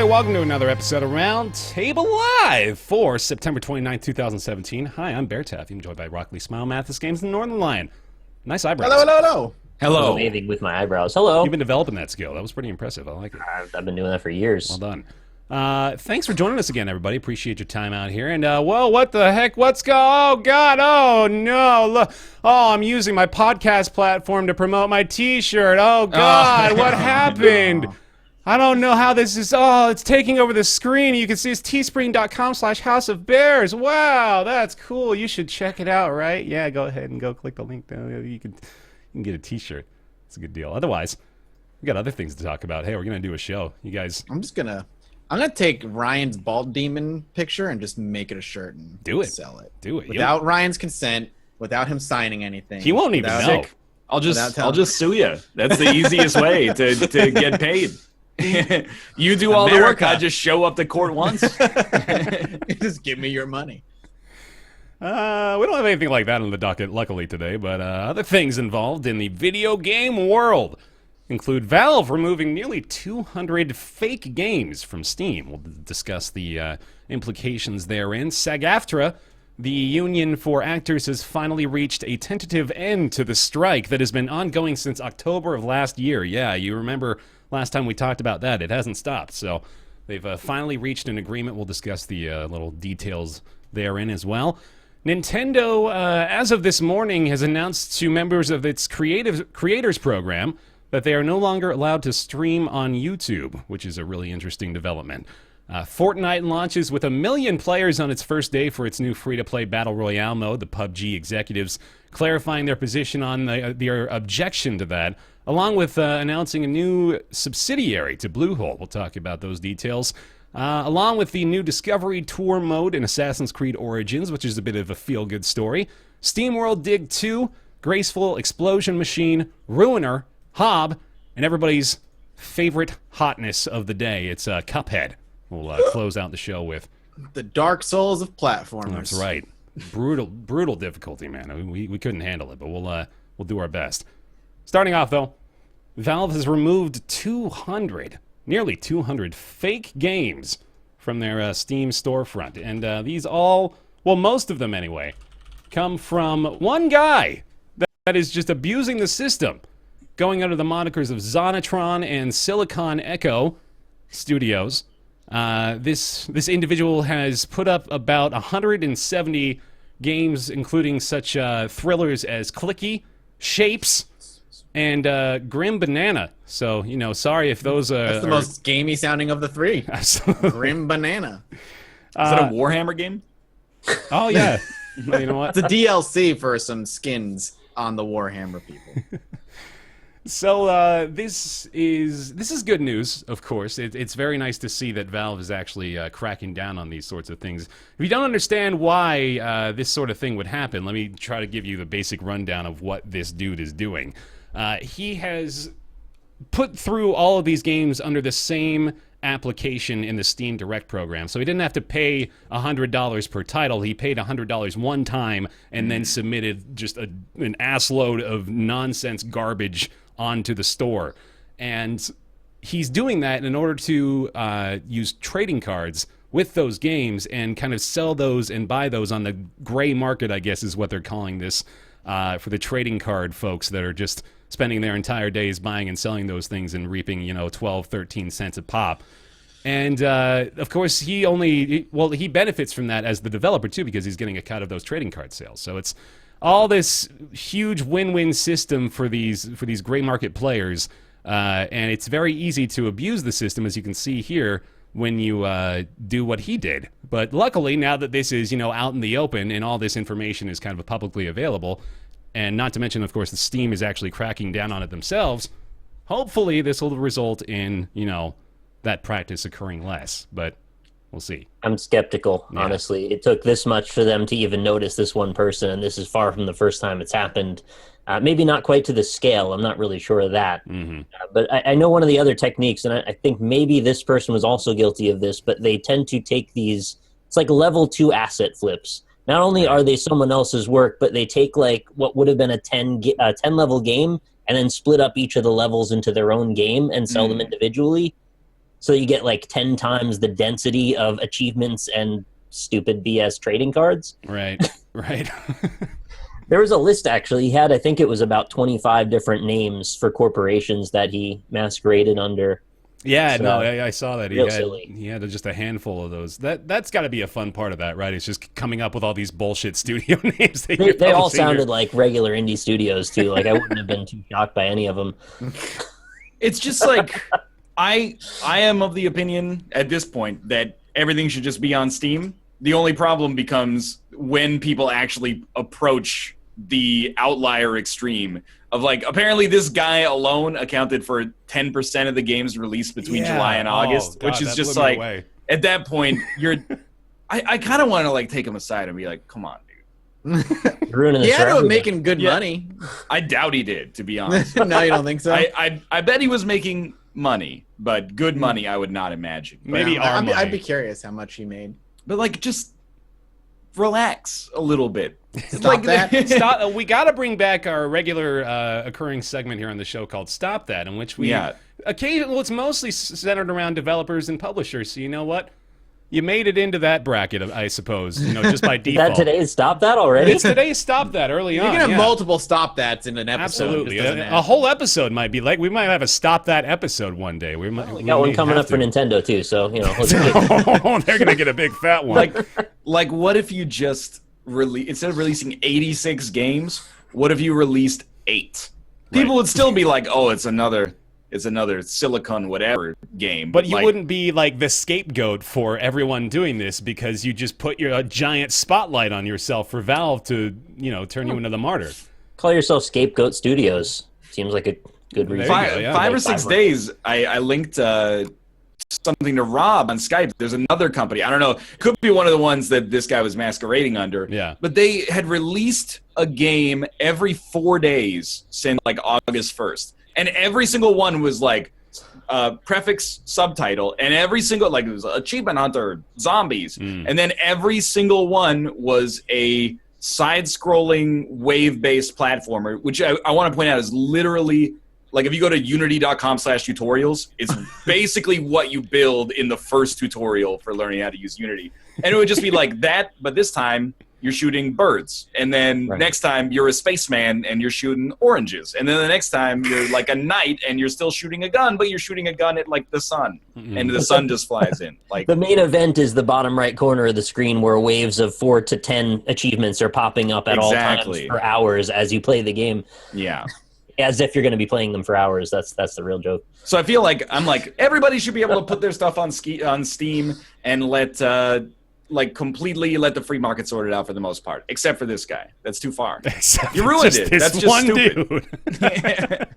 welcome to another episode of Roundtable Live for September 29th, 2017. Hi, I'm BaerTaffy. I'm joined by Rockley Smile, Mathis Games, and Northern Lion. Nice eyebrows. Hello. Waving with my eyebrows. Hello. You've been developing that skill. That was pretty impressive. I like it. I've been doing that for years. Well done. Thanks for joining us again, everybody. Appreciate your time out here. And, whoa, what the heck? Oh, God. Oh, no. Look. Oh, I'm using my podcast platform to promote my T-shirt. Oh, God. What happened? I don't know how this is. Oh, it's taking over the screen. You can see it's teespring.com/House of Bears. Wow, that's cool. You should check it out, right? Yeah, go ahead and go click the link. You can get a T-shirt. It's a good deal. Otherwise, we got other things to talk about. Hey, we're going to do a show. You guys... I'm gonna take Ryan's bald demon picture and just make it a shirt and sell it. Do it. Without Ryan's consent, without him signing anything. He won't even know. I'll just sue you. That's the easiest way to get paid. You do all the work. I just show up to court once. Just give me your money. We don't have anything like that on the docket, luckily, today, but other things involved in the video game world include Valve removing nearly 200 fake games from Steam. We'll discuss the implications therein. SAG-AFTRA, the union for actors, has finally reached a tentative end to the strike that has been ongoing since October of last year. Yeah, you remember last time we talked about that. It hasn't stopped. So they've finally reached an agreement. We'll discuss the little details therein as well. Nintendo, as of this morning, has announced to members of its creators program that they are no longer allowed to stream on YouTube, which is a really interesting development. Fortnite launches with 1 million players on its first day for its new free-to-play Battle Royale mode. The PUBG executives clarifying their position on their objection to that, along with announcing a new subsidiary to Bluehole. We'll talk about those details. Along with the new Discovery Tour mode in Assassin's Creed Origins, which is a bit of a feel-good story. SteamWorld Dig 2, Graceful, Explosion Machine, Ruiner, Hob, and everybody's favorite hotness of the day. It's Cuphead. We'll close out the show with the Dark Souls of platformers. That's right. Brutal difficulty, man. We couldn't handle it, but we'll do our best. Starting off, though, Valve has removed nearly 200 fake games from their Steam storefront. And these most of them anyway, come from one guy that is just abusing the system, going under the monikers of Zonatron and Silicon Echo Studios. This individual has put up about 170 games, including such thrillers as Clicky, Shapes, and Grim Banana. So, sorry if those That's the most gamey sounding of the three. Absolutely. Grim Banana. Is that a Warhammer game? Oh, yeah. Well, you know what? It's a DLC for some skins on the Warhammer people. So this is good news, of course. It's very nice to see that Valve is actually cracking down on these sorts of things. If you don't understand why this sort of thing would happen, let me try to give you the basic rundown of what this dude is doing. He has put through all of these games under the same application in the Steam Direct program. So he didn't have to pay $100 per title. He paid $100 one time and then submitted just an assload of nonsense garbage onto the store. And he's doing that in order to use trading cards with those games and kind of sell those and buy those on the gray market, I guess is what they're calling this, for the trading card folks that are just spending their entire days buying and selling those things and reaping, 12, 13 cents a pop. And, of course, he benefits from that as the developer, too, because he's getting a cut of those trading card sales. So it's all this huge win-win system for these gray market players, and it's very easy to abuse the system, as you can see here, when you do what he did. But luckily, now that this is, out in the open and all this information is kind of publicly available, and not to mention, of course, the Steam is actually cracking down on it themselves, hopefully this will result in, that practice occurring less. But we'll see. I'm skeptical, honestly. It took this much for them to even notice this one person, and this is far from the first time it's happened. Maybe not quite to the scale. I'm not really sure of that. Mm-hmm. But I know one of the other techniques, and I think maybe this person was also guilty of this, but they tend to take these, it's like level 2 asset flips. Not only are they someone else's work, but they take like what would have been a 10 level game and then split up each of the levels into their own game and sell them individually. so you get like 10 times the density of achievements and stupid BS trading cards. Right, right. There was a list, actually. He had, I think it was about 25 different names for corporations that he masqueraded under. Yeah, So, no, I saw that. real silly. He had just a handful of those. That's got to be a fun part of that, right? It's just coming up with all these bullshit studio names. That you're They all publishing sounded like regular indie studios, too. Like, I wouldn't have been too shocked by any of them. It's just like I am of the opinion at this point that everything should just be on Steam. The only problem becomes when people actually approach the outlier extreme of like, apparently this guy alone accounted for 10% of the games released between July and August, God, which is that just blew me like, away. at that point, I kind of want to like take him aside and be like, come on, dude. You're ruining He this had for to have everybody. making good Yeah. money. I doubt he did, to be honest. No, you don't think so? I bet he was making money, but good money I would not imagine. But, Maybe our money. I'd be curious how much he made. but like, just relax a little bit. Stop that. Stop. We got to bring back our regular occurring segment here on the show called "Stop That," in which we occasionally, well, it's mostly centered around developers and publishers. So you know what? You made it into that bracket, I suppose. You know, just by Is default. that today's Stop That already? It's today's "Stop That" early You on. can have yeah. multiple stop that's in an episode. Absolutely, It just doesn't a whole episode might be like we might have a "Stop That" episode one day. We might. We got one may coming have up for to. Nintendo, too, so, you know. Let's get Oh, they're gonna get a big fat one. Like, what if you just instead of releasing 86 games, what if you released 8? People would still be like, "Oh, it's another Silicon whatever game." But you like, wouldn't be like the scapegoat for everyone doing this because you just put a giant spotlight on yourself for Valve to, you know, turn you into the martyr. call yourself Scapegoat Studios. Seems like a good reason. There you go, yeah. Five or Like 6 5 days, I linked something to Rob on Skype. There's another company. I don't know. Could be one of the ones that this guy was masquerading under. Yeah. But they had released a game every 4 days since like August 1st. And every single one was like prefix, subtitle, and every single, like it was Achievement Hunter, Zombies. And then every single one was a side-scrolling wave-based platformer, which I want to point out is literally, like if you go to unity.com/tutorials, it's basically what you build in the first tutorial for learning how to use Unity. And it would just be like that, but this time you're shooting birds. And then next time you're a spaceman and you're shooting oranges. And then the next time you're like a knight and you're still shooting a gun, but you're shooting a gun at like the sun. And the sun just flies in. Like The main event is the bottom right corner of the screen where waves of 4 to 10 achievements are popping up at all times for hours as you play the game. Yeah. As if you're going to be playing them for hours. That's the real joke. So I feel like everybody should be able to put their stuff on Steam and completely let the free market sort it out for the most part, except for this guy. That's too far. You ruined it. This That's just one stupid. dude.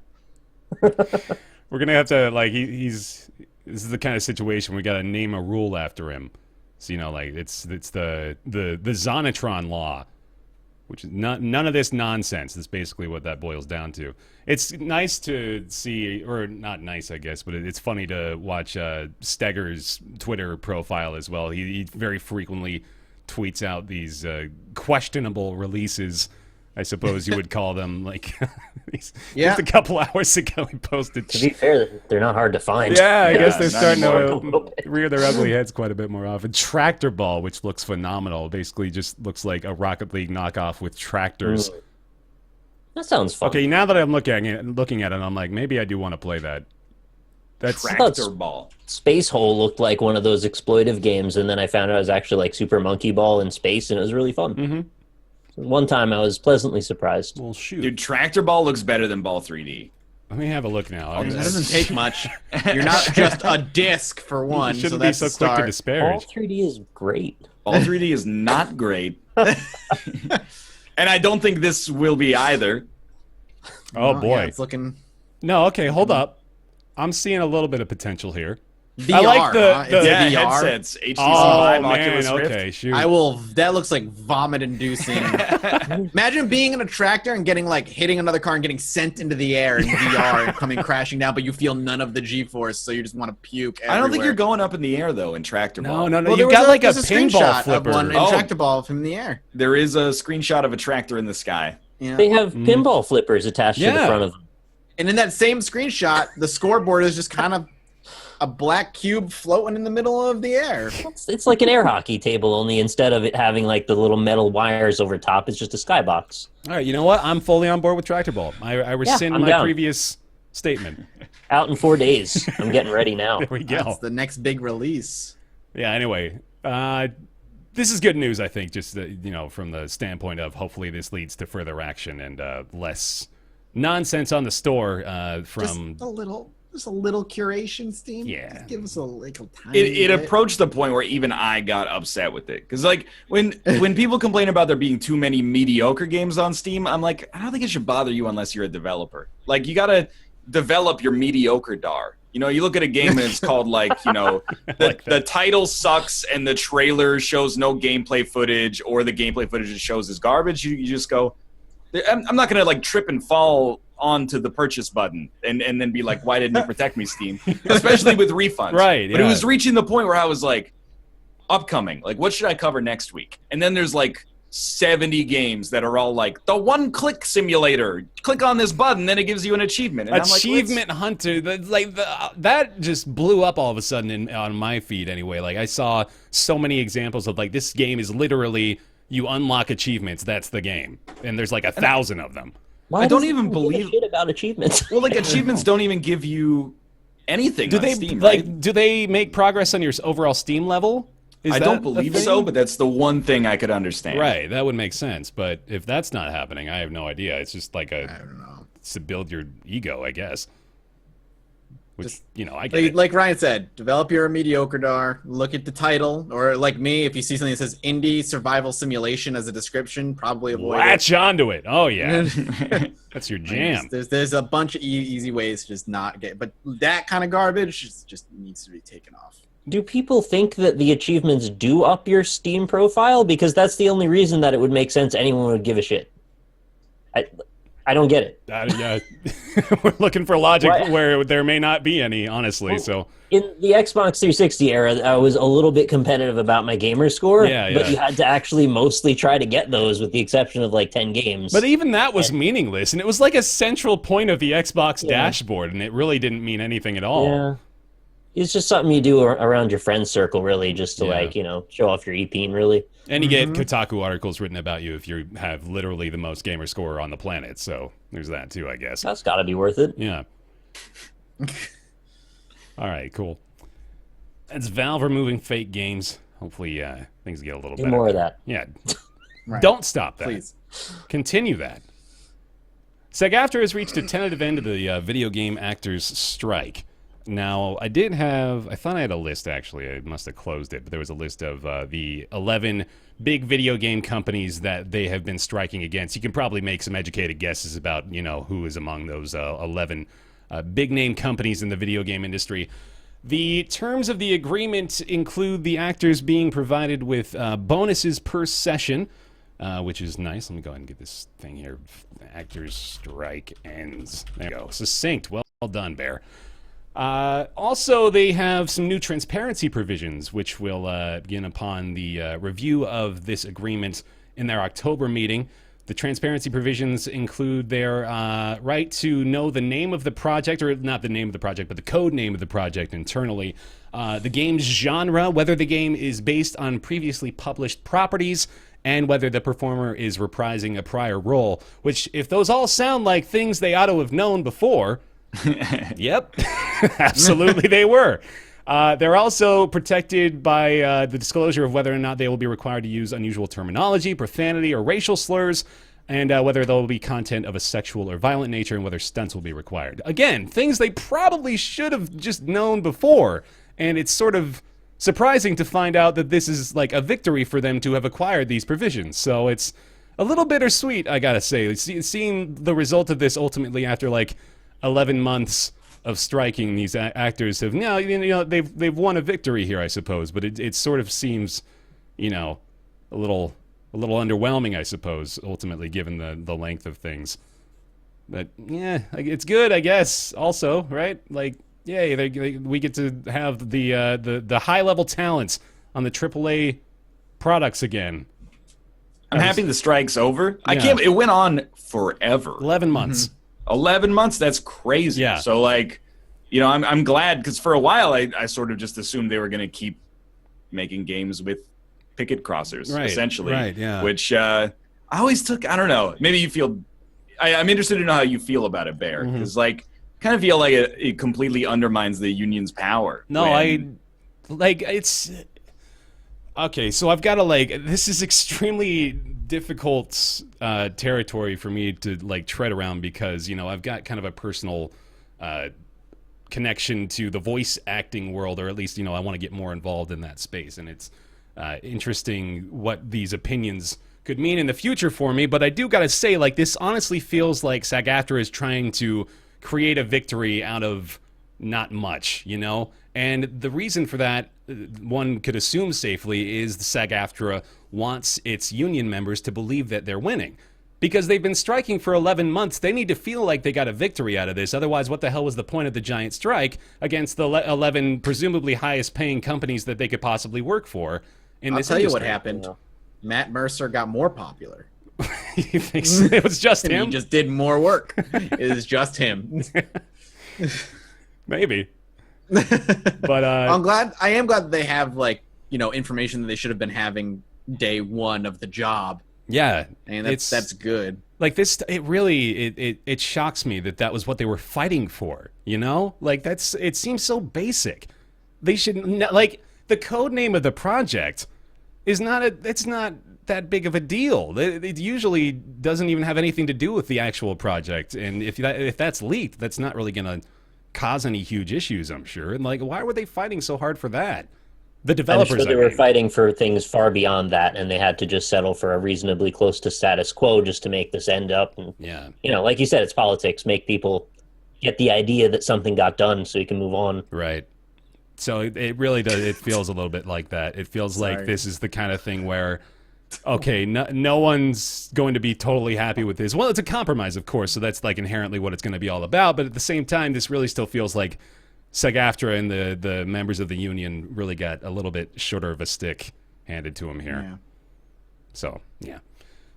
We're gonna have to he's. This is the kind of situation we got to name a rule after him. So you know, like it's the Zonatron law, which is none of this nonsense. That's basically what that boils down to. It's nice to see, or not nice, I guess, but it's funny to watch Stegger's Twitter profile as well. He very frequently tweets out these questionable releases, I suppose you would call them. Like, just a couple hours ago, he posted. To be fair, they're not hard to find. Yeah, I guess they're not starting to rear their ugly heads quite a bit more often. Tractor Ball, which looks phenomenal, basically just looks like a Rocket League knockoff with tractors. That sounds fun. Okay, now that I'm looking at it, I'm like, maybe I do want to play that. That's Tractor Ball. Space Hole looked like one of those exploitive games, and then I found out it was actually like Super Monkey Ball in space, and it was really fun. Mm-hmm. One time I was pleasantly surprised. Well, shoot. Dude, Tractor Ball looks better than Ball 3D. Let me have a look now. That doesn't take much. You're not just a disc for one, You so shouldn't that's be the so quick to start. disparage. All 3D is great. Ball 3D is not great. And I don't think this will be either. Oh, boy. Yeah, it's looking No, okay, hold up. I'm seeing a little bit of potential here. VR. I like the It's Yeah, VR. headsets. HTC Oh, Vive, man, Oculus Rift. okay, shoot. I will. That looks like vomit-inducing. Imagine being in a tractor and getting hitting another car and getting sent into the air in VR and coming crashing down, but you feel none of the G-force, so you just want to puke. Everywhere. I don't think you're going up in the air, though, in Tractor Ball. No. Well, You've got like a there's pinball screenshot flipper. of one in Oh. tractor ball from the air. There is a screenshot of a tractor in the sky. Yeah. They have pinball flippers attached to the Yeah. front of them. And in that same screenshot, the scoreboard is just kind of a black cube floating in the middle of the air. It's like an air hockey table, only instead of it having like the little metal wires over top, it's just a skybox. All right, you know what? I'm fully on board with Tractor Ball. I rescind I'm my down. previous statement. Out in 4 days. I'm getting ready now. There we go. That's the next big release. Yeah, anyway, this is good news, I think, just from the standpoint of hopefully this leads to further action and less nonsense on the store from... Just a little curation, Steam. Yeah. Just give us a little tiny It bit. approached the point where even I got upset with it. Because, like, when people complain about there being too many mediocre games on Steam, I'm like, I don't think it should bother you unless you're a developer. Like, you got to develop your mediocre DAR. You know, you look at a game and it's called, like, the title sucks and the trailer shows no gameplay footage, or the gameplay footage it shows is garbage. You just go, I'm not going to, like, trip and fall onto the purchase button and then be like, why didn't you protect me, Steam? Especially with refunds. Right, But yeah. it was reaching the point where I was like, upcoming, like, what should I cover next week? And then there's like 70 games that are all like, the one-click simulator. Click on this button, then it gives you an achievement. And Achievement Hunter, that just blew up all of a sudden on my feed anyway. Like, I saw so many examples of, like, this game is literally, you unlock achievements, that's the game. And there's like 1,000 of them. Why I don't does even anyone give a believe- shit about achievements. Well, like, achievements don't even give you anything Do on they Steam, right? do they make progress on your overall Steam level? Is I that don't a believe thing? so, but that's the one thing I could understand. Right, that would make sense. But if that's not happening, I have no idea. It's just like I don't know. to build your ego, I guess. Which, Just- I get it. Like Ryan said, develop your mediocre DAR. Look at the title, or like me, if you see something that says "indie survival simulation" as a description, probably avoid Latch onto it. Oh, yeah. it. That's your jam. There's a bunch of easy ways to just not get, but that kind of garbage just needs to be taken off. Do people think that the achievements do up your Steam profile? Because that's the only reason that it would make sense anyone would give a shit. I don't get it. Yeah. We're looking for logic What? where there may not be any, honestly. So In the Xbox 360 era, I was a little bit competitive about my gamer score, Yeah, but yeah. you had to actually mostly try to get those with the exception of like 10 games. But even that was meaningless, and it was like a central point of the Xbox dashboard, and it really didn't mean anything at all. yeah. It's just something you do around your friend circle, really, just to Yeah. show off your EPing, really. And you get Kotaku articles written about you if you have literally the most gamer score on the planet. So there's that too, I guess. That's got to be worth it. Yeah. All right, cool. That's Valve removing fake games. Hopefully things get a little Do better. more of that. Yeah. Right. Don't stop that. Please. Continue that. SAG-AFTRA has reached a tentative end of the video game actors' strike. Now, I thought I had a list, actually. I must have closed it, but there was a list of the 11 big video game companies that they have been striking against. You can probably make some educated guesses about, who is among those 11 big-name companies in the video game industry. The terms of the agreement include the actors being provided with bonuses per session, which is nice. Let me go ahead and get this thing here. Actors strike ends. There you go. Succinct. Well done, Bear. Also, they have some new transparency provisions, which will begin upon the review of this agreement in their October meeting. The transparency provisions include their right to know the name of the project, or not the name of the project, but the code name of the project internally, the game's genre, whether the game is based on previously published properties, and whether the performer is reprising a prior role, which, if those all sound like things they ought to have known before... Yep, absolutely they were. They're also protected by the disclosure of whether or not they will be required to use unusual terminology, profanity, or racial slurs, and whether there will be content of a sexual or violent nature, and whether stunts will be required. Again, things they probably should have just known before, and it's sort of surprising to find out that this is like a victory for them to have acquired these provisions. So it's a little bittersweet, I gotta say, seeing the result of this ultimately after like 11 months of striking. These actors have now, they've won a victory here, I suppose, but it sort of seems, a little underwhelming, I suppose, ultimately, given the length of things. But yeah, it's good, I guess. Also, right? Like, yay, we get to have the high level talents on the AAA products again. I'm happy the strike's over. I Yeah. can't. It went on forever. 11 months. 11 months. That's crazy. Yeah. So, like, I'm glad, because for a while I sort of just assumed they were going to keep making games with picket crossers, essentially. Right, yeah. Which I always took, I don't know, maybe you feel, I'm interested to know how you feel about it, Bear, because kind of feel like it completely undermines the union's power. No, it's... Okay, so I've got to, this is extremely difficult territory for me to, tread around because, I've got kind of a personal connection to the voice acting world, or at least, I want to get more involved in that space, and it's interesting what these opinions could mean in the future for me, but I do got to say, this honestly feels like SAG-AFTRA is trying to create a victory out of not much, And the reason for that, one could assume safely, is the SAG-AFTRA wants its union members to believe that they're winning. Because they've been striking for 11 months, they need to feel like they got a victory out of this. Otherwise, what the hell was the point of the giant strike against the 11 presumably highest paying companies that they could possibly work for in this industry? I'll tell you what happened. Matt Mercer got more popular. You think so? It was just him? He just did more work. It was just him. Maybe. But I am glad that they have information that they should have been having day one of the job. Yeah, and that's good. It really it shocks me that was what they were fighting for. It seems so basic. They should the code name of the project is it's not that big of a deal. It usually doesn't even have anything to do with the actual project, and if that's leaked, that's not really going to cause any huge issues, I'm sure. And why were they fighting so hard for that? The developers, I'm sure they were fighting for things far beyond that, and they had to just settle for a reasonably close to status quo just to make this end up. And, like you said, it's politics. Make people get the idea that something got done so you can move on. Right. So it really does. It feels a little bit like that. It feels like this is the kind of thing where, okay, no one's going to be totally happy with this. Well, it's a compromise, of course, so that's inherently what it's going to be all about. But at the same time, this really still feels like SAG-AFTRA and the members of the union really got a little bit shorter of a stick handed to them here. Yeah. So, yeah.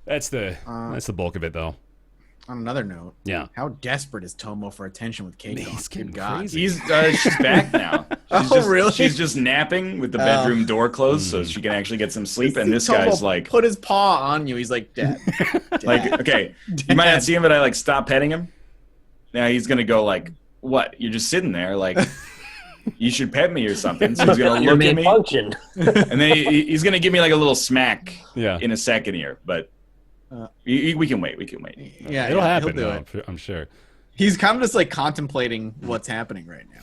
That's the bulk of it, though. On another note, how desperate is Tomo for attention with Keiko? He's getting crazy. She's back now. Really? She's just napping with the bedroom door closed so she can actually get some sleep. And this Tomo guy's put his paw on you. He's like, Dad. Okay, you might not see him, but I stop petting him. Now he's gonna go what? You're just sitting there you should pet me or something. So he's gonna look at me, and then he's gonna give me a little smack in a second here. But we can wait. Yeah, it'll happen. Though, I'm sure. He's kind of just contemplating what's happening right now.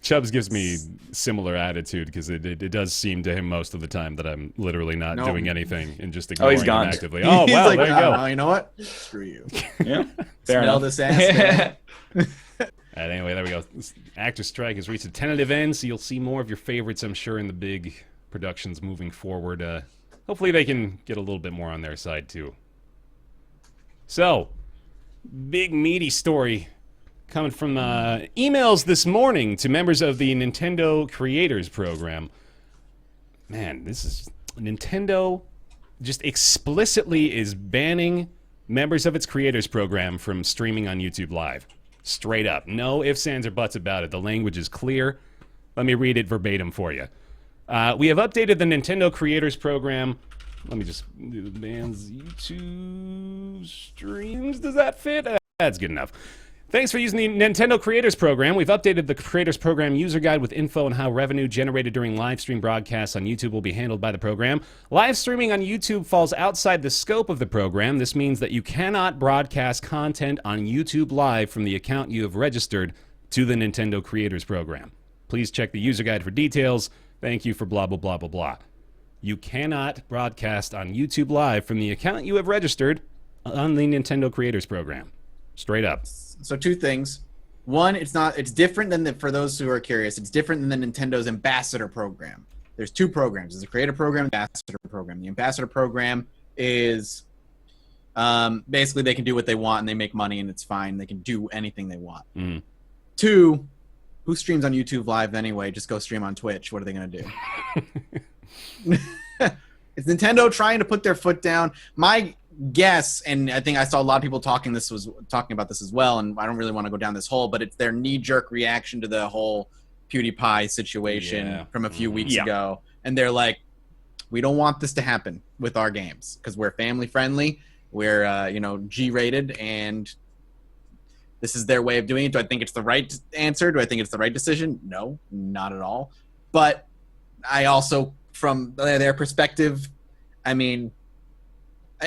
Chubbs gives me similar attitude because it does seem to him most of the time that I'm literally not doing anything and just ignoring him actively. Oh, he's wow, there you go. No, you know what? Screw you. Yeah, smell this ass. Anyway, there we go. Actor strike has reached a tentative end, so you'll see more of your favorites, I'm sure, in the big productions moving forward. Hopefully they can get a little bit more on their side, too. So, big meaty story coming from emails this morning to members of the Nintendo Creators Program. Man, this is... Nintendo just explicitly is banning members of its Creators Program from streaming on YouTube Live. Straight up. No ifs, ands, or buts about it. The language is clear. Let me read it verbatim for you. We have updated the Nintendo Creators Program. Let me just do the band's YouTube streams. Does that fit? That's good enough. Thanks for using the Nintendo Creators Program. We've updated the Creators Program user guide with info on how revenue generated during live stream broadcasts on YouTube will be handled by the program. Live streaming on YouTube falls outside the scope of the program. This means that you cannot broadcast content on YouTube Live from the account you have registered to the Nintendo Creators Program. Please check the user guide for details. Thank you for blah, blah, blah, blah, blah. You cannot broadcast on YouTube Live from the account you have registered on the Nintendo Creators Program. Straight up. So two things. One, it's different than for those who are curious, it's different than the Nintendo's Ambassador Program. There's two programs. There's a Creator Program and Ambassador Program. The Ambassador Program is basically they can do what they want and they make money and it's fine. They can do anything they want. Mm. Two, who streams on YouTube Live anyway? Just go stream on Twitch. What are they going to do? It's Nintendo trying to put their foot down. My guess, and I think I saw a lot of people talking about this as well, and I don't really want to go down this hole, but it's their knee-jerk reaction to the whole PewDiePie situation from a few weeks ago. And they're like, we don't want this to happen with our games because we're family friendly. We're, G-rated, and this is their way of doing it. Do I think it's the right answer? Do I think it's the right decision? No, not at all. But I also, from their perspective, I mean,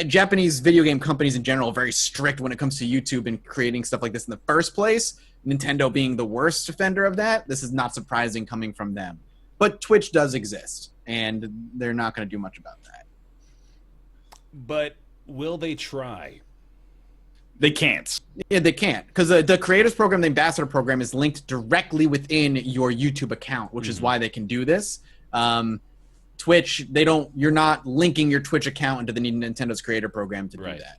Japanese video game companies in general are very strict when it comes to YouTube and creating stuff like this in the first place. Nintendo being the worst offender of that, this is not surprising coming from them. But Twitch does exist, and they're not going to do much about that. But will they try? They can't. Yeah, they can't. Because the Creators Program, the Ambassador Program, is linked directly within your YouTube account, which is why they can do this. Twitch, you're not linking your Twitch account into the Nintendo's Creator Program to do that.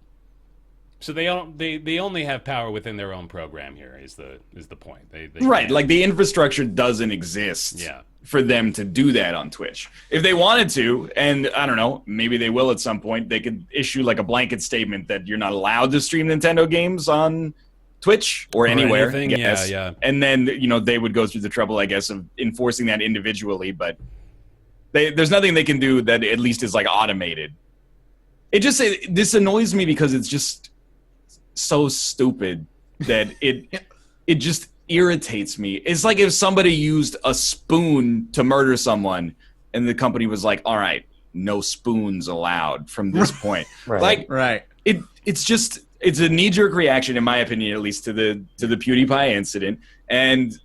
So they only have power within their own program here is the point. They right, like the infrastructure doesn't exist for them to do that on Twitch. If they wanted to, and I don't know, maybe they will at some point, they could issue like a blanket statement that you're not allowed to stream Nintendo games on Twitch or anywhere. Anything. Yeah. And then, they would go through the trouble, I guess, of enforcing that individually, but there's nothing they can do that at least is like automated. This annoys me because it's just so stupid that it just irritates me. It's like if somebody used a spoon to murder someone and the company was like, all right, no spoons allowed from this point. It's a knee-jerk reaction, in my opinion, at least to the PewDiePie incident, and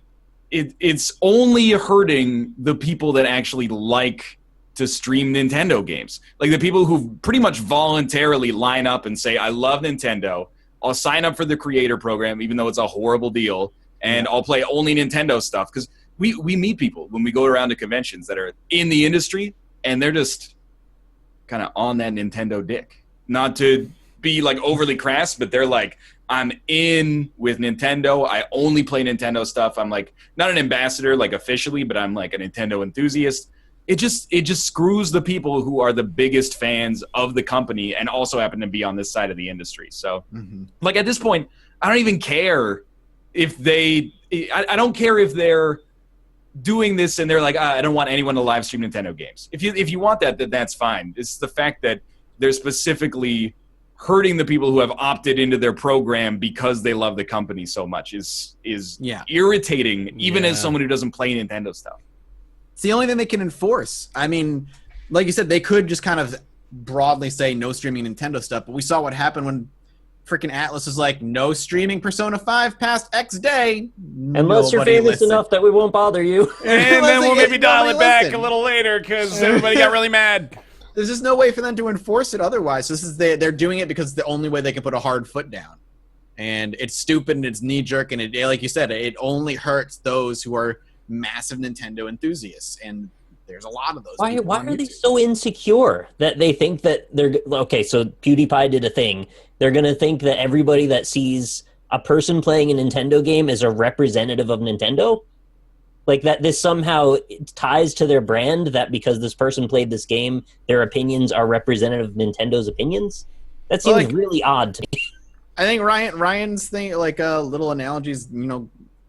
it's only hurting the people that actually like to stream Nintendo games. Like the people who pretty much voluntarily line up and say, I love Nintendo, I'll sign up for the creator program, even though it's a horrible deal, and I'll play only Nintendo stuff. Because we meet people when we go around to conventions that are in the industry, and they're just kind of on that Nintendo dick. Not to be like overly crass, but they're like, I'm in with Nintendo. I only play Nintendo stuff. I'm like not an ambassador like officially, but I'm like a Nintendo enthusiast. It just screws the people who are the biggest fans of the company and also happen to be on this side of the industry. So like at this point, I don't even care if I don't care if they're doing this and they're like, I don't want anyone to live stream Nintendo games. If you want that, then that's fine. It's the fact that they're specifically hurting the people who have opted into their program because they love the company so much is irritating, even as someone who doesn't play Nintendo stuff. It's the only thing they can enforce. I mean, like you said, they could just kind of broadly say no streaming Nintendo stuff, but we saw what happened when freaking Atlas was like, no streaming Persona 5 past X day. Unless you're famous enough that we won't bother you. And then we'll maybe dial it back a little later because everybody got really mad. There's just no way for them to enforce it otherwise. So they're doing it because it's the only way they can put a hard foot down. And it's stupid and it's knee-jerk, and like you said, it only hurts those who are massive Nintendo enthusiasts, and there's a lot of those. Why are they so insecure that they think that they're okay? So PewDiePie did a thing. They're gonna think that everybody that sees a person playing a Nintendo game is a representative of Nintendo, like that. This somehow ties to their brand that because this person played this game, their opinions are representative of Nintendo's opinions. That seems really odd to me. I think Ryan's thing, like little analogies,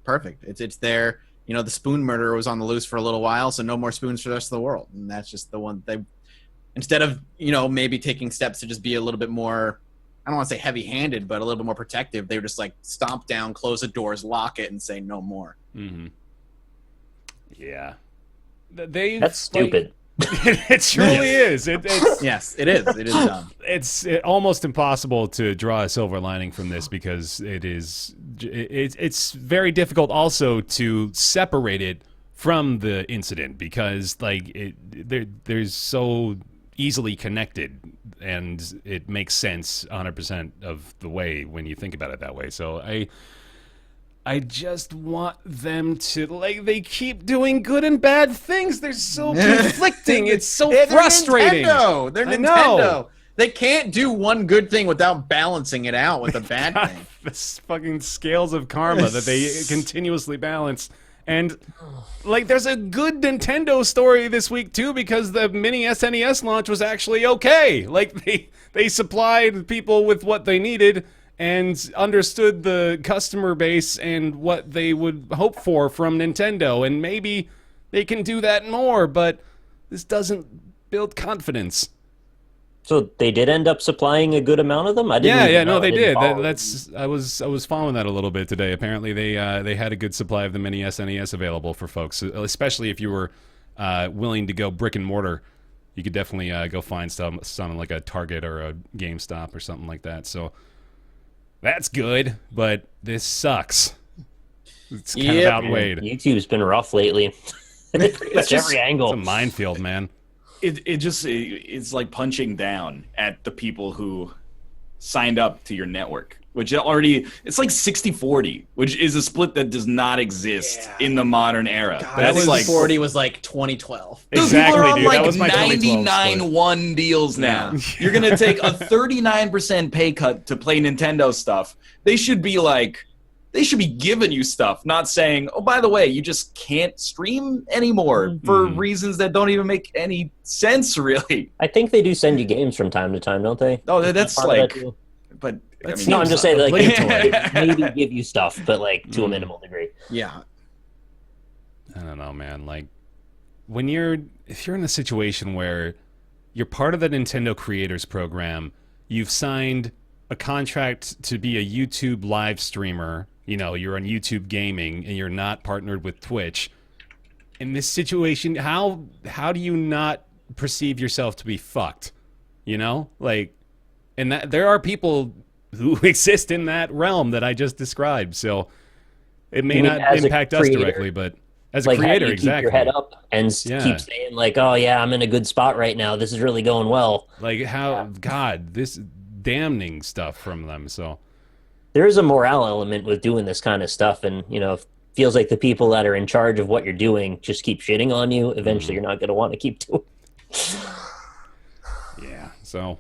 perfect. It's there. The spoon murderer was on the loose for a little while, so no more spoons for the rest of the world. And that's just the one they, instead of, maybe taking steps to just be a little bit more, I don't want to say heavy-handed, but a little bit more protective, they were just like stomp down, close the doors, lock it, and say no more. Mm-hmm. Yeah. That's stupid. It truly is. Yes, it is. It is dumb. It's almost impossible to draw a silver lining from this because it's very difficult also to separate it from the incident because they're so easily connected and it makes sense 100% of the way when you think about it that way. So I just want them to, they keep doing good and bad things. They're so conflicting. It's so frustrating. They're Nintendo. They can't do one good thing without balancing it out with a bad thing. This fucking scales of karma that they continuously balance. And like, there's a good Nintendo story this week too, because the mini SNES launch was actually okay. Like, they supplied people with what they needed and understood the customer base and what they would hope for from Nintendo, and maybe they can do that more, but this doesn't build confidence. So they did end up supplying a good amount of them. I didn't. Yeah, no, they did. Follow. I was following that a little bit today. Apparently, they had a good supply of the mini SNES available for folks, especially if you were willing to go brick and mortar. You could definitely go find some like a Target or a GameStop or something like that. So that's good, but this sucks. It's kind of outweighed. YouTube's been rough lately. Pretty much every angle. It's a minefield, man. It's like punching down at the people who signed up to your network, which already, it's like 60-40, which is a split that does not exist in the modern era. God, That's like 40 was like 2012. Exactly, people are on dude. like That was my 99-1 deals now. You're gonna take a 39% pay cut to play Nintendo stuff. They should be giving you stuff, not saying, oh, by the way, you just can't stream anymore for reasons that don't even make any sense, really. I think they do send you games from time to time, don't they? Oh, that's like, but I mean, no, I'm just saying, like, they maybe give you stuff, but like to a minimal degree. Yeah. I don't know, man. Like, if you're in a situation where you're part of the Nintendo Creators Program, you've signed a contract to be a YouTube live streamer, you know, you're on YouTube Gaming, and you're not partnered with Twitch. In this situation, how do you not perceive yourself to be fucked? You know? Like, and that there are people who exist in that realm that I just described, so it may not impact us directly, but as a creator, exactly. Keep your head up and keep saying, like, oh yeah, I'm in a good spot right now, this is really going well. Like, God, this damning stuff from them, so... There is a morale element with doing this kind of stuff, and, you know, it feels like the people that are in charge of what you're doing just keep shitting on you. Eventually, you're not going to want to keep doing it. Yeah, so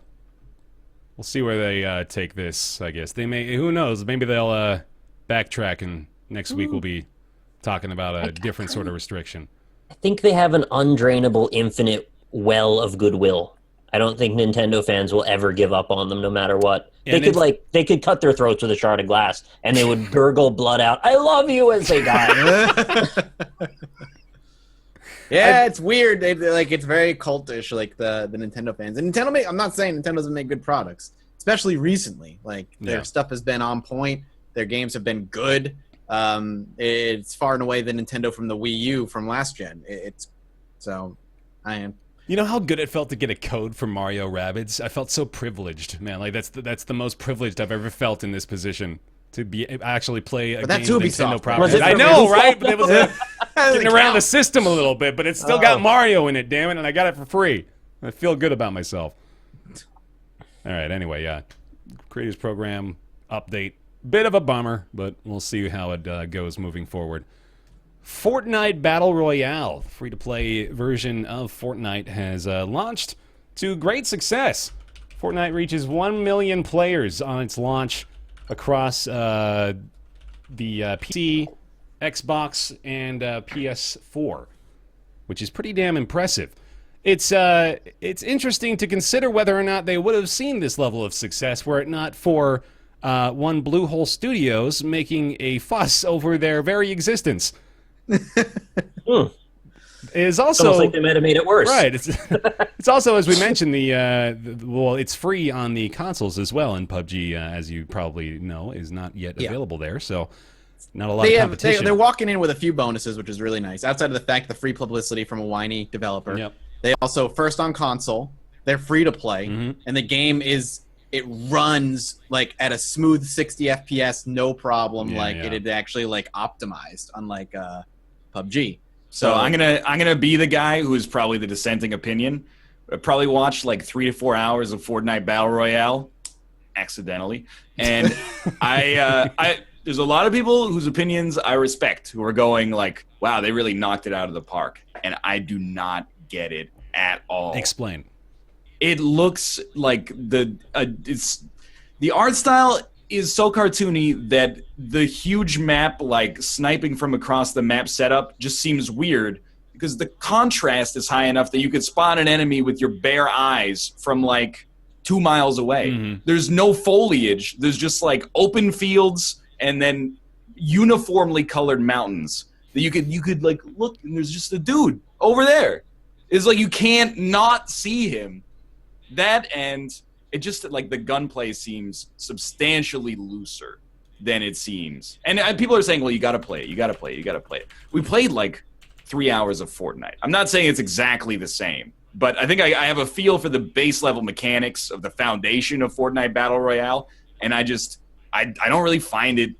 we'll see where they take this, I guess. They may, who knows, maybe they'll backtrack, and next week we'll be talking about a different sort of restriction. I think they have an undrainable, infinite well of goodwill. I don't think Nintendo fans will ever give up on them, no matter what. They could cut their throats with a shard of glass, and they would gurgle blood out. I love you as they die. Yeah, it's weird. It's very cultish, like the Nintendo fans. And I'm not saying Nintendo doesn't make good products, especially recently. Like, their stuff has been on point. Their games have been good. It's far and away the Nintendo from the Wii U from last gen. You know how good it felt to get a code for Mario Rabbids? I felt so privileged, man. Like, that's the most privileged I've ever felt in this position, to be actually play a game Nintendo property. I know, right? But it was getting around the system a little bit, but it's still got Mario in it, damn it, and I got it for free. I feel good about myself. All right, anyway, Creators Program update. Bit of a bummer, but we'll see how it goes moving forward. Fortnite Battle Royale, free-to-play version of Fortnite, has launched to great success. Fortnite reaches 1 million players on its launch across the PC, Xbox, and PS4, which is pretty damn impressive. It's interesting to consider whether or not they would have seen this level of success were it not for one Blue Hole Studios making a fuss over their very existence. Is also almost like they might have made it worse, right? It's also, as we mentioned, it's free on the consoles as well, and PUBG, as you probably know, is not yet available there, so not a lot of competition. They're walking in with a few bonuses, which is really nice. Outside of the fact the free publicity from a whiny developer, they also first on console, they're free to play, and the game it runs like at a smooth 60 FPS, no problem. It actually like optimized, unlike PUBG. So I'm gonna be the guy who is probably the dissenting opinion. I probably watched like 3 to 4 hours of Fortnite Battle Royale, accidentally, and there's a lot of people whose opinions I respect who are going like, "Wow, they really knocked it out of the park," and I do not get it at all. Explain. It looks like the art style is so cartoony that the huge map, like sniping from across the map setup, just seems weird because the contrast is high enough that you could spot an enemy with your bare eyes from like 2 miles away. Mm-hmm. There's no foliage. There's just like open fields and then uniformly colored mountains that you could like look, and there's just a dude over there. It's like you can't not see him. That, and it just like the gunplay seems substantially looser than it seems. And people are saying, well, you got to play it. You got to play it. You got to play it. We played like 3 hours of Fortnite. I'm not saying it's exactly the same, but I think I have a feel for the base level mechanics of the foundation of Fortnite Battle Royale. And I don't really find it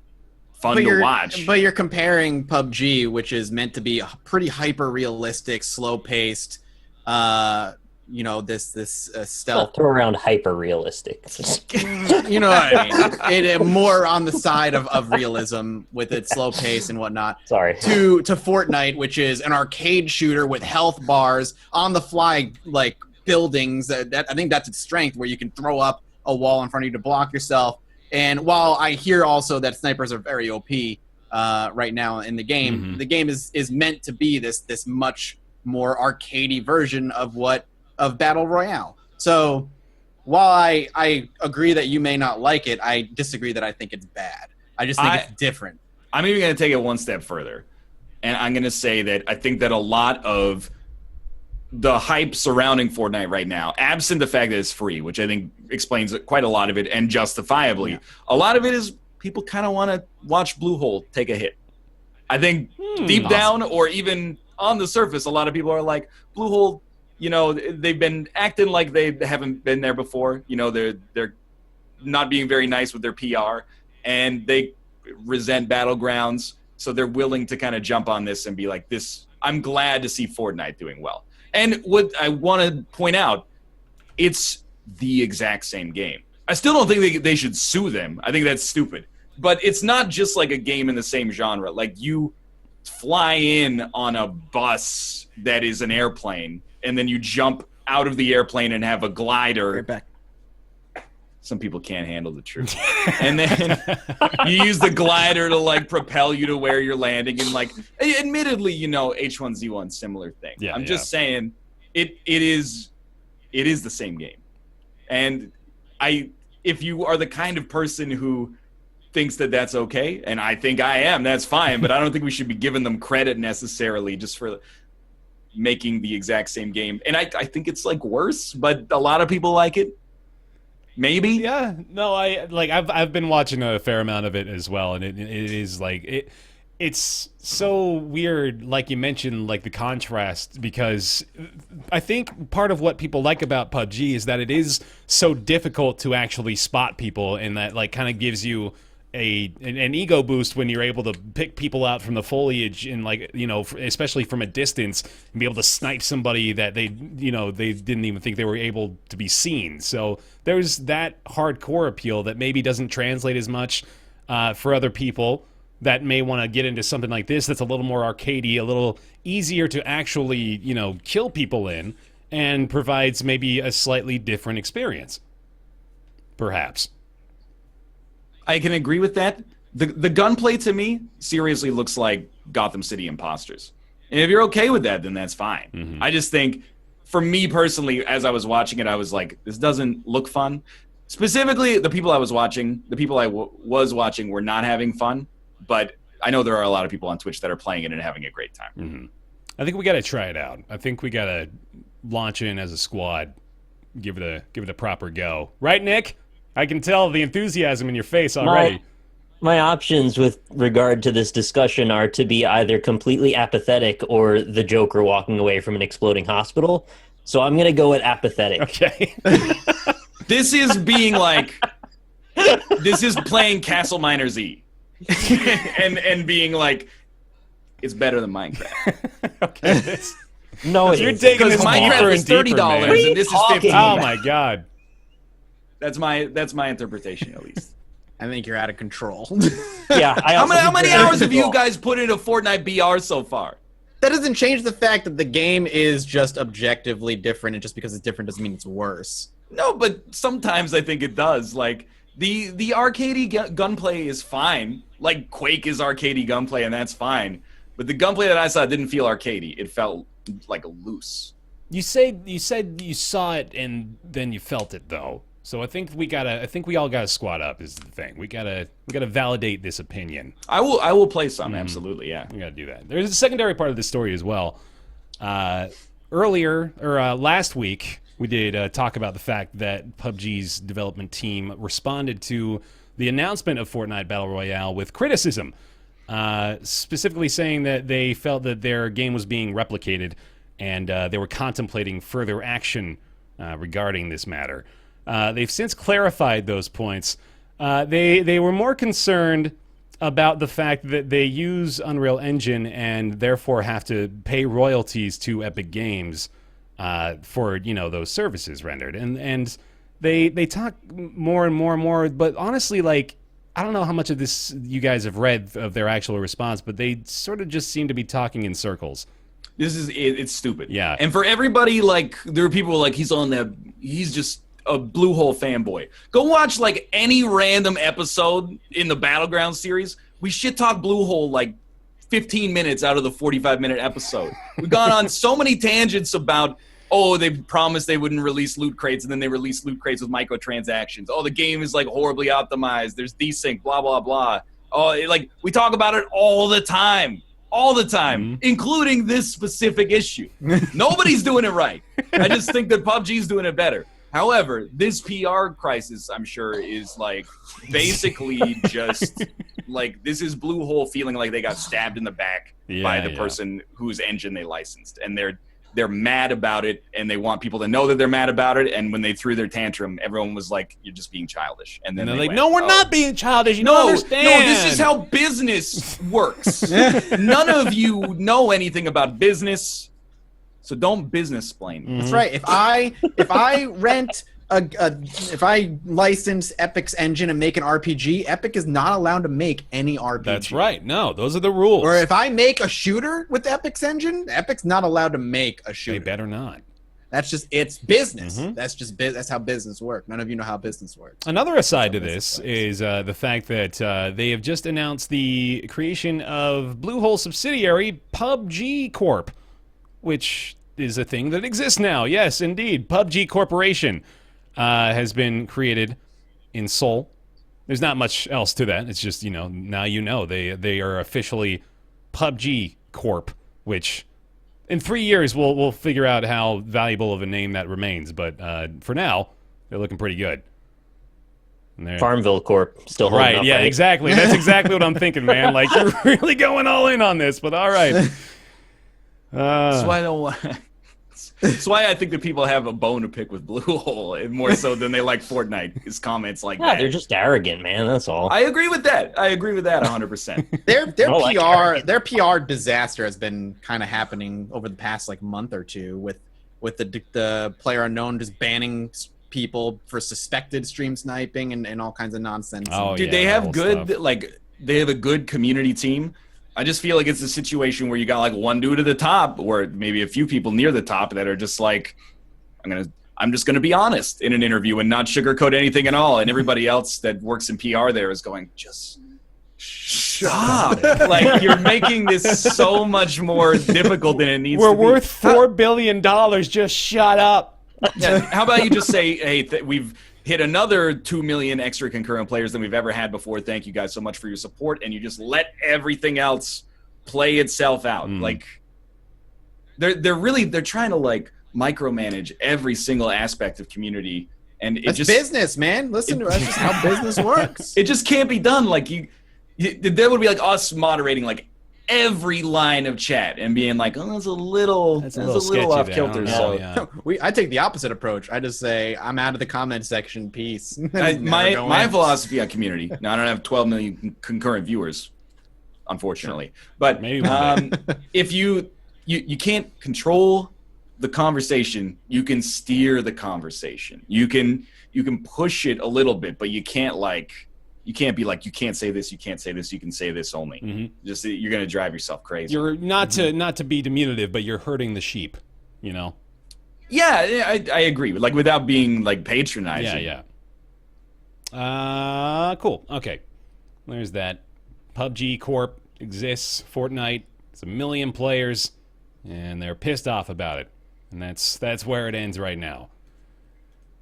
fun to watch. But you're comparing PUBG, which is meant to be pretty hyper-realistic, slow-paced, this stealth. Throw around hyper realistic. You know what I mean? It more on the side of realism with its slow pace and whatnot. Sorry. To Fortnite, which is an arcade shooter with health bars on the fly, like buildings. That I think that's its strength, where you can throw up a wall in front of you to block yourself. And while I hear also that snipers are very OP right now in the game, the game is meant to be this much more arcadey version of Battle Royale. So while I agree that you may not like it, I disagree that I think it's bad. I just think it's different. I'm even going to take it one step further. And I'm going to say that I think that a lot of the hype surrounding Fortnite right now, absent the fact that it's free, which I think explains quite a lot of it, and justifiably, a lot of it is people kind of want to watch Blue Hole take a hit. I think deep down, or even on the surface, a lot of people are like, Blue Hole, they've been acting like they haven't been there before. They're not being very nice with their PR, and they resent Battlegrounds, so they're willing to kind of jump on this and be like, this, I'm glad to see Fortnite doing well. And what I want to point out, it's the exact same game. I still don't think they should sue them. I think that's stupid. But it's not just like a game in the same genre. Like, you fly in on a bus that is an airplane, and then you jump out of the airplane and have a glider. Right back. Some people can't handle the truth. And then you use the glider to like propel you to where you're landing. And like, admittedly, H1Z1, similar thing. Yeah, I'm just saying it is the same game. And if you are the kind of person who thinks that that's okay, and I think I am, that's fine. But I don't think we should be giving them credit necessarily just for making the exact same game. And I think it's like worse, but a lot of people like it. Maybe. Yeah. No, I've been watching a fair amount of it as well, and it is like it's so weird, like you mentioned, like the contrast, because I think part of what people like about PUBG is that it is so difficult to actually spot people, and that like kind of gives you an ego boost when you're able to pick people out from the foliage and like, especially from a distance, and be able to snipe somebody that they didn't even think they were able to be seen. So there's that hardcore appeal that maybe doesn't translate as much for other people that may want to get into something like this that's a little more arcadey, a little easier to actually, kill people in, and provides maybe a slightly different experience, perhaps. I can agree with that. The gunplay to me seriously looks like Gotham City Imposters. And if you're okay with that, then that's fine. Mm-hmm. I just think, for me personally, as I was watching it, I was like, this doesn't look fun. Specifically, the people I was watching were not having fun. But I know there are a lot of people on Twitch that are playing it and having a great time. Mm-hmm. I think we got to try it out. I think we got to launch in as a squad, give it a proper go. Right, Nick? I can tell the enthusiasm in your face already. My options with regard to this discussion are to be either completely apathetic or the Joker walking away from an exploding hospital. So I'm going to go with apathetic. Okay. This is being like... This is playing Castle Miner Z. and being like, it's better than Minecraft. Okay. No, you're taking this Minecraft is $30 and this is $15. Oh my god. That's my interpretation, at least. I think you're out of control. Yeah. How many hours have you guys put into Fortnite BR so far? That doesn't change the fact that the game is just objectively different, and just because it's different doesn't mean it's worse. No, but sometimes I think it does. Like, The arcadey gunplay is fine. Like Quake is arcadey gunplay, and that's fine. But the gunplay that I saw didn't feel arcadey. It felt like loose. You said you saw it and then you felt it though. So I think we all gotta squat up is the thing. We gotta validate this opinion. I will play some, absolutely, yeah. We gotta do that. There's a secondary part of the story as well. Last week we did talk about the fact that PUBG's development team responded to the announcement of Fortnite Battle Royale with criticism, specifically saying that they felt that their game was being replicated and they were contemplating further action regarding this matter. They've since clarified those points. They were more concerned about the fact that they use Unreal Engine and therefore have to pay royalties to Epic Games for those services rendered. And they talk more and more and more. But honestly, like, I don't know how much of this you guys have read of their actual response, but they sort of just seem to be talking in circles. It's stupid. Yeah. And for everybody, like, there are people like, he's just a Bluehole fanboy. Go watch like any random episode in the Battleground series. We shit talk Bluehole like 15 minutes out of the 45-minute episode. We've gone on so many tangents about, oh, they promised they wouldn't release loot crates, and then they released loot crates with microtransactions. Oh, the game is like horribly optimized. There's desync, blah, blah, blah. Oh, we talk about it all the time. All the time, including this specific issue. Nobody's doing it right. I just think that PUBG's doing it better. However, this PR crisis, I'm sure, is like basically just like this is Bluehole feeling like they got stabbed in the back by the person whose engine they licensed, and they're mad about it, and they want people to know that they're mad about it. And when they threw their tantrum, everyone was like, "You're just being childish." And then they're they like, went, "No, we're not being childish. You don't understand. No, this is how business works. None of you know anything about business, so don't business explain." That's right. If I rent if I license Epic's engine and make an RPG, Epic is not allowed to make any RPG. That's right. No, those are the rules. Or if I make a shooter with Epic's engine, Epic's not allowed to make a shooter. They better not. It's business. That's how business works. None of you know how business works. Another aside to this is the fact that they have just announced the creation of Bluehole subsidiary PUBG Corp, which is a thing that exists now. Yes, indeed. PUBG Corporation has been created in Seoul. There's not much else to that. It's just, now they are officially PUBG Corp, which in 3 years we'll figure out how valuable of a name that remains. But for now, they're looking pretty good. Farmville Corp still holding right? up, Yeah, right? exactly. That's exactly what I'm thinking, man. Like, you're really going all in on this, but all right. That's why I don't want. That's why I think that people have a bone to pick with Bluehole, and more so than they like Fortnite. His comments like that. They're just arrogant, man. That's all. I agree with that. 100%. Their PR disaster has been kind of happening over the past month or two with the player unknown just banning people for suspected stream sniping and all kinds of nonsense. Oh, dude, they have they have a good community team. I just feel like it's a situation where you got one dude at the top, or maybe a few people near the top that are just like, I'm just gonna be honest in an interview and not sugarcoat anything at all, and everybody else that works in PR there is going, just stop. You're making this so much more difficult than it needs to be. We're worth $4 billion. Just shut up. Yeah, how about you just say, hey, we've hit another 2 million extra concurrent players than we've ever had before. Thank you guys so much for your support, and you just let everything else play itself out. They're trying to micromanage every single aspect of community, and it's business, man. Listen to us. That's just how business works. It just can't be done. That would be like us moderating every line of chat and being like, oh, that's a little off kilter. I take the opposite approach. I just say, I'm out of the comment section. Peace. My philosophy on community. Now, I don't have 12 million concurrent viewers, unfortunately, but maybe if you can't control the conversation, you can steer the conversation. You can push it a little bit, but you can't you can't be you can't say this, you can't say this, you can say this only. Just you're gonna drive yourself crazy. You're not to be diminutive, but you're hurting the sheep. Yeah, I agree. Without being patronizing. Yeah. Cool. Okay. There's that. PUBG Corp exists. Fortnite. It's 1 million players, and they're pissed off about it. And that's where it ends right now.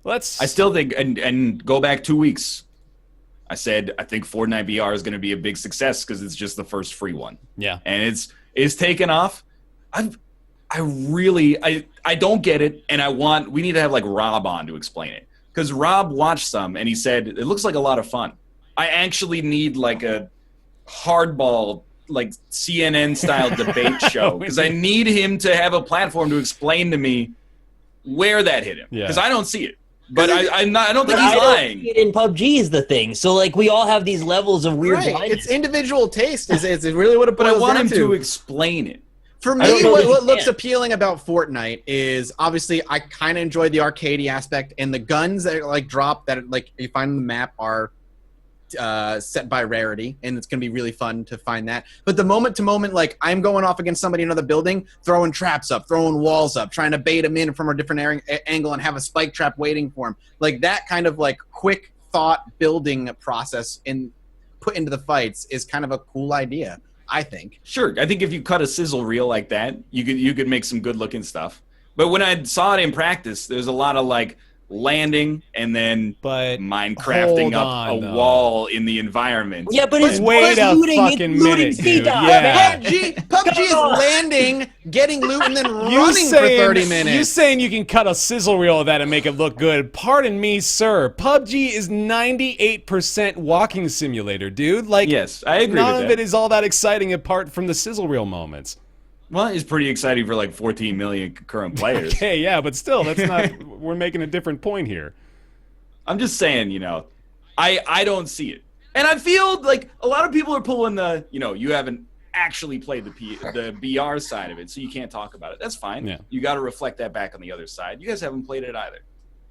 I still think, and go back 2 weeks. I said I think Fortnite VR is going to be a big success because it's just the first free one. Yeah. And it's taken off. I don't get it, and we need to have like Rob on to explain it, because Rob watched some and he said it looks like a lot of fun. I actually need like a hardball, like CNN style debate show, because I need him to have a platform to explain to me where that hit him, because I don't see it. But I don't think he's lying. In PUBG is the thing. So like we all have these levels of weird blindness. It's individual taste. Is really what it boils But I want down him to explain it. For me, what looks appealing about Fortnite is obviously I kind of enjoy the arcadey aspect, and the guns that like drop that like you find on the map are set by rarity, and it's gonna be really fun to find that. But the moment to moment, like I'm going off against somebody in another building, throwing traps up, throwing walls up, trying to bait them in from a different angle and have a spike trap waiting for them. Like that kind of like quick thought building process put into the fights is kind of a cool idea, I think. Sure, I think if you cut a sizzle reel like that, you could make some good looking stuff. But when I saw it in practice, there's a lot of like landing and then Minecrafting up a wall in the environment. Yeah, but it's wait a fucking minute, dude. Yeah. PUBG is landing, getting loot, and then running for 30 minutes. You saying you can cut a sizzle reel of that and make it look good? Pardon me, sir. PUBG is 98% walking simulator, dude. Like, yes, I agree with that. None of it is all that exciting apart from the sizzle reel moments. Well, it's pretty exciting for like 14 million concurrent players. Okay, yeah, but still, that's not. We're making a different point here. I'm just saying, I don't see it, and I feel like a lot of people are pulling the, you haven't actually played the VR side of it, so you can't talk about it. That's fine. Yeah. You got to reflect that back on the other side. You guys haven't played it either.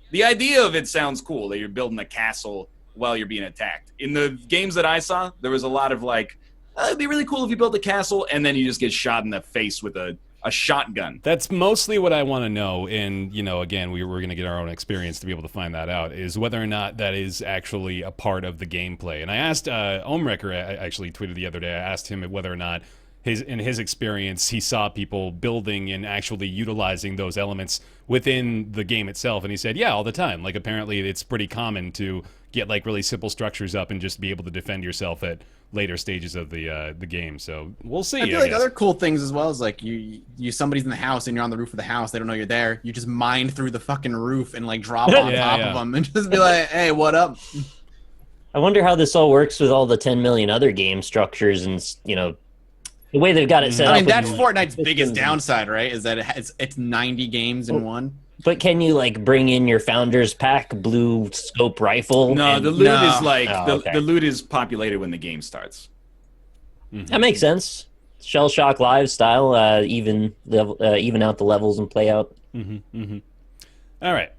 The idea of it sounds cool, that you're building a castle while you're being attacked. In the games that I saw, there was a lot of like, it'd be really cool if you built a castle and then you just get shot in the face with a shotgun. That's mostly what I want to know, and again, we're going to get our own experience to be able to find that out, is whether or not that is actually a part of the gameplay. And I asked Omrecker, I actually tweeted the other day, I asked him whether or not in his experience he saw people building and actually utilizing those elements within the game itself, and he said, yeah, all the time. Like, apparently it's pretty common to get like really simple structures up and just be able to defend yourself at later stages of the game. So we'll see. I feel like other cool things as well is like somebody's in the house and you're on the roof of the house. They don't know you're there. You just mine through the fucking roof and like drop on top of them and just be like, hey, what up? I wonder how this all works with all the 10 million other game structures and the way they've got it set up. I mean, that's Fortnite's biggest downside, right? Is that it's 90 games in one. But can you like bring in your founder's pack blue scope rifle? No, the loot is like the loot is populated when the game starts. Mm-hmm. That makes sense. Shell Shock Live style, even out the levels and play out. Mm-hmm, mm-hmm. All right,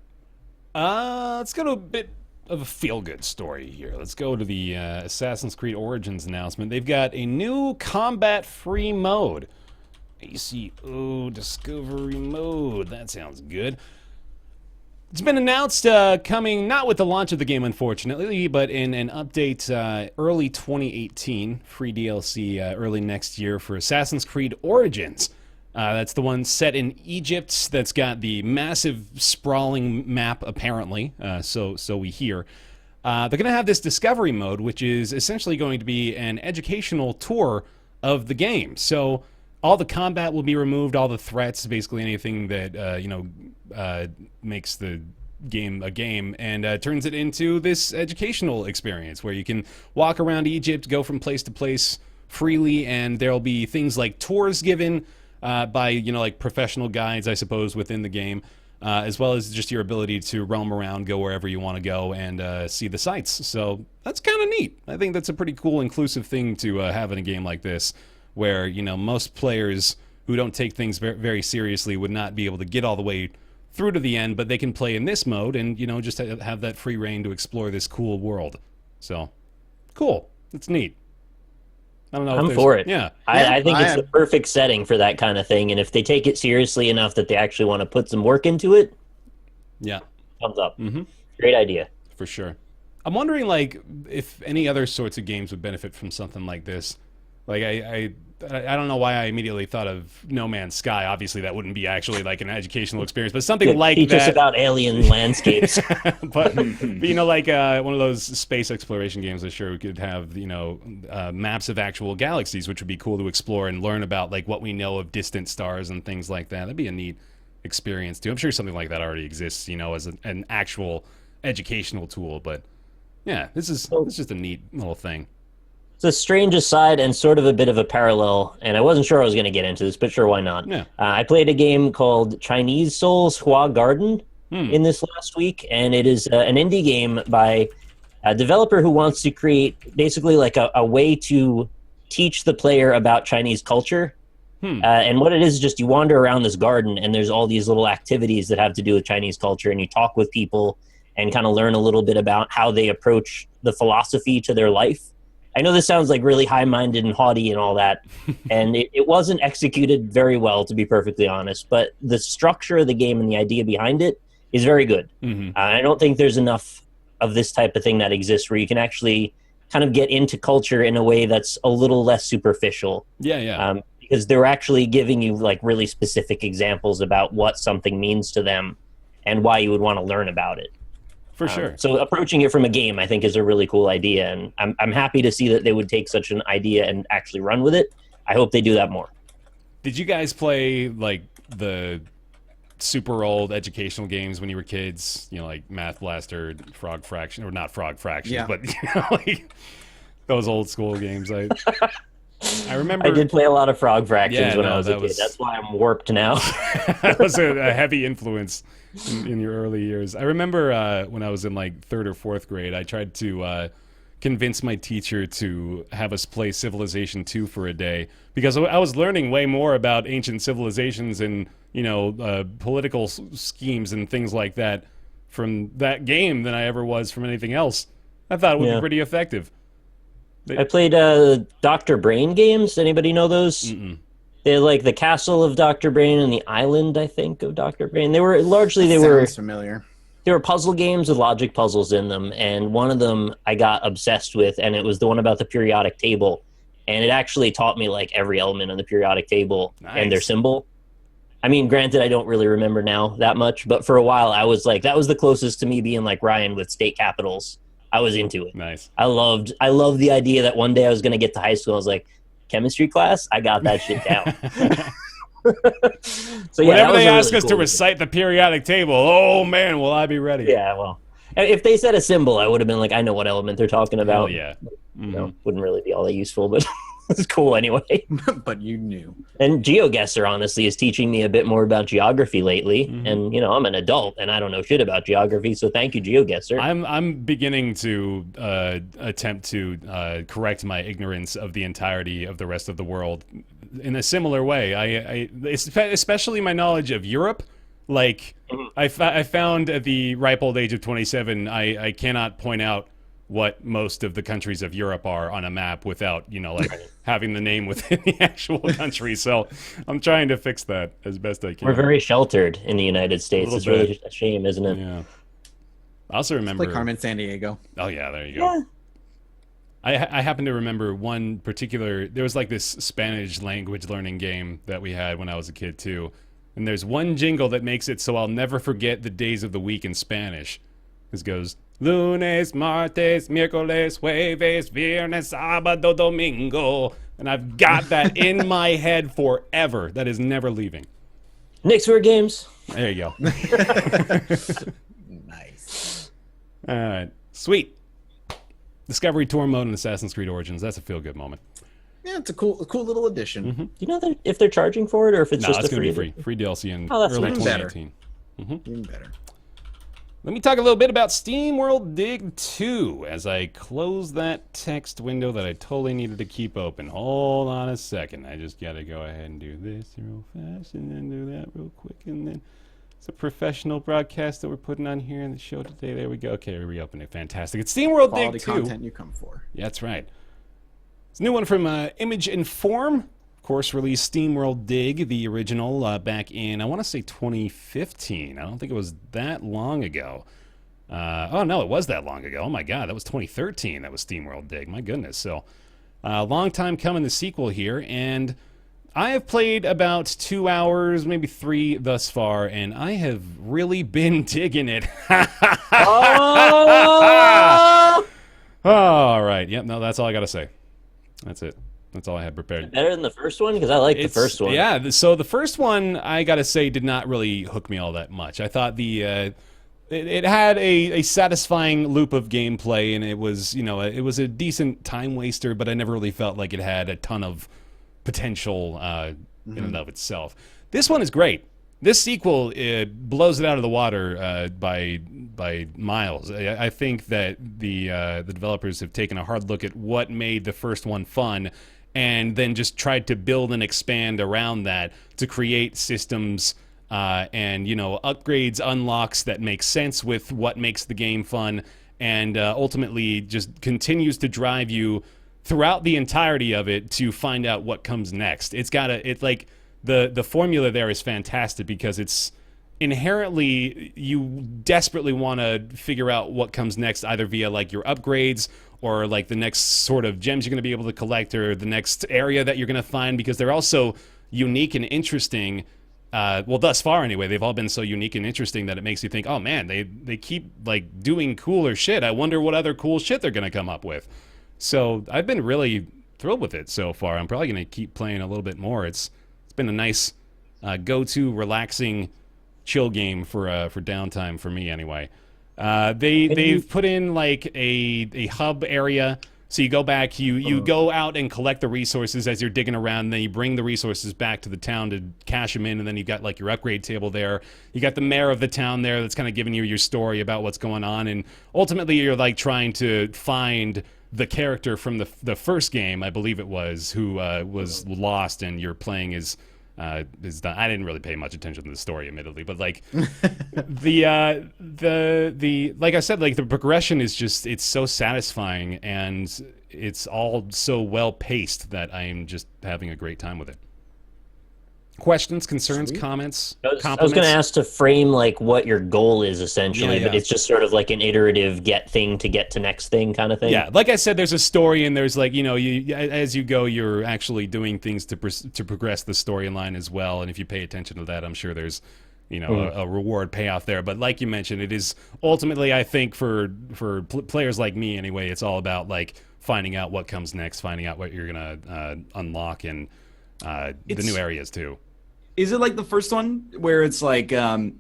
let's go to a bit of a feel-good story here. Let's go to the Assassin's Creed Origins announcement. They've got a new combat-free mode. ACO Discovery Mode. That sounds good. It's been announced coming not with the launch of the game, unfortunately, but in an update early 2018, free DLC early next year for Assassin's Creed Origins. That's the one set in Egypt that's got the massive sprawling map, apparently, so we hear. They're going to have this Discovery Mode, which is essentially going to be an educational tour of the game. So all the combat will be removed, all the threats, basically anything that makes the game a game, and turns it into this educational experience where you can walk around Egypt, go from place to place freely, and there'll be things like tours given by like professional guides, I suppose, within the game, as well as just your ability to roam around, go wherever you want to go, and see the sights. So that's kind of neat. I think that's a pretty cool, inclusive thing to have in a game like this, where most players who don't take things very, very seriously would not be able to get all the way through to the end, but they can play in this mode and just have that free reign to explore this cool world. So cool. It's neat. I don't know. I'm for it. Yeah. I think it's the perfect setting for that kind of thing, and if they take it seriously enough that they actually want to put some work into it, yeah, thumbs up. Mm-hmm. Great idea. For sure. I'm wondering, like, if any other sorts of games would benefit from something like this. Like, I don't know why I immediately thought of No Man's Sky. Obviously, that wouldn't be actually like an educational experience, but something like teach that. us about alien landscapes. but you know, like one of those space exploration games, I'm sure we could have, you know, maps of actual galaxies, which would be cool to explore and learn about, like, what we know of distant stars and things like that. That'd be a neat experience too. I'm sure something like that already exists, you know, as an actual educational tool. But yeah, this is just a neat little thing. It's a strange aside and sort of a bit of a parallel, and I wasn't sure I was going to get into this, but sure, why not? Yeah. I played a game called Chinese Souls Hua Garden in this last week, and it is an indie game by a developer who wants to create basically like a way to teach the player about Chinese culture. And what it is just you wander around this garden, and there's all these little activities that have to do with Chinese culture, and you talk with people and kind of learn a little bit about how they approach the philosophy to their life. I know this sounds like really high-minded and haughty and all that, and it wasn't executed very well, to be perfectly honest, but the structure of the game and the idea behind it is very good. I don't think there's enough of this type of thing that exists where you can actually kind of get into culture in a way that's a little less superficial. Yeah. Because they're actually giving you like really specific examples about what something means to them and why you would want to learn about it. For sure. So approaching it from a game, I think, is a really cool idea, and I'm happy to see that they would take such an idea and actually run with it. I hope they do that more. Did you guys play like the super old educational games when you were kids? You know, like Math Blaster, Frog Fraction, or not Frog Fraction, but you know, like those old school games. I remember. I did play a lot of Frog Fractions when I was a kid. was... That's why I'm warped now. That was a heavy influence in your early years. I remember when I was in like 3rd or 4th grade, I tried to convince my teacher to have us play Civilization 2 for a day because I was learning way more about ancient civilizations and, you know, political schemes and things like that from that game than I ever was from anything else. I thought it would be pretty effective. I played Dr. Brain games. Anybody know those? They're like the Castle of Dr. Brain and the Island, I think, of Dr. Brain. They were largely Sounds familiar. They were puzzle games with logic puzzles in them, and one of them I got obsessed with, and it was the one about the periodic table. And it actually taught me like every element of the periodic table and their symbol. I mean, granted, I don't really remember now that much, but for a while I was like, that was the closest to me being like Ryan with state capitals. I was into it. Nice. I loved the idea that one day I was going to get to high school. I was like, chemistry class, I got that shit down. So yeah, whenever they ask really us to recite the periodic table, oh man, will I be ready? Yeah, well, if they said a symbol, I would have been like, I know what element they're talking about. Hell yeah. You know, wouldn't really be all that useful, but it's cool anyway. But you knew. And GeoGuessr, honestly, is teaching me a bit more about geography lately. And, you know, I'm an adult and I don't know shit about geography, so thank you, GeoGuessr. I'm beginning to attempt to correct my ignorance of the entirety of the rest of the world in a similar way. I especially my knowledge of Europe. Like, I found at the ripe old age of 27, I cannot point out what most of the countries of Europe are on a map without, you know, like having the name within the actual country. So I'm trying to fix that as best I can. We're very sheltered in the United States. It's really a shame, isn't it? Yeah. I also remember... Let's play Carmen Sandiego. Oh, yeah, there you go. Yeah. I happen to remember one particular... There was like this Spanish language learning game that we had when I was a kid, too. And there's one jingle that makes it so I'll never forget the days of the week in Spanish. This goes... Lunes, martes, miércoles, jueves, viernes, sábado, domingo. And I've got that in my head forever. That is never leaving. Knicks were games. There you go. Nice. All right. Sweet. Discovery Tour mode in Assassin's Creed Origins. That's a feel-good moment. Yeah, it's a cool little addition. Do you know that if they're charging for it or if it's just it's a going to free? be free. Free DLC in that's early even 2018. Even better. Let me talk a little bit about SteamWorld Dig 2 as I close that text window that I totally needed to keep open. Hold on a second. I just got to go ahead and do this real fast and then do that real quick. And then it's a professional broadcast that we're putting on here in the show today. There we go. Okay, we reopened it. Fantastic. It's SteamWorld Dig 2. Quality content you come for. Yeah, that's right. It's a new one from Image and Form. Of course, released SteamWorld Dig, the original, back in, I want to say 2015. I don't think it was that long ago. Oh no, it was that long ago. Oh my god, that was 2013. That was SteamWorld Dig. My goodness. So, long time coming. The sequel here, and I have played about 2 hours, maybe 3 thus far, and I have really been digging it. Oh! All right. Yep. No, that's all I got to say. That's it. That's all I had prepared. Better than the first one? Because I like the first one. Yeah. So the first one, I got to say, did not really hook me all that much. I thought it had a satisfying loop of gameplay, and it was, it was a decent time waster, but I never really felt like it had a ton of potential in and of itself. This one is great. This sequel, it blows it out of the water by miles. I think that the developers have taken a hard look at what made the first one fun, and then just tried to build and expand around that to create systems and upgrades, unlocks that make sense with what makes the game fun, and ultimately just continues to drive you throughout the entirety of it to find out what comes next. The formula there is fantastic because it's inherently, you desperately want to figure out what comes next, either via like your upgrades or like the next sort of gems you're going to be able to collect or the next area that you're going to find, because they're also unique and interesting. Well, thus far anyway, they've all been so unique and interesting that it makes you think, oh man, they keep like doing cooler shit. I wonder what other cool shit they're going to come up with. So I've been really thrilled with it so far. I'm probably going to keep playing a little bit more. It's been a nice go-to relaxing chill game for downtime for me anyway. They've put in like a hub area, so you go back, you go out and collect the resources as you're digging around, and then you bring the resources back to the town to cash them in, and then you've got like your upgrade table there. You got the mayor of the town there that's kind of giving you your story about what's going on, and ultimately you're like trying to find the character from the first game, I believe it was, who was lost, and you're playing as I didn't really pay much attention to the story, admittedly, but like the like I said, like the progression is just, it's so satisfying, and it's all so well paced that I'm just having a great time with it. Questions, concerns, comments, I compliments? was going to ask to frame like what your goal is essentially, Yeah. but it's just sort of like an iterative get thing to get to next thing kind of thing. Yeah, like I said, there's a story, and there's like, you as you go, you're actually doing things to progress the storyline as well. And if you pay attention to that, I'm sure there's a reward payoff there. But like you mentioned, it is ultimately, I think, for players like me anyway, it's all about like finding out what comes next, finding out what you're gonna unlock, and the new areas too. Is it like the first one where it's like there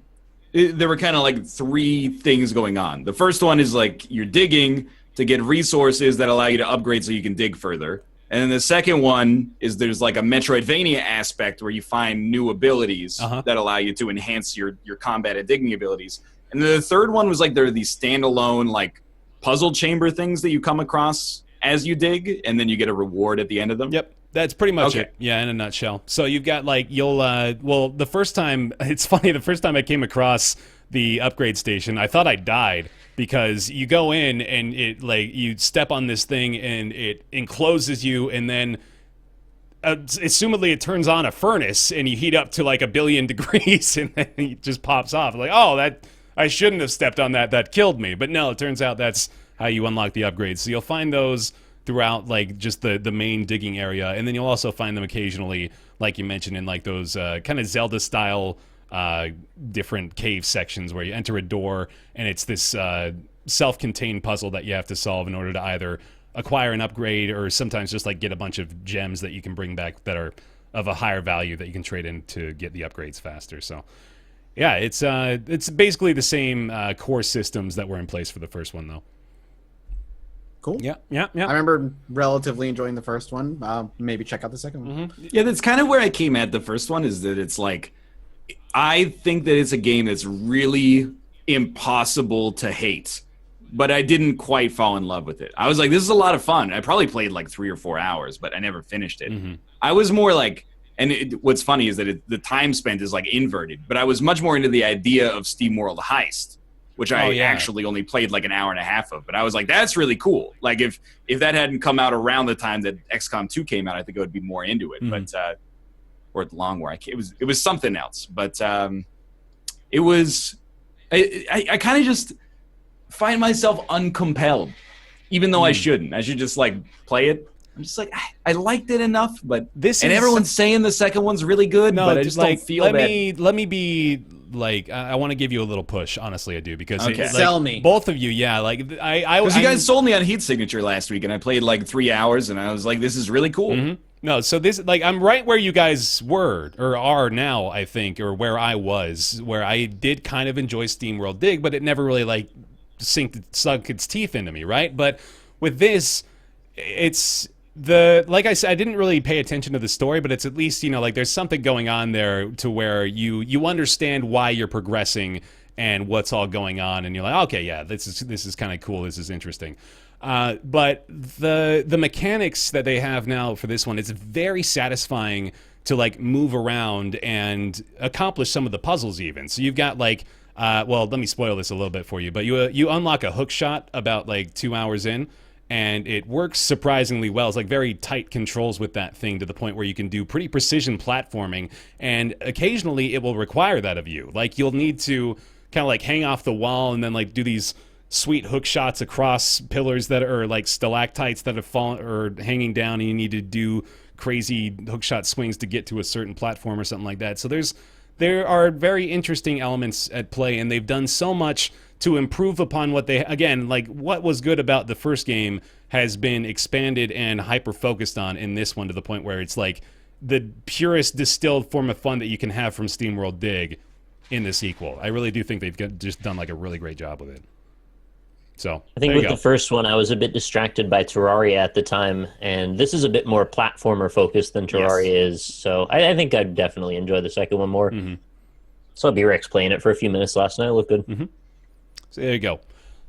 were kind of like 3 things going on? The first one is like you're digging to get resources that allow you to upgrade so you can dig further. And then the second one is there's like a Metroidvania aspect where you find new abilities that allow you to enhance your combat and digging abilities. And then the third one was like there are these standalone like puzzle chamber things that you come across as you dig, and then you get a reward at the end of them. Yep. That's pretty much it. Yeah, in a nutshell. So you've got like, well, the first time, it's funny, the first time I came across the upgrade station, I thought I died, because you go in and it like, you step on this thing and it encloses you, and then assumedly it turns on a furnace and you heat up to like 1 billion degrees, and then it just pops off. Like, oh, that I shouldn't have stepped on that. That killed me. But no, it turns out that's how you unlock the upgrades. So you'll find those throughout like just the main digging area, and then you'll also find them occasionally, like you mentioned, in like those kind of Zelda style different cave sections where you enter a door and it's this self-contained puzzle that you have to solve in order to either acquire an upgrade or sometimes just like get a bunch of gems that you can bring back that are of a higher value that you can trade in to get the upgrades faster. So yeah, it's basically the same core systems that were in place for the first one though. Cool. Yeah. I remember relatively enjoying the first one. Maybe check out the second one. Yeah, that's kind of where I came at the first one, is that it's like, I think that it's a game that's really impossible to hate, but I didn't quite fall in love with it. I was like, this is a lot of fun. I probably played like 3 or 4 hours, but I never finished it. I was more like, and what's funny is that the time spent is like inverted, but I was much more into the idea of SteamWorld Heist, which I actually only played like an hour and a half of. But I was like, that's really cool. Like if that hadn't come out around the time that XCOM 2 came out, I think I would be more into it. But or the long war, it was something else. But it was, I kind of just, find myself uncompelled, even though I shouldn't. I should just like play it. I'm just like, I liked it enough, but everyone's saying the second one's really good, but I just don't feel let me be like, I want to give you a little push. Honestly, I do, because sell me. Both of you, yeah. Like because you guys sold me on Heat Signature last week, and I played like 3 hours, and I was like, this is really cool. Mm-hmm. No, so this, like, I'm right where you guys were or are now, I think, or where I was, where I did kind of enjoy SteamWorld Dig, but it never really like sunk its teeth into me, right? But with this, it's like I said, I didn't really pay attention to the story, but it's at least, you know, like there's something going on there to where you understand why you're progressing and what's all going on, and you're like, okay, yeah, this is kind of cool, this is interesting. But the mechanics that they have now for this one, it's very satisfying to like move around and accomplish some of the puzzles even. So you've got like, well, let me spoil this a little bit for you, but you unlock a hook shot about like 2 hours in, and it works surprisingly well. It's like very tight controls with that thing to the point where you can do pretty precision platforming, and occasionally it will require that of you. Like you'll need to kind of like hang off the wall and then like do these sweet hook shots across pillars that are like stalactites that have fallen or hanging down, and you need to do crazy hook shot swings to get to a certain platform or something like that. So there are very interesting elements at play, and they've done so much to improve upon what they, again, like what was good about the first game has been expanded and hyper focused on in this one, to the point where it's like the purest distilled form of fun that you can have from SteamWorld Dig in the sequel. I really do think they've just done like a really great job with it. So I think with the first one, I was a bit distracted by Terraria at the time, and this is a bit more platformer focused than Terraria is. So I think I'd definitely enjoy the second one more. Mm-hmm. Saw B-Rex playing it for a few minutes last night. It looked good. Mm-hmm. So there you go.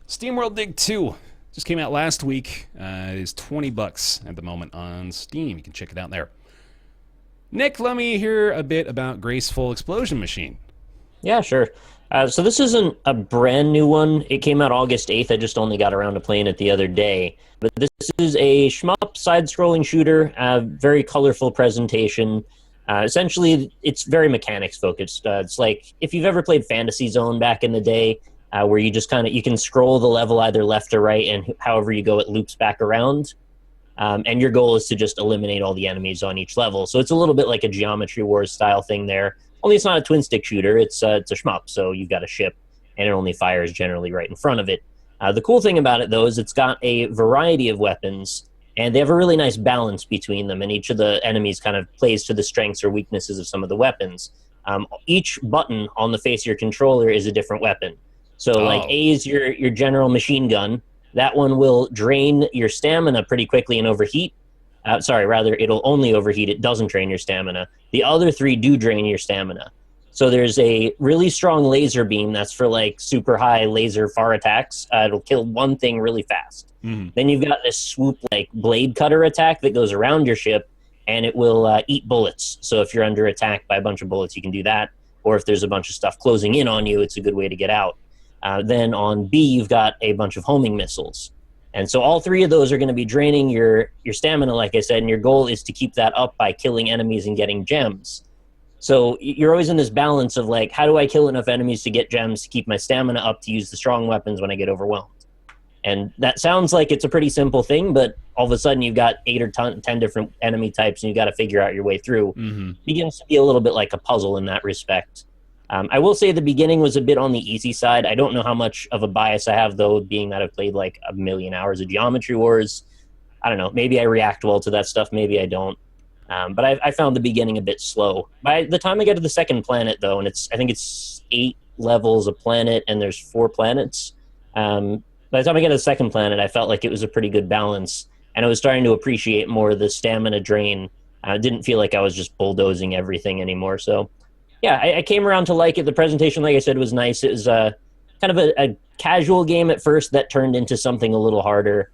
SteamWorld Dig 2 just came out last week. It is $20 at the moment on Steam. You can check it out there. Nick, let me hear a bit about Graceful Explosion Machine. Yeah, sure. So this isn't a brand new one. It came out August 8th. I just only got around to playing it the other day. But this is a shmup side-scrolling shooter, very colorful presentation. Essentially, it's very mechanics-focused. It's like if you've ever played Fantasy Zone back in the day, where you just you can scroll the level either left or right, and however you go, it loops back around. And your goal is to just eliminate all the enemies on each level. So it's a little bit like a Geometry Wars style thing there. Only it's not a twin-stick shooter. It's a shmup, so you've got a ship, and it only fires generally right in front of it. The cool thing about it, though, is it's got a variety of weapons, and they have a really nice balance between them, and each of the enemies kind of plays to the strengths or weaknesses of some of the weapons. Each button on the face of your controller is a different weapon. So, like, A is your general machine gun. That one will drain your stamina pretty quickly and overheat. It'll only overheat. It doesn't drain your stamina. The other three do drain your stamina. So there's a really strong laser beam that's for like super high laser far attacks. It'll kill one thing really fast. Mm-hmm. Then you've got this swoop like blade cutter attack that goes around your ship, and it will eat bullets. So if you're under attack by a bunch of bullets, you can do that. Or if there's a bunch of stuff closing in on you, it's a good way to get out. Then on B, you've got a bunch of homing missiles. And so all three of those are going to be draining your stamina, like I said, and your goal is to keep that up by killing enemies and getting gems. So you're always in this balance of like, how do I kill enough enemies to get gems to keep my stamina up to use the strong weapons when I get overwhelmed? And that sounds like it's a pretty simple thing, but all of a sudden you've got 8 or 10 different enemy types, and you've got to figure out your way through. Mm-hmm. It begins to be a little bit like a puzzle in that respect. I will say the beginning was a bit on the easy side. I don't know how much of a bias I have, though, being that I've played like 1 million hours of Geometry Wars. I don't know. Maybe I react well to that stuff. Maybe I don't. But I found the beginning a bit slow. By the time I get to the second planet, though, and I think it's 8 levels a planet, and there's 4 planets. By the time I get to the second planet, I felt like it was a pretty good balance, and I was starting to appreciate more the stamina drain. I didn't feel like I was just bulldozing everything anymore. So, yeah, I came around to like it. The presentation, like I said, was nice. It was kind of a casual game at first that turned into something a little harder.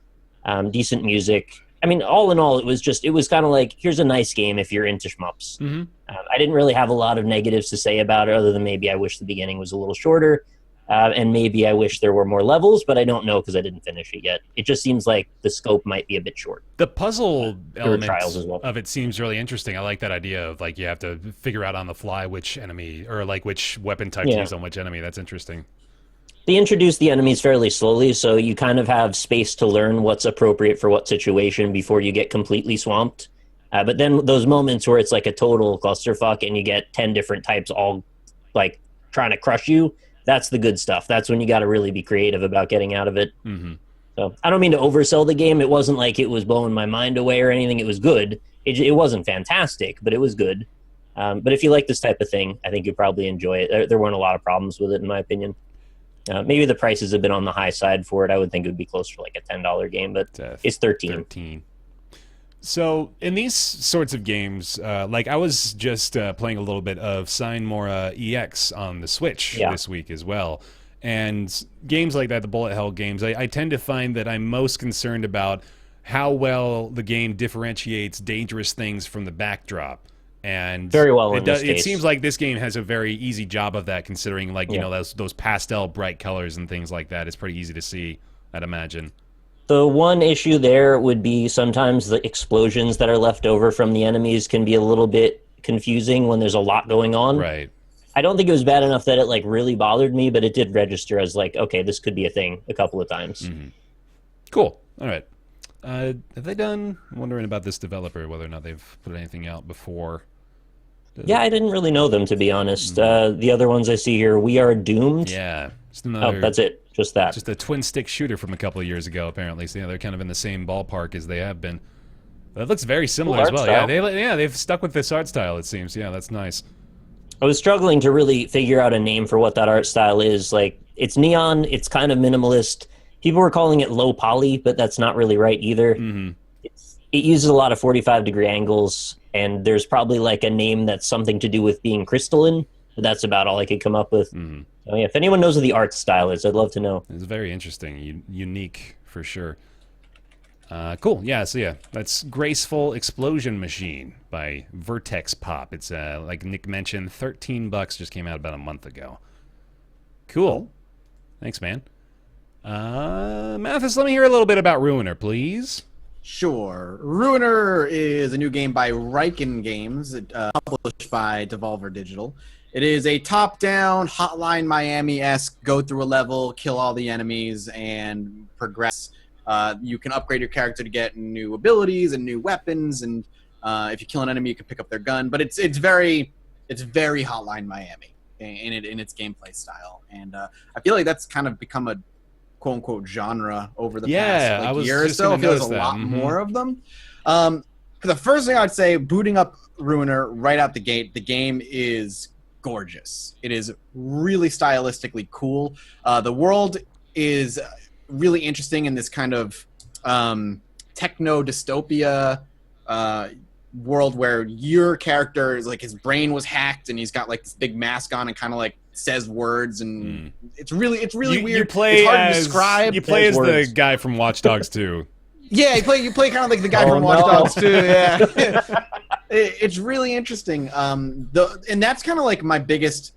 Decent music. I mean, all in all, it was kind of like, here's a nice game if you're into shmups. Mm-hmm. I didn't really have a lot of negatives to say about it, other than maybe I wish the beginning was a little shorter, and maybe I wish there were more levels, but I don't know because I didn't finish it yet. It just seems like the scope might be a bit short. The puzzle element trials as well. of it seems really interesting. I like that idea of like you have to figure out on the fly which enemy or like which weapon type to use on which enemy. That's interesting. They introduce the enemies fairly slowly, so you kind of have space to learn what's appropriate for what situation before you get completely swamped. But then those moments where it's like a total clusterfuck and you get 10 different types all like trying to crush you, that's the good stuff. That's when you got to really be creative about getting out of it. Mm-hmm. So I don't mean to oversell the game. It wasn't like it was blowing my mind away or anything. It was good. It wasn't fantastic, but it was good. But if you like this type of thing, I think you'd probably enjoy it. There weren't a lot of problems with it, in my opinion. Maybe the prices have been on the high side for it. I would think it would be closer to like a $10 game, but it's 13. So in these sorts of games, like I was just playing a little bit of Sign More EX on the Switch this week as well. And games like that, the bullet hell games, I tend to find that I'm most concerned about how well the game differentiates dangerous things from the backdrop. And very well in this case. It seems like this game has a very easy job of that, considering like you know those pastel bright colors and things like that. It's pretty easy to see, I'd imagine. The one issue there would be sometimes the explosions that are left over from the enemies can be a little bit confusing when there's a lot going on. Right. I don't think it was bad enough that it like really bothered me, but it did register as like, okay, this could be a thing a couple of times. Mm-hmm. Cool. All right. Have they done? I'm wondering about this developer, whether or not they've put anything out before. Yeah, I didn't really know them, to be honest. The other ones I see here, We Are Doomed. Yeah. Just another, that's it. Just that. Just a twin-stick shooter from a couple of years ago, apparently. So, they're kind of in the same ballpark as they have been. That looks very similar as well. Style. Yeah, they've stuck with this art style, it seems. Yeah, that's nice. I was struggling to really figure out a name for what that art style is. Like, it's neon, it's kind of minimalist. People were calling it low poly, but that's not really right either. Mm-hmm. It uses a lot of 45-degree angles, and there's probably like a name that's something to do with being crystalline, but that's about all I could come up with. Mm-hmm. So, yeah, if anyone knows what the art style is, I'd love to know. It's very interesting, unique for sure. Cool. Yeah, so yeah, that's Graceful Explosion Machine by Vertex Pop. It's, like Nick mentioned, $13, just came out about a month ago. Cool. Thanks, man. Mathis, let me hear a little bit about Ruiner, please. Sure. Ruiner is a new game by Riken Games, published by Devolver Digital. It is a top-down, Hotline Miami-esque, go through a level, kill all the enemies, and progress. You can upgrade your character to get new abilities and new weapons, and if you kill an enemy, you can pick up their gun. But it's very Hotline Miami in its gameplay style, and I feel like that's kind of become a quote-unquote genre over the past year or so. I feel there's a lot more of them. For the first thing I'd say, booting up Ruiner right out the gate, the game is gorgeous. It is really stylistically cool. The world is really interesting in this kind of techno dystopia world where your character is like, his brain was hacked and he's got like this big mask on and kind of like says words, and it's really weird. You play it's hard as, to describe. You play as words. the guy from Watch Dogs 2. Yeah, you play kind of like the guy from Watch Dogs 2. Yeah. It's really interesting. And that's kind of like my biggest.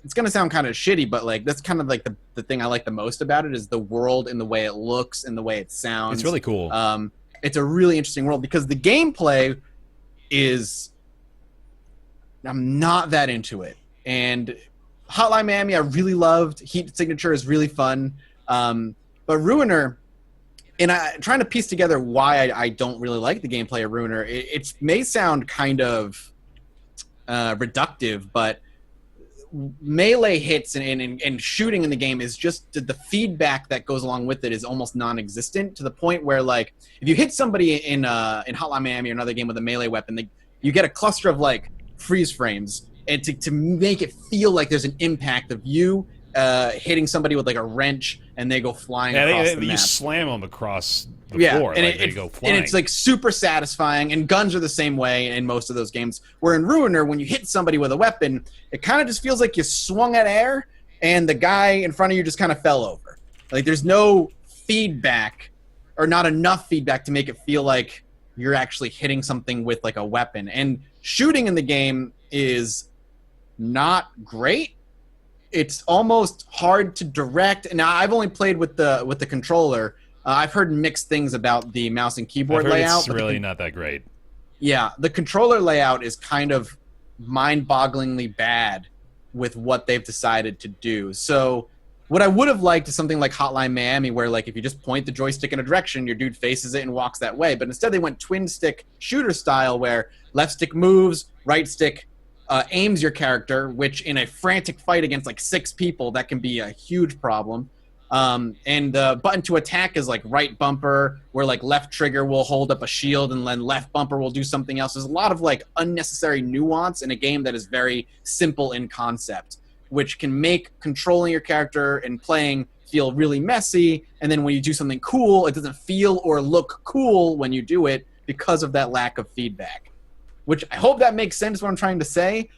It's gonna sound kind of shitty, but like that's kind of like the thing I like the most about it is the world and the way it looks and the way it sounds. It's really cool. It's a really interesting world because the gameplay is. I'm not that into it, and Hotline Miami I really loved. Heat Signature is really fun, but Ruiner. And I'm trying to piece together why I don't really like the gameplay of Ruiner. It may sound kind of reductive, but melee hits and shooting in the game is just the feedback that goes along with it is almost non-existent, to the point where, like, if you hit somebody in Hotline Miami or another game with a melee weapon, you get a cluster of like freeze frames, and to make it feel like there's an impact of you hitting somebody with like a wrench and they go flying across the map. You slam them across the floor, and like they go flying. And it's like super satisfying, and guns are the same way in most of those games. Where in Ruiner, when you hit somebody with a weapon, it kind of just feels like you swung at air and the guy in front of you just kind of fell over. Like there's no feedback, or not enough feedback to make it feel like you're actually hitting something with like a weapon. And shooting in the game is not great. It's almost hard to direct. Now, I've only played with the controller. I've heard mixed things about the mouse and keyboard layout. It's really not that great. Yeah, the controller layout is kind of mind-bogglingly bad with what they've decided to do. So What I would have liked is something like Hotline Miami, where like if you just point the joystick in a direction, your dude faces it and walks that way. But instead, they went twin stick shooter style, where left stick moves, right stick aims your character. Which in a frantic fight against like 6 people, that can be a huge problem. And the button to attack is like right bumper, where like left trigger will hold up a shield, and then left bumper will do something else. There's a lot of like unnecessary nuance in a game that is very simple in concept, which can make controlling your character and playing feel really messy. And then when you do something cool, it doesn't feel or look cool when you do it because of that lack of feedback. Which I hope that makes sense what I'm trying to say.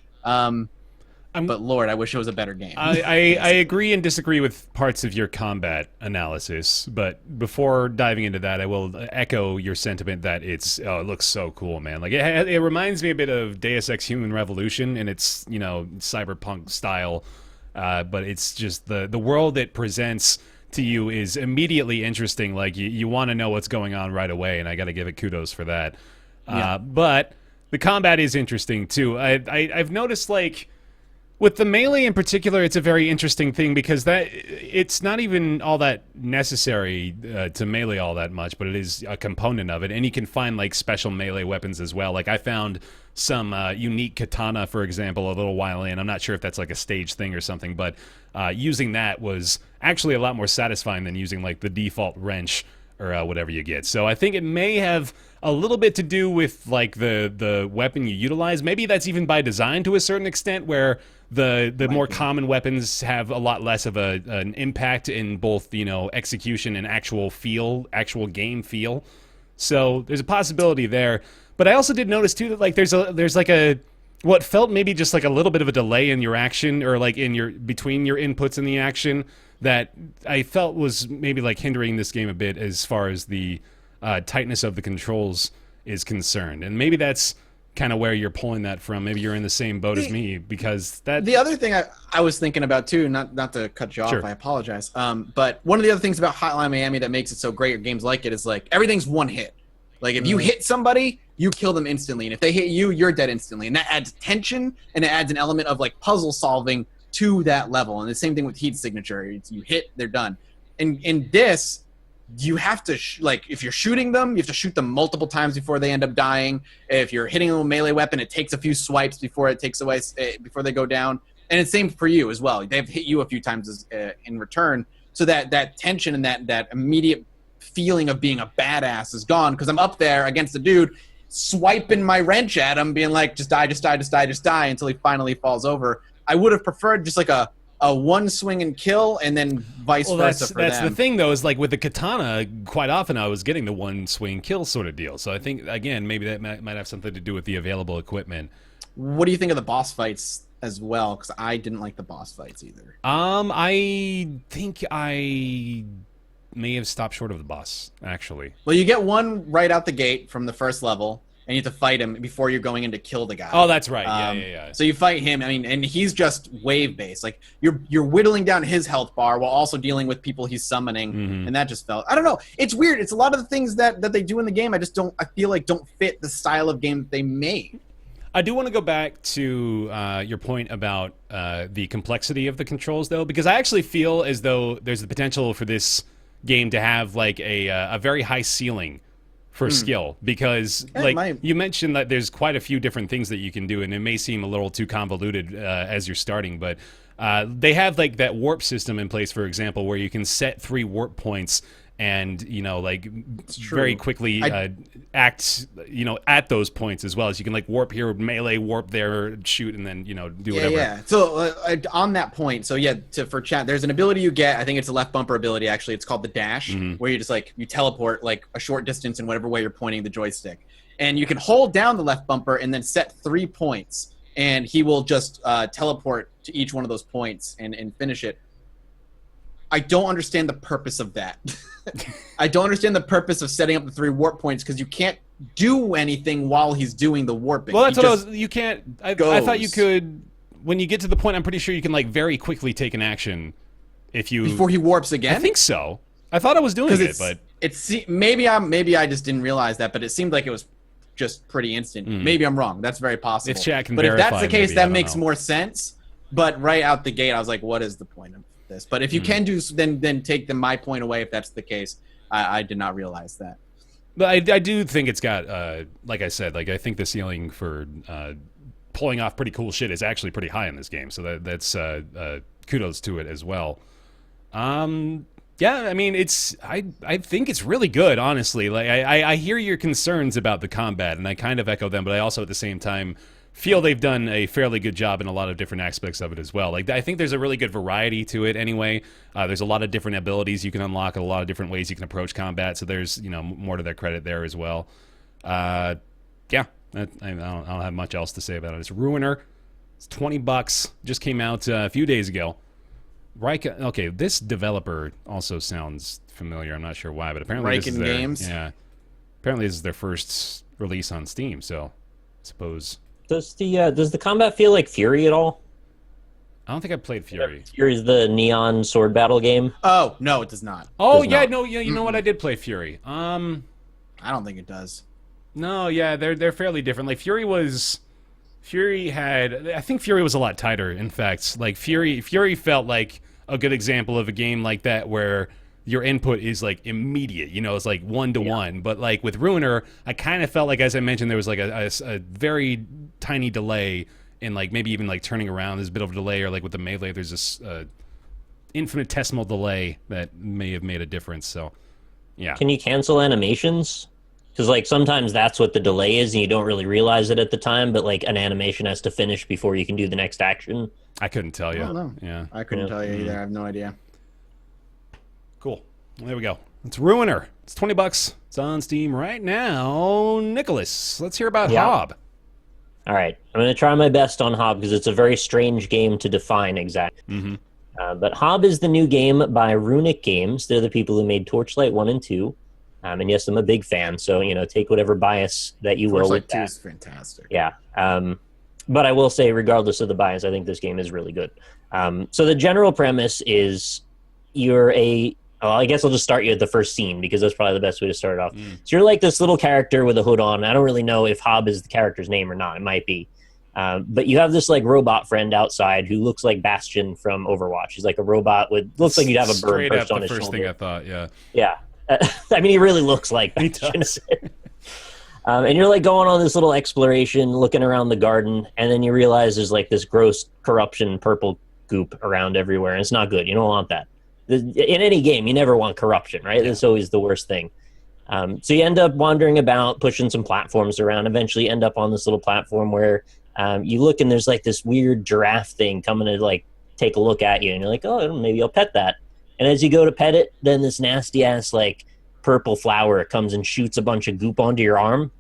But Lord, I wish it was a better game. I agree and disagree with parts of your combat analysis, but before diving into that, I will echo your sentiment that it looks so cool, man. Like it reminds me a bit of Deus Ex Human Revolution in its cyberpunk style, but it's just the world it presents to you is immediately interesting. Like you want to know what's going on right away, and I got to give it kudos for that. Yeah. But the combat is interesting too. I've noticed like. With the melee in particular, it's a very interesting thing because it's not even all that necessary to melee all that much, but it is a component of it, and you can find like special melee weapons as well. Like I found some unique katana, for example, a little while in. I'm not sure if that's like a stage thing or something, but using that was actually a lot more satisfying than using like the default wrench or whatever you get. So I think it may have a little bit to do with like the weapon you utilize. Maybe that's even by design to a certain extent, where the more common weapons have a lot less of an impact in both execution and actual game feel. So there's a possibility there. But I also did notice too that like there's like a what felt maybe just like a little bit of a delay in your action, or like between your inputs in the action, that I felt was maybe like hindering this game a bit as far as the tightness of the controls is concerned. And maybe that's kind of where you're pulling that from. Maybe you're in the same boat as me, because that... The other thing I was thinking about too, not to cut you off, Sure. I apologize. But one of the other things about Hotline Miami that makes it so great, or games like it, is like everything's one hit. Like if you hit somebody, you kill them instantly, and if they hit you, you're dead instantly. And that adds tension, and it adds an element of like puzzle solving to that level. And the same thing with heat signature. You hit, they're done. And in this, you have to if you're shooting them, you have to shoot them multiple times before they end up dying. If you're hitting them with a melee weapon, it takes a few swipes before it takes away before they go down. And it's same for you as well. They have to hit you a few times in return, so that tension and that immediate feeling of being a badass is gone, because I'm up there against the dude swiping my wrench at him, being like, just die, just die, just die, just die, until he finally falls over. I would have preferred just like a one swing and kill, and then vice versa for them. That's the thing, though, is like with the katana, quite often I was getting the one swing kill sort of deal. So I think, again, maybe that might have something to do with the available equipment. What do you think of the boss fights as well? Because I didn't like the boss fights either. I think I may have stopped short of the boss, actually. Well, you get one right out the gate from the first level, and you have to fight him before you're going in to kill the guy. Oh, that's right. Yeah. So you fight him. I mean, and he's just wave based. Like you're whittling down his health bar while also dealing with people he's summoning, and that just felt. I don't know. It's weird. It's a lot of the things that they do in the game. I feel like don't fit the style of game that they made. I do want to go back to your point about the complexity of the controls, though, because I actually feel as though there's the potential for this game to have like a very high ceiling for skill, because you mentioned that there's quite a few different things that you can do, and it may seem a little too convoluted as you're starting, but they have like that warp system in place, for example, where you can set 3 warp points and very quickly act at those points, as well as you can like warp here, melee, warp there, shoot, and then do whatever. Yeah. So on that point, so yeah, for chat, there's an ability you get. I think it's a left bumper ability. Actually, it's called the dash, where you just you teleport like a short distance in whatever way you're pointing the joystick, and you can hold down the left bumper and then set 3 points, and he will just teleport to each one of those points and finish it. I don't understand the purpose of that. I don't understand the purpose of setting up the 3 warp points, because you can't do anything while he's doing the warping. Well, that's you can't. I thought you could. When you get to the point, I'm pretty sure you can like very quickly take an action if you before he warps again. I think so. I thought I was doing it, but maybe I just didn't realize that. But it seemed like it was just pretty instant. Maybe I'm wrong. That's very possible. If chat can but if verify, that's the case, maybe, that makes more sense. But right out the gate, I was like, what is the point of this. But if you can do, then take my point away if that's the case. I did not realize that. But I do think it's got, like I said, like I think the ceiling for pulling off pretty cool shit is actually pretty high in this game. So that's kudos to it as well. Yeah, I mean, I think it's really good, honestly. Like I hear your concerns about the combat, and I kind of echo them, but I also at the same time feel they've done a fairly good job in a lot of different aspects of it as well. Like I think there's a really good variety to it anyway. There's a lot of different abilities you can unlock, a lot of different ways you can approach combat, so there's, more to their credit there as well. Yeah, I don't have much else to say about it. It's Ruiner. It's $20. Just came out a few days ago. Okay, this developer also sounds familiar. I'm not sure why, but apparently this is Games. Yeah, apparently this is their first release on Steam. So, I suppose. Does the combat feel like Fury at all? I don't think I played Fury. Fury's the neon sword battle game. Oh no, it does not. Oh Does yeah, not. no, you know what? I did play Fury. I don't think it does. No, yeah, they're fairly different. Like Fury had. I think Fury was a lot tighter. In fact, like Fury felt like a good example of a game like that where your input is like immediate, it's like 1-to-1. But like with Ruiner, I kind of felt like, as I mentioned, there was like a very tiny delay in like maybe even like turning around. There's a bit of a delay, or like with the melee, there's this infinitesimal delay that may have made a difference. So, yeah. Can you cancel animations? Because like sometimes that's what the delay is, and you don't really realize it at the time. But like an animation has to finish before you can do the next action. I couldn't tell you. I don't know. Yeah. I couldn't tell you either. I have no idea. Cool. Well, there we go. It's Ruiner. It's $20. It's on Steam right now. Nicholas, let's hear about Hob. All right. I'm going to try my best on Hob because it's a very strange game to define exactly. But Hob is the new game by Runic Games. They're the people who made Torchlight 1 and 2. And yes, I'm a big fan, so, take whatever bias that you will with Torchlight 2 that. is fantastic. Yeah. But I will say, regardless of the bias, I think this game is really good. So the general premise is I guess I'll just start you at the first scene because that's probably the best way to start off. So you're like this little character with a hood on. I don't really know if Hob is the character's name or not. It might be. But you have this like robot friend outside who looks like Bastion from Overwatch. He's like a robot looks like you'd have a bird perched on his shoulder. First thing I thought, yeah. Yeah. I mean, he really looks like Bastion. He does. And you're like going on this little exploration, looking around the garden, and then you realize there's like this gross corruption purple goop around everywhere, and it's not good. You don't want that. In any game, you never want corruption, right? That's always the worst thing. So you end up wandering about, pushing some platforms around, eventually end up on this little platform where you look and there's like this weird giraffe thing coming to like take a look at you, and you're like, oh, maybe I'll pet that. And as you go to pet it, then this nasty ass like purple flower comes and shoots a bunch of goop onto your arm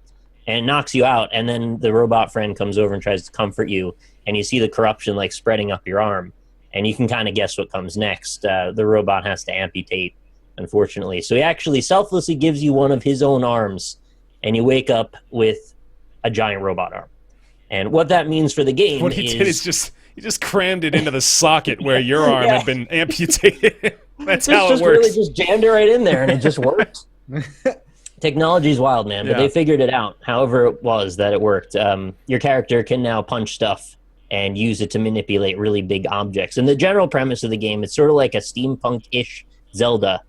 and knocks you out. And then the robot friend comes over and tries to comfort you, and you see the corruption like spreading up your arm. And you can kind of guess what comes next. The robot has to amputate, unfortunately. So he actually selflessly gives you one of his own arms, and you wake up with a giant robot arm. And what that means for the game What he did is he just crammed it into the socket where your arm had been amputated. That's how it just works. Really just jammed it right in there, and it just worked. Technology's wild, man, but they figured it out. However it was that it worked. Your character can now punch stuff and use it to manipulate really big objects. And the general premise of the game, it's sort of like a steampunk-ish Zelda,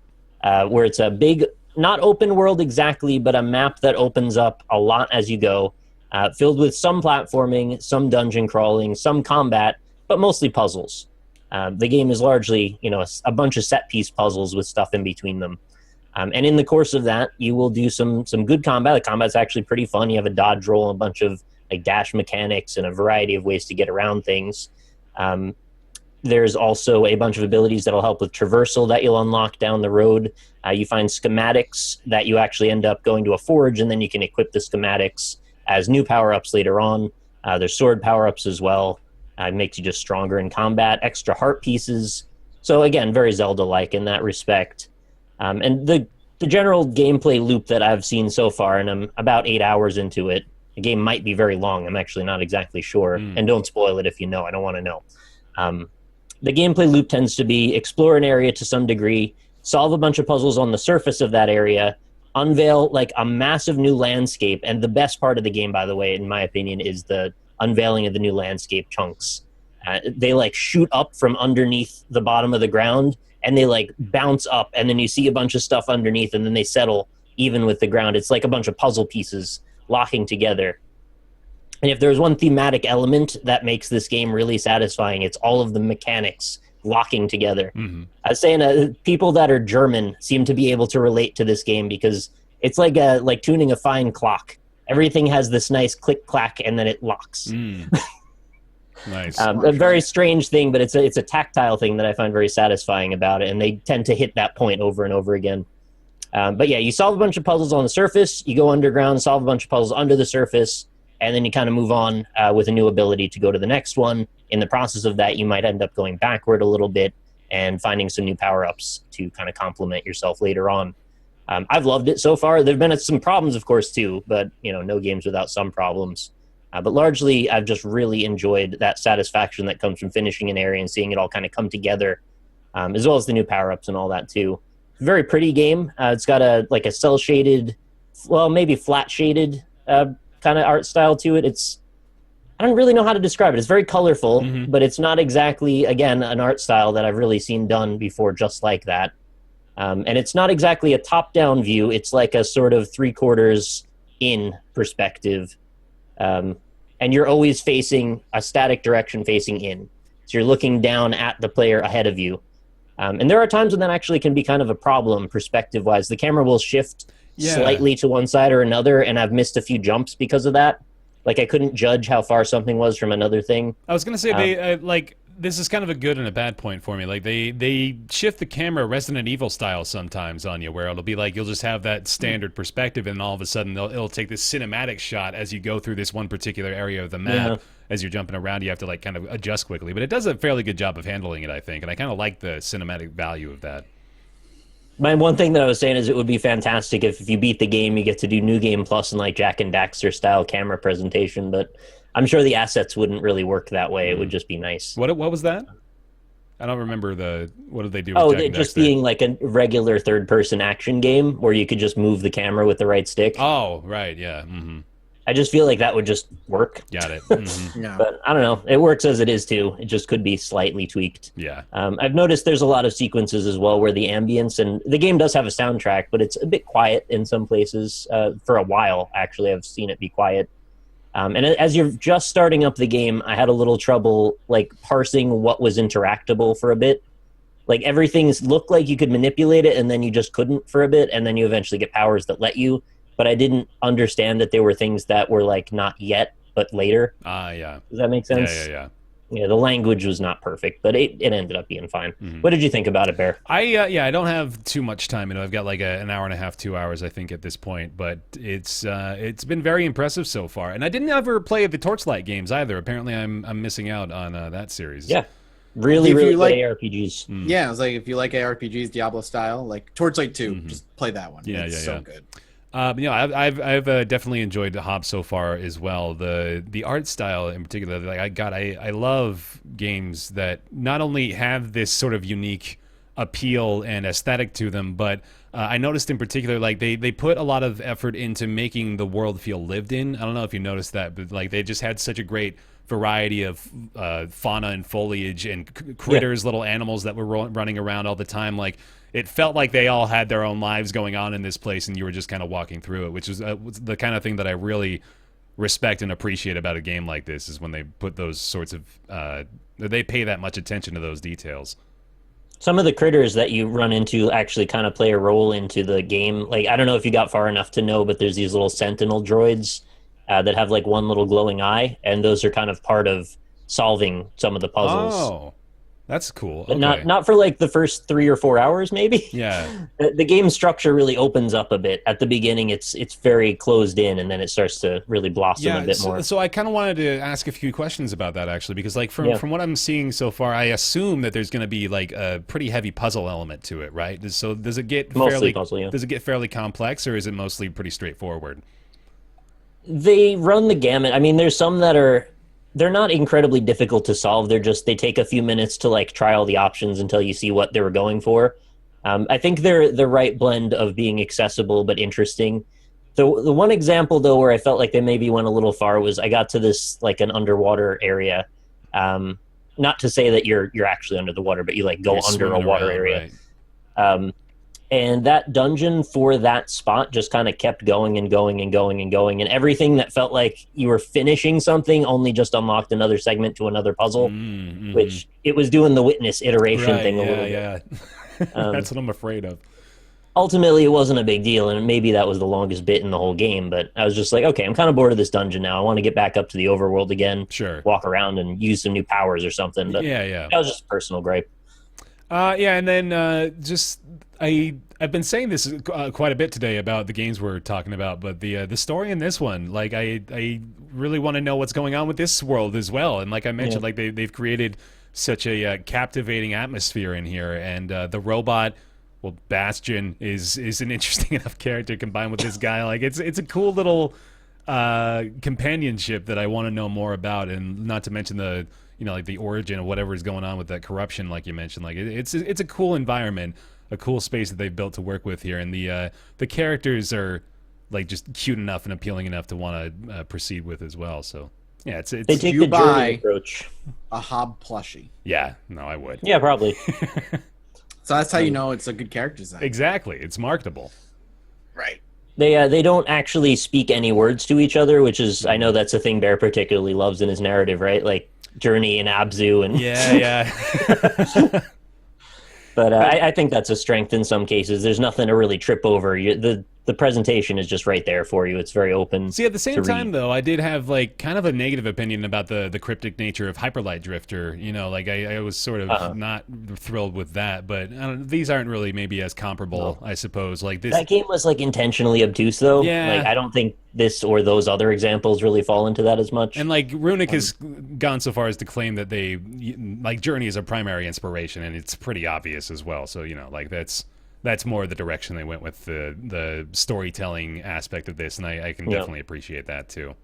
where it's a big, not open world exactly, but a map that opens up a lot as you go, filled with some platforming, some dungeon crawling, some combat, but mostly puzzles. The game is largely, a bunch of set-piece puzzles with stuff in between them. And in the course of that, you will do some good combat. The combat's actually pretty fun. You have a dodge roll, a bunch of like dash mechanics, and a variety of ways to get around things. There's also a bunch of abilities that'll help with traversal that you'll unlock down the road. You find schematics that you actually end up going to a forge, and then you can equip the schematics as new power-ups later on. There's sword power-ups as well. It makes you just stronger in combat. Extra heart pieces. So again, very Zelda-like in that respect. And the general gameplay loop that I've seen so far, and I'm about 8 hours into it. The game might be very long. I'm actually not exactly sure. And don't spoil it if you know. I don't want to know. The gameplay loop tends to be explore an area to some degree, solve a bunch of puzzles on the surface of that area, unveil like a massive new landscape. And the best part of the game, by the way, in my opinion, is the unveiling of the new landscape chunks. They like shoot up from underneath the bottom of the ground, and they like bounce up, and then you see a bunch of stuff underneath, and then they settle even with the ground. It's like a bunch of puzzle pieces locking together. And if there's one thematic element that makes this game really satisfying, it's all of the mechanics locking together. Mm-hmm. I was saying people that are German seem to be able to relate to this game because it's like tuning a fine clock. Everything has this nice click clack, and then it locks. Nice. A very strange thing, but it's a tactile thing that I find very satisfying about it, and they tend to hit that point over and over again. But yeah, you solve a bunch of puzzles on the surface, you go underground, solve a bunch of puzzles under the surface, and then you kind of move on with a new ability to go to the next one. In the process of that, you might end up going backward a little bit and finding some new power-ups to kind of complement yourself later on. I've loved it so far. There have been some problems, of course, too, but no games without some problems. But largely, I've just really enjoyed that satisfaction that comes from finishing an area and seeing it all kind of come together, as well as the new power-ups and all that, too. Very pretty game. It's got a cel-shaded, well, maybe flat-shaded kind of art style to it. I don't really know how to describe it. It's very colorful, but it's not exactly, again, an art style that I've really seen done before just like that. And it's not exactly a top-down view. It's like a sort of three-quarters in perspective. And you're always facing a static direction facing in. So you're looking down at the player ahead of you. And there are times when that actually can be kind of a problem perspective-wise. The camera will shift slightly to one side or another, and I've missed a few jumps because of that. Like, I couldn't judge how far something was from another thing. I was going to say, this is kind of a good and a bad point for me. Like, they shift the camera Resident Evil style sometimes on you, where it'll be like you'll just have that standard perspective, and all of a sudden it'll take this cinematic shot as you go through this one particular area of the map. Yeah. As you're jumping around, you have to like kind of adjust quickly. But it does a fairly good job of handling it, I think, and I kind of like the cinematic value of that. My one thing that I was saying is it would be fantastic if you beat the game, you get to do New Game Plus and like Jack and Daxter style camera presentation, but I'm sure the assets wouldn't really work that way. It would just be nice. What was that? I don't remember what did they do with Oh, Jack and just Daxter? Being like a regular third-person action game where you could just move the camera with the right stick. Oh, right, yeah. Mm-hmm. I just feel like that would just work. Got it. Mm-hmm. Yeah. But I don't know. It works as it is, too. It just could be slightly tweaked. Yeah. I've noticed there's a lot of sequences as well where the ambience, and the game does have a soundtrack, but it's a bit quiet in some places. For a while, actually, I've seen it be quiet. And as you're just starting up the game, I had a little trouble like parsing what was interactable for a bit. Like, everything looked like you could manipulate it, and then you just couldn't for a bit, and then you eventually get powers that let you. But I didn't understand that there were things that were like not yet, but later. Yeah. Does that make sense? Yeah. Yeah, the language was not perfect, but it ended up being fine. Mm-hmm. What did you think about it, Bear? I don't have too much time. I've got like an hour and a half, 2 hours, I think, at this point. But it's been very impressive so far. And I didn't ever play the Torchlight games either. Apparently, I'm missing out on that series. Yeah, really good like ARPGs. Yeah, I was like, if you like ARPGs, Diablo style, like Torchlight 2, just play that one. Yeah, it's so good. I've definitely enjoyed the Hob so far as well. The art style in particular, like I love games that not only have this sort of unique appeal and aesthetic to them, but I noticed in particular, like they put a lot of effort into making the world feel lived in. I don't know if you noticed that, but like they just had such a great variety of fauna and foliage and critters, little animals that were running around all the time. Like, it felt like they all had their own lives going on in this place, and you were just kind of walking through it, which was the kind of thing that I really respect and appreciate about a game like this, is when they put those sorts of they pay that much attention to those details. Some of the critters that you run into actually kind of play a role into the game. Like, I don't know if you got far enough to know, but there's these little sentinel droids that have like one little glowing eye, and those are kind of part of solving some of the puzzles. Oh, that's cool. But okay. not for like the first 3 or 4 hours, maybe. Yeah. The game structure really opens up a bit. At the beginning, it's very closed in, and then it starts to really blossom a bit more. So I kind of wanted to ask a few questions about that, actually, because like from what I'm seeing so far, I assume that there's going to be like a pretty heavy puzzle element to it, right? So does it get mostly puzzle, yeah. Does it get fairly complex, or is it mostly pretty straightforward? They run the gamut. I mean, there's some that they're not incredibly difficult to solve. They take a few minutes to like try all the options until you see what they were going for. I think they're the right blend of being accessible but interesting. The one example though where I felt like they maybe went a little far was I got to this like an underwater area, not to say that you're actually under the water, but you like go You're under a swimming water around, area. right. And that dungeon for that spot just kind of kept going and going and going and going, and everything that felt like you were finishing something only just unlocked another segment to another puzzle, which it was doing the witness iteration Right, thing a little bit. yeah. That's what I'm afraid of. Ultimately, it wasn't a big deal, and maybe that was the longest bit in the whole game, but I was just like, okay, I'm kind of bored of this dungeon now. I want to get back up to the overworld again, Sure. walk around and use some new powers or something. But Yeah. that was just a personal gripe. Yeah, and then I've been saying this quite a bit today about the games we're talking about, but the story in this one, like I really want to know what's going on with this world as well. And like I mentioned, like they've created such a captivating atmosphere in here, and the robot, well, Bastion is an interesting enough character combined with this guy. Like it's a cool little companionship that I want to know more about, and not to mention the like the origin of whatever is going on with that corruption, like you mentioned. Like it's a cool environment, a cool space that they've built to work with here, and the characters are like just cute enough and appealing enough to want to proceed with as well. So yeah, it's They take You the journey buy- approach. A Hob plushie. yeah, no, I would. Yeah, probably. So that's how you know it's a good character design. Exactly, it's marketable. Right. They don't actually speak any words to each other, which is, I know that's a thing Bear particularly loves in his narrative, right? Like Journey and Abzu and Yeah. But I think that's a strength in some cases. There's nothing to really trip over. The presentation is just right there for you. It's very open. See, at the same to time, read. though, I did have like kind of a negative opinion about the cryptic nature of Hyperlight Drifter. Like I was sort of not thrilled with that. But these aren't really maybe as comparable, I suppose. Like this. That game was like intentionally obtuse, though. Yeah. Like I don't think this or those other examples really fall into that as much. And like Runic has gone so far as to claim that they like Journey is a primary inspiration, and it's pretty obvious as well. So like that's more the direction they went with the storytelling aspect of this, and I can definitely appreciate that too.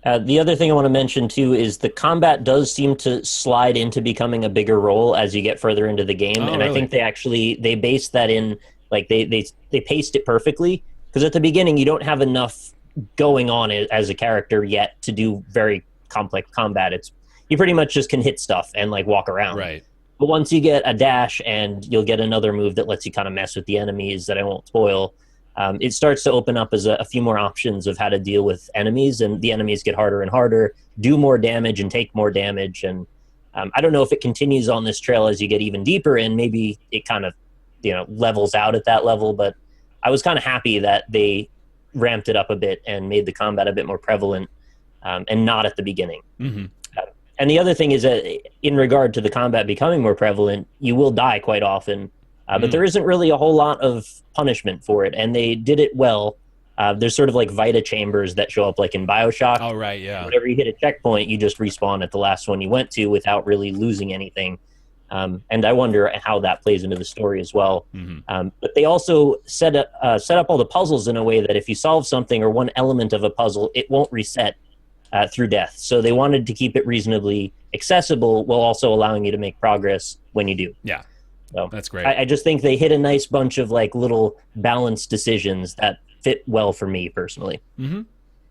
The other thing I want to mention too is the combat does seem to slide into becoming a bigger role as you get further into the game, and really? I think they based that in, like they paced it perfectly, because at the beginning you don't have enough going on as a character yet to do very complex combat. You pretty much just can hit stuff and like walk around. Right. But once you get a dash and you'll get another move that lets you kind of mess with the enemies that I won't spoil, it starts to open up as a few more options of how to deal with enemies, and the enemies get harder and harder, do more damage and take more damage. And I don't know if it continues on this trail as you get even deeper, and maybe it kind of levels out at that level. But I was kind of happy that they ramped it up a bit and made the combat a bit more prevalent, and not at the beginning. Mm-hmm. And the other thing is that in regard to the combat becoming more prevalent, you will die quite often, but there isn't really a whole lot of punishment for it, and they did it well. There's sort of like Vita chambers that show up like in BioShock. Oh, right, yeah. Whenever you hit a checkpoint, you just respawn at the last one you went to without really losing anything. And I wonder how that plays into the story as well. Mm-hmm. But they also set up all the puzzles in a way that if you solve something or one element of a puzzle, it won't reset through death. So they wanted to keep it reasonably accessible while also allowing you to make progress when you do. Yeah, so that's great. I just think they hit a nice bunch of like little balanced decisions that fit well for me personally. Mm-hmm.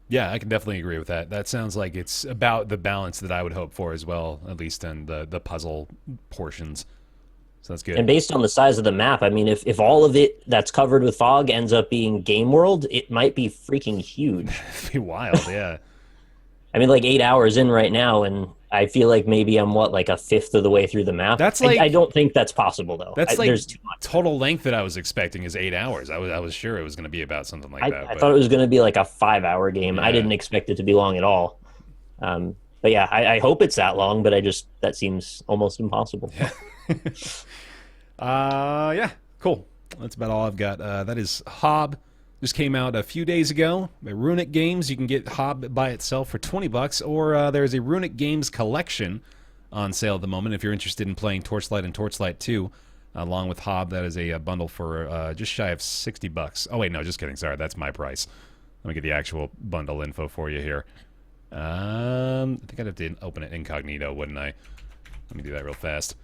Yeah, I can definitely agree with that. That sounds like it's about the balance that I would hope for as well, at least in the puzzle portions. So that's good. And based on the size of the map, I mean, if all of it that's covered with fog ends up being game world, it might be freaking huge. It'd be wild, yeah. I mean, like 8 hours in right now, and I feel like maybe I'm like a fifth of the way through the map. That's like I don't think that's possible though. That's like there's too much. Total length that I was expecting is 8 hours. I was sure it was going to be about something like that. I thought it was going to be like a 5-hour game. Yeah. I didn't expect it to be long at all. But yeah, I hope it's that long, but that seems almost impossible. Yeah, cool. That's about all I've got. That is Hob. Just came out a few days ago by Runic Games. You can get Hob by itself for $20, or there's a Runic Games collection on sale at the moment if you're interested in playing Torchlight and Torchlight 2 along with Hob. That is a bundle for just shy of $60. Oh wait, no, just kidding. Sorry, that's my price. Let me get the actual bundle info for you here. I think I'd have to open it incognito, wouldn't I? Let me do that real fast.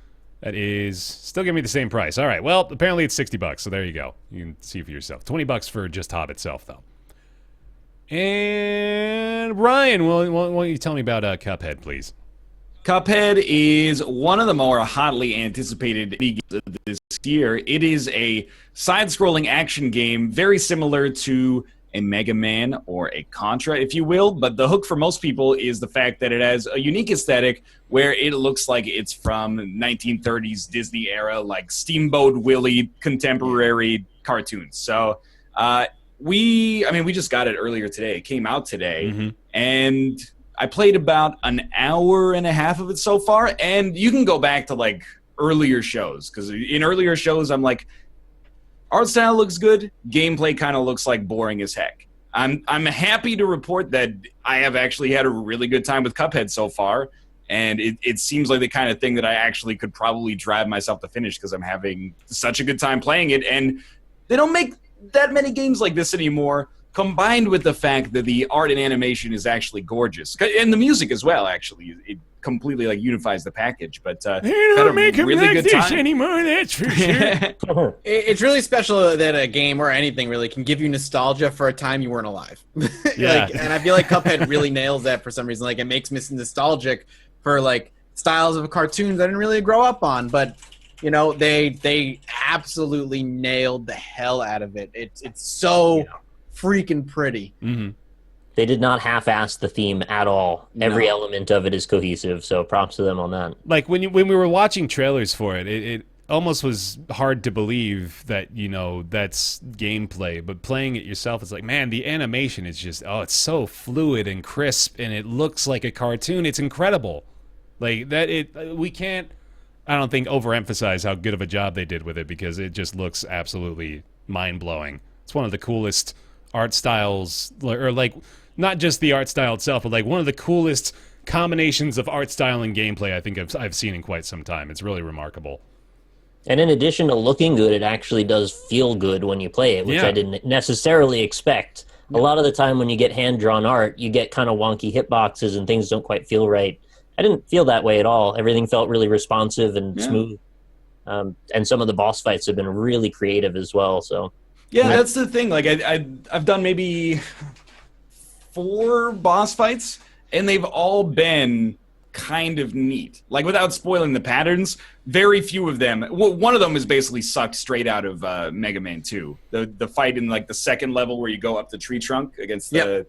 That is still giving me the same price. All right. Well, apparently it's $60, so there you go. You can see for yourself. $20 for just Hob itself, though. And Ryan, why don't you tell me about Cuphead, please? Cuphead is one of the more hotly anticipated games of this year. It is a side-scrolling action game very similar to a Mega Man or a Contra, if you will, but the hook for most people is the fact that it has a unique aesthetic where it looks like it's from 1930s Disney era, like Steamboat Willie contemporary cartoons. So we just got it earlier today. It came out today, and I played about an hour and a half of it so far, and you can go back to like earlier shows, because in earlier shows I'm like, art style looks good, gameplay kind of looks like boring as heck. I'm happy to report that I have actually had a really good time with Cuphead so far, and it seems like the kind of thing that I actually could probably drive myself to finish because I'm having such a good time playing it, and they don't make that many games like this anymore, combined with the fact that the art and animation is actually gorgeous. And the music as well, actually. It completely like unifies the package. But they don't make them really like this anymore, that's for sure. It's really special that a game or anything really can give you nostalgia for a time you weren't alive. Yeah. And I feel like Cuphead really nails that for some reason. Like, it makes me nostalgic for like styles of cartoons I didn't really grow up on, but you know, they absolutely nailed the hell out of it. It's so freaking pretty. They did not half-ass the theme at all. Every element of it is cohesive, so props to them on that. Like when we were watching trailers for it, it almost was hard to believe that, you know, that's gameplay, but playing it yourself, it's like, man, the animation is just, it's so fluid and crisp, and it looks like a cartoon. It's incredible. Like that, we can't, I don't think, overemphasize how good of a job they did with it, because it just looks absolutely mind-blowing. It's one of the coolest art styles, or like, not just the art style itself, but like one of the coolest combinations of art style and gameplay I think I've seen in quite some time. It's really remarkable. And in addition to looking good, it actually does feel good when you play it, which I didn't necessarily expect. A lot of the time when you get hand-drawn art, you get kind of wonky hitboxes and things don't quite feel right. I didn't feel that way at all. Everything felt really responsive and smooth. And some of the boss fights have been really creative as well. So yeah, that's the thing. Like I've done maybe 4 boss fights, and they've all been kind of neat. Like, without spoiling the patterns, very few of them. Well, one of them is basically sucked straight out of Mega Man 2. The fight in like the second level where you go up the tree trunk against the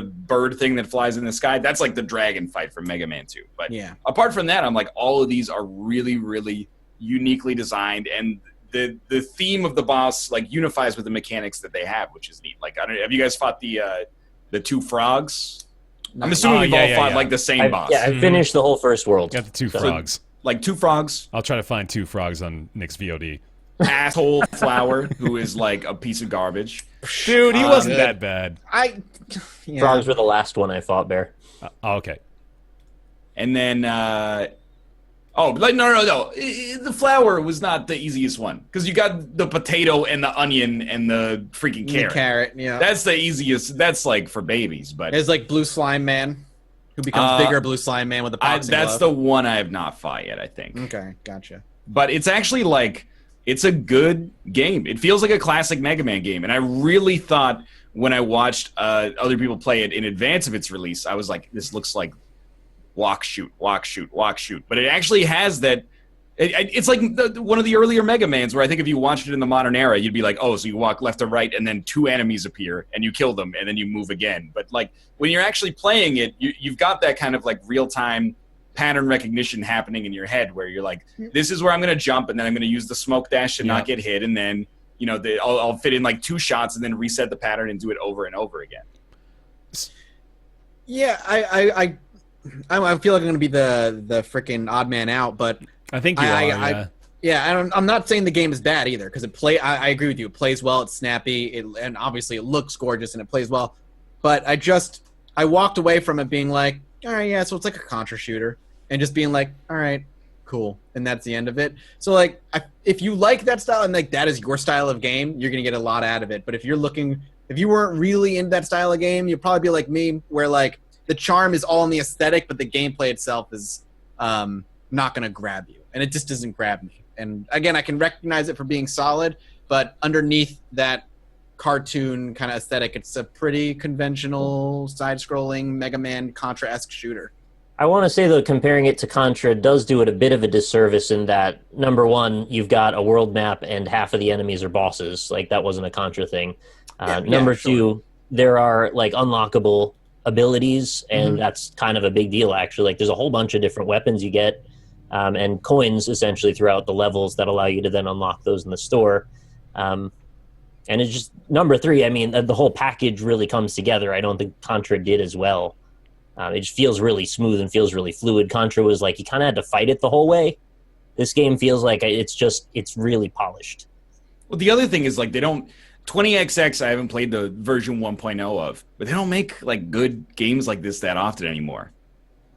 bird thing that flies in the sky. That's like the dragon fight from Mega Man 2. But apart from that, I'm like, all of these are really, really uniquely designed, and the theme of the boss like unifies with the mechanics that they have, which is neat. Like, I don't know, have you guys fought the 2 frogs? I'm assuming we've all fought like the same boss. Yeah, I finished the whole first world. Got the 2 frogs. Like 2 frogs. I'll try to find 2 frogs on Nick's VOD. Asshole Flower, who is like a piece of garbage. Dude, he wasn't that bad. Frogs were the last one I fought, Bear. Okay. And then no. The flower was not the easiest one, because you got the potato and the onion and the freaking carrot. The carrot, yeah. That's the easiest. That's like for babies, but there's like Blue Slime Man, who becomes bigger Blue Slime Man with the boxing that's glove. the one I have not fought yet, I think. Okay, gotcha. But it's actually like, it's a good game. It feels like a classic Mega Man game, and I really thought when I watched other people play it in advance of its release, I was like, this looks like walk, shoot, walk, shoot, walk, shoot. But it actually has that. It's like one of the earlier Mega Mans where I think if you watched it in the modern era, you'd be like, oh, so you walk left to right, and then 2 enemies appear, and you kill them, and then you move again. But like, when you're actually playing it, you've got that kind of like real-time pattern recognition happening in your head, where you're like, this is where I'm going to jump, and then I'm going to use the smoke dash to not get hit, and then, you know, I'll fit in like 2 shots and then reset the pattern and do it over and over again. Yeah, I feel like I'm going to be the freaking odd man out, but I think you are. I'm not saying the game is bad either, because I agree with you. It plays well, it's snappy, and obviously it looks gorgeous and it plays well. But I walked away from it being like, all right, yeah, so it's like a Contra shooter, and just being like, all right, cool, and that's the end of it. So like, if you like that style and like that is your style of game, you're gonna get a lot out of it. But if you weren't really into that style of game, you'd probably be like me, where like the charm is all in the aesthetic, but the gameplay itself is not gonna grab you, and it just doesn't grab me. And again, I can recognize it for being solid, but underneath that cartoon kind of aesthetic, it's a pretty conventional side-scrolling Mega Man Contra-esque shooter. I want to say, though, comparing it to Contra does do it a bit of a disservice in that, number one, you've got a world map and half of the enemies are bosses. Like, that wasn't a Contra thing. Number two, there are, like, unlockable abilities, and that's kind of a big deal, actually. Like, there's a whole bunch of different weapons you get, and coins, essentially, throughout the levels that allow you to then unlock those in the store. And it's just, number three, I mean, the whole package really comes together. I don't think Contra did as well. It just feels really smooth and feels really fluid. Contra was like, you kind of had to fight it the whole way. This game feels like it's really polished. Well, the other thing is, like, they don't... 20XX, I haven't played the version 1.0 of, but they don't make, like, good games like this that often anymore.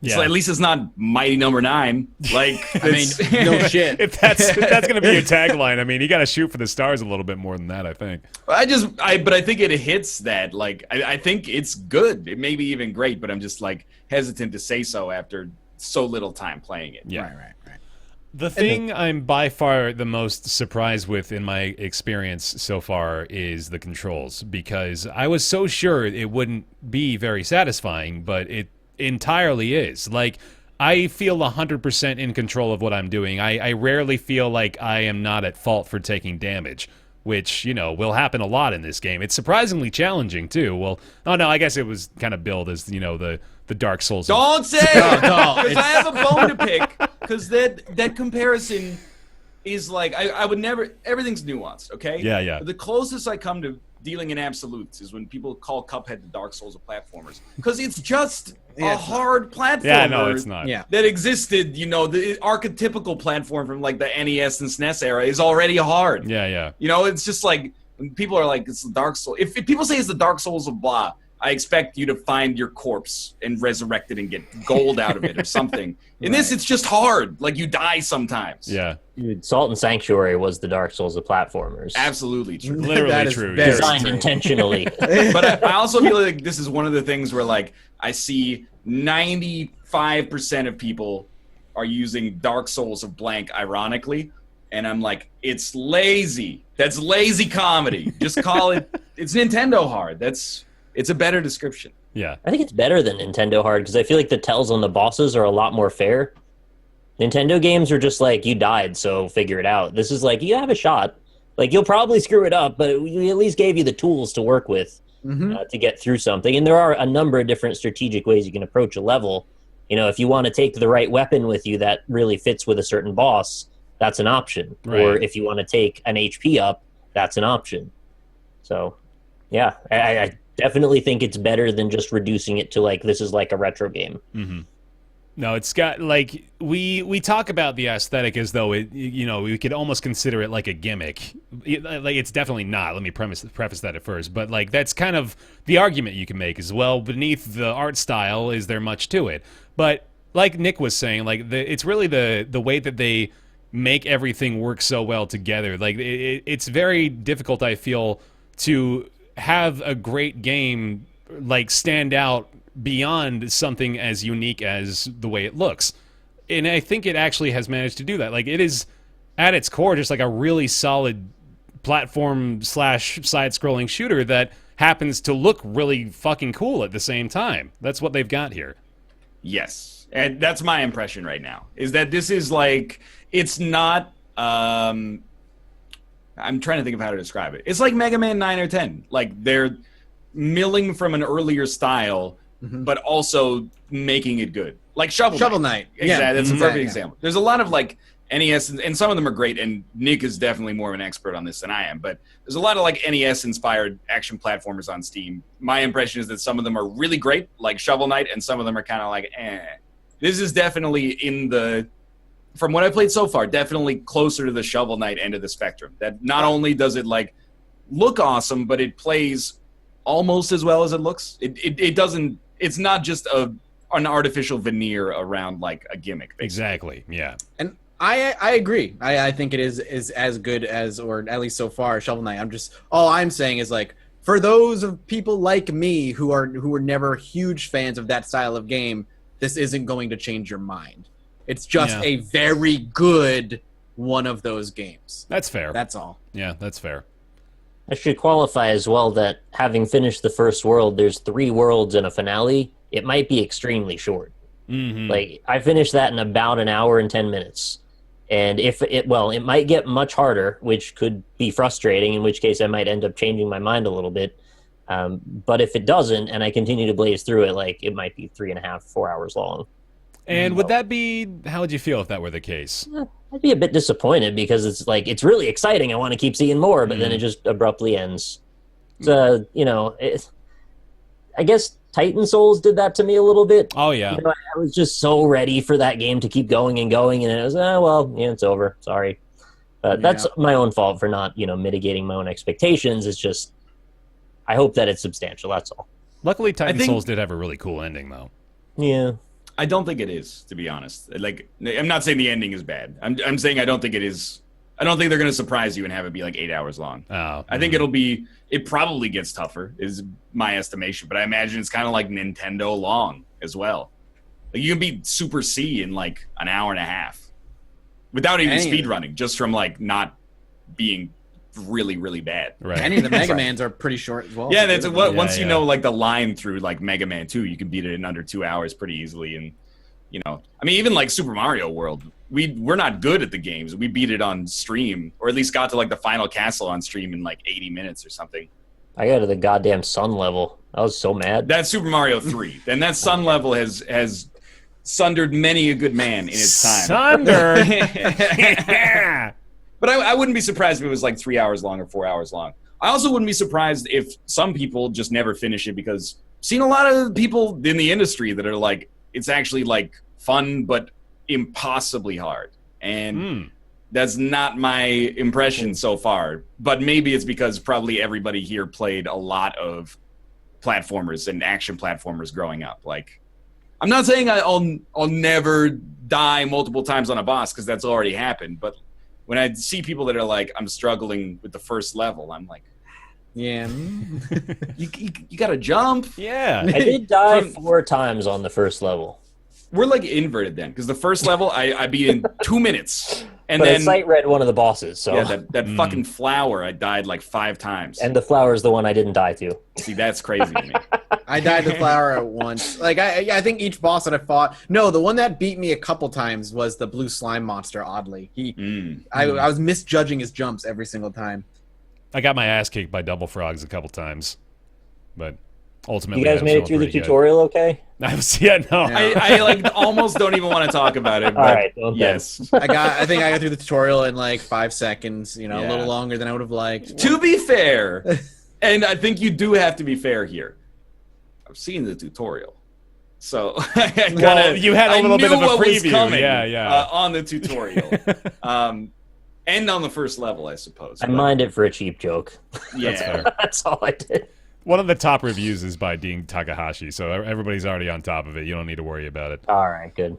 Yeah. So at least it's not Mighty Number 9. Like, I mean, no shit. If that's going to be your tagline, I mean, you got to shoot for the stars a little bit more than that, I think. But I think it hits that. Like, I think it's good. It may be even great, but I'm just, like, hesitant to say so after so little time playing it. Yeah. Right. The thing I'm by far the most surprised with in my experience so far is the controls, because I was so sure it wouldn't be very satisfying, but it entirely is. Like, I feel 100% in control of what I'm doing. I rarely feel like I am not at fault for taking damage, which, you know, will happen a lot in this game. It's surprisingly challenging, too. Well, oh no, I guess it was kind of billed as, you know, the Dark Souls. Don't say it! Because I have a bone to pick, because that comparison is like, I would never, everything's nuanced, okay? Yeah. The closest I come to dealing in absolutes is when people call Cuphead the Dark Souls of platformers, because it's just a hard platformer. Yeah, no, it's not. Yeah. That existed, you know, the archetypical platform from, like, the NES and SNES era is already hard. Yeah. You know, it's just like, when people are like, it's the Dark Souls. If people say it's the Dark Souls of blah, I expect you to find your corpse and resurrect it and get gold out of it or something. In this, it's just hard. Like, you die sometimes. Yeah. Dude, Salt and Sanctuary was the Dark Souls of platformers. Absolutely true. Literally true. Designed intentionally. But I also feel like this is one of the things where, like, I see 95% of people are using Dark Souls of blank ironically, and I'm like, it's lazy. That's lazy comedy. Just call it, it's Nintendo hard. It's a better description. Yeah. I think it's better than Nintendo hard, because I feel like the tells on the bosses are a lot more fair. Nintendo games are just like, you died, so figure it out. This is like, you have a shot. Like, you'll probably screw it up, but we at least gave you the tools to work with to get through something. And there are a number of different strategic ways you can approach a level. You know, if you want to take the right weapon with you that really fits with a certain boss, that's an option. Right. Or if you want to take an HP up, that's an option. So, yeah, I definitely think it's better than just reducing it to, like, this is like a retro game. Mm-hmm. No, it's got, like, we talk about the aesthetic as though it, you know, we could almost consider it like a gimmick. Like, it's definitely not. Let me preface that at first. But, like, that's kind of the argument you can make as well. Beneath the art style, is there much to it? But like Nick was saying, like, it's really the way that they make everything work so well together. Like, it's very difficult, I feel, to have a great game, like, stand out beyond something as unique as the way it looks. And I think it actually has managed to do that. Like, it is, at its core, just like a really solid platform / side-scrolling shooter that happens to look really fucking cool at the same time. That's what they've got here. Yes. And that's my impression right now, is that this is like, it's not, I'm trying to think of how to describe it. It's like Mega Man 9 or 10. Like, they're milling from an earlier style, but also making it good. Like Shovel Knight. Exactly. Yeah, that's a perfect example. There's a lot of, like, NES, and some of them are great, and Nick is definitely more of an expert on this than I am, but there's a lot of, like, NES-inspired action platformers on Steam. My impression is that some of them are really great, like Shovel Knight, and some of them are kind of like, eh. This is definitely in the, from what I've played so far, definitely closer to the Shovel Knight end of the spectrum. That not only does it, like, look awesome, but it plays almost as well as it looks. It doesn't, it's not just an artificial veneer around, like, a gimmick, basically. Exactly, yeah. And I agree. I think it is as good as, or at least so far, Shovel Knight. All I'm saying is, like, for those of people like me who were never huge fans of that style of game, this isn't going to change your mind. It's just a very good one of those games. That's fair. That's all. Yeah, that's fair. I should qualify as well that having finished the first world, there's 3 worlds and a finale. It might be extremely short. Like I finished that in about an hour and 10 minutes. And it might get much harder, which could be frustrating, in which case I might end up changing my mind a little bit. But if it doesn't, and I continue to blaze through it, like it might be 3.5, 4 hours long. And would that be, how would you feel if that were the case? I'd be a bit disappointed because it's like, it's really exciting. I want to keep seeing more, but then it just abruptly ends. So, I guess Titan Souls did that to me a little bit. Oh, yeah. I was just so ready for that game to keep going and going, and it was, it's over. Sorry. That's my own fault for not, mitigating my own expectations. It's just, I hope that it's substantial, that's all. Luckily, Titan Souls did have a really cool ending, though. Yeah. I don't think it is, to be honest. Like, I'm not saying the ending is bad. I'm saying I don't think it is. I don't think they're going to surprise you and have it be like 8 hours long. I think it probably gets tougher, is my estimation. But I imagine it's kind of like Nintendo long as well. Like, you can beat Super C in like an hour and a half without even speedrunning, just from like not being really, really bad. Right. Any of the Mega Mans are pretty short as well. Yeah, that's once you know like the line through like Mega Man 2, you can beat it in under 2 hours pretty easily. And I mean, even like Super Mario World, we're not good at the games. We beat it on stream, or at least got to like the final castle on stream in like 80 minutes or something. I got to the goddamn sun level. I was so mad. That's Super Mario 3. And that sun level has sundered many a good man in its time. Sundered? Yeah. But I wouldn't be surprised if it was like 3 hours long or 4 hours long. I also wouldn't be surprised if some people just never finish it, because I've seen a lot of people in the industry that are like, it's actually like fun but impossibly hard. And that's not my impression so far. But maybe it's because probably everybody here played a lot of platformers and action platformers growing up. Like, I'm not saying I'll never die multiple times on a boss, because that's already happened, but when I see people that are like, I'm struggling with the first level, I'm like, yeah, you gotta jump. Yeah. I did die 4 times on the first level. We're like inverted then, because the first level I beat in 2 minutes, and But then I sight read one of the bosses, so yeah, that fucking flower, I died like 5 times. and the flower is the one I didn't die to. See, that's crazy to me. I died to flower at once. Like I think each boss that I fought. No, the one that beat me a couple times was the blue slime monster. Oddly, I was misjudging his jumps every single time. I got my ass kicked by Double Frogs a couple times, but ultimately, You guys made it through the tutorial, okay? No. I like almost don't even want to talk about it. But All right, okay. yes. I think I got through the tutorial in like 5 seconds. A little longer than I would have liked. To be fair, and I think you do have to be fair here, I've seen the tutorial, so you had a little bit of a preview. Coming, yeah. On the tutorial, and on the first level, I suppose. I mined it for a cheap joke. Yeah, That's all I did. One of the top reviews is by Dean Takahashi, so everybody's already on top of it. You don't need to worry about it. All right, good.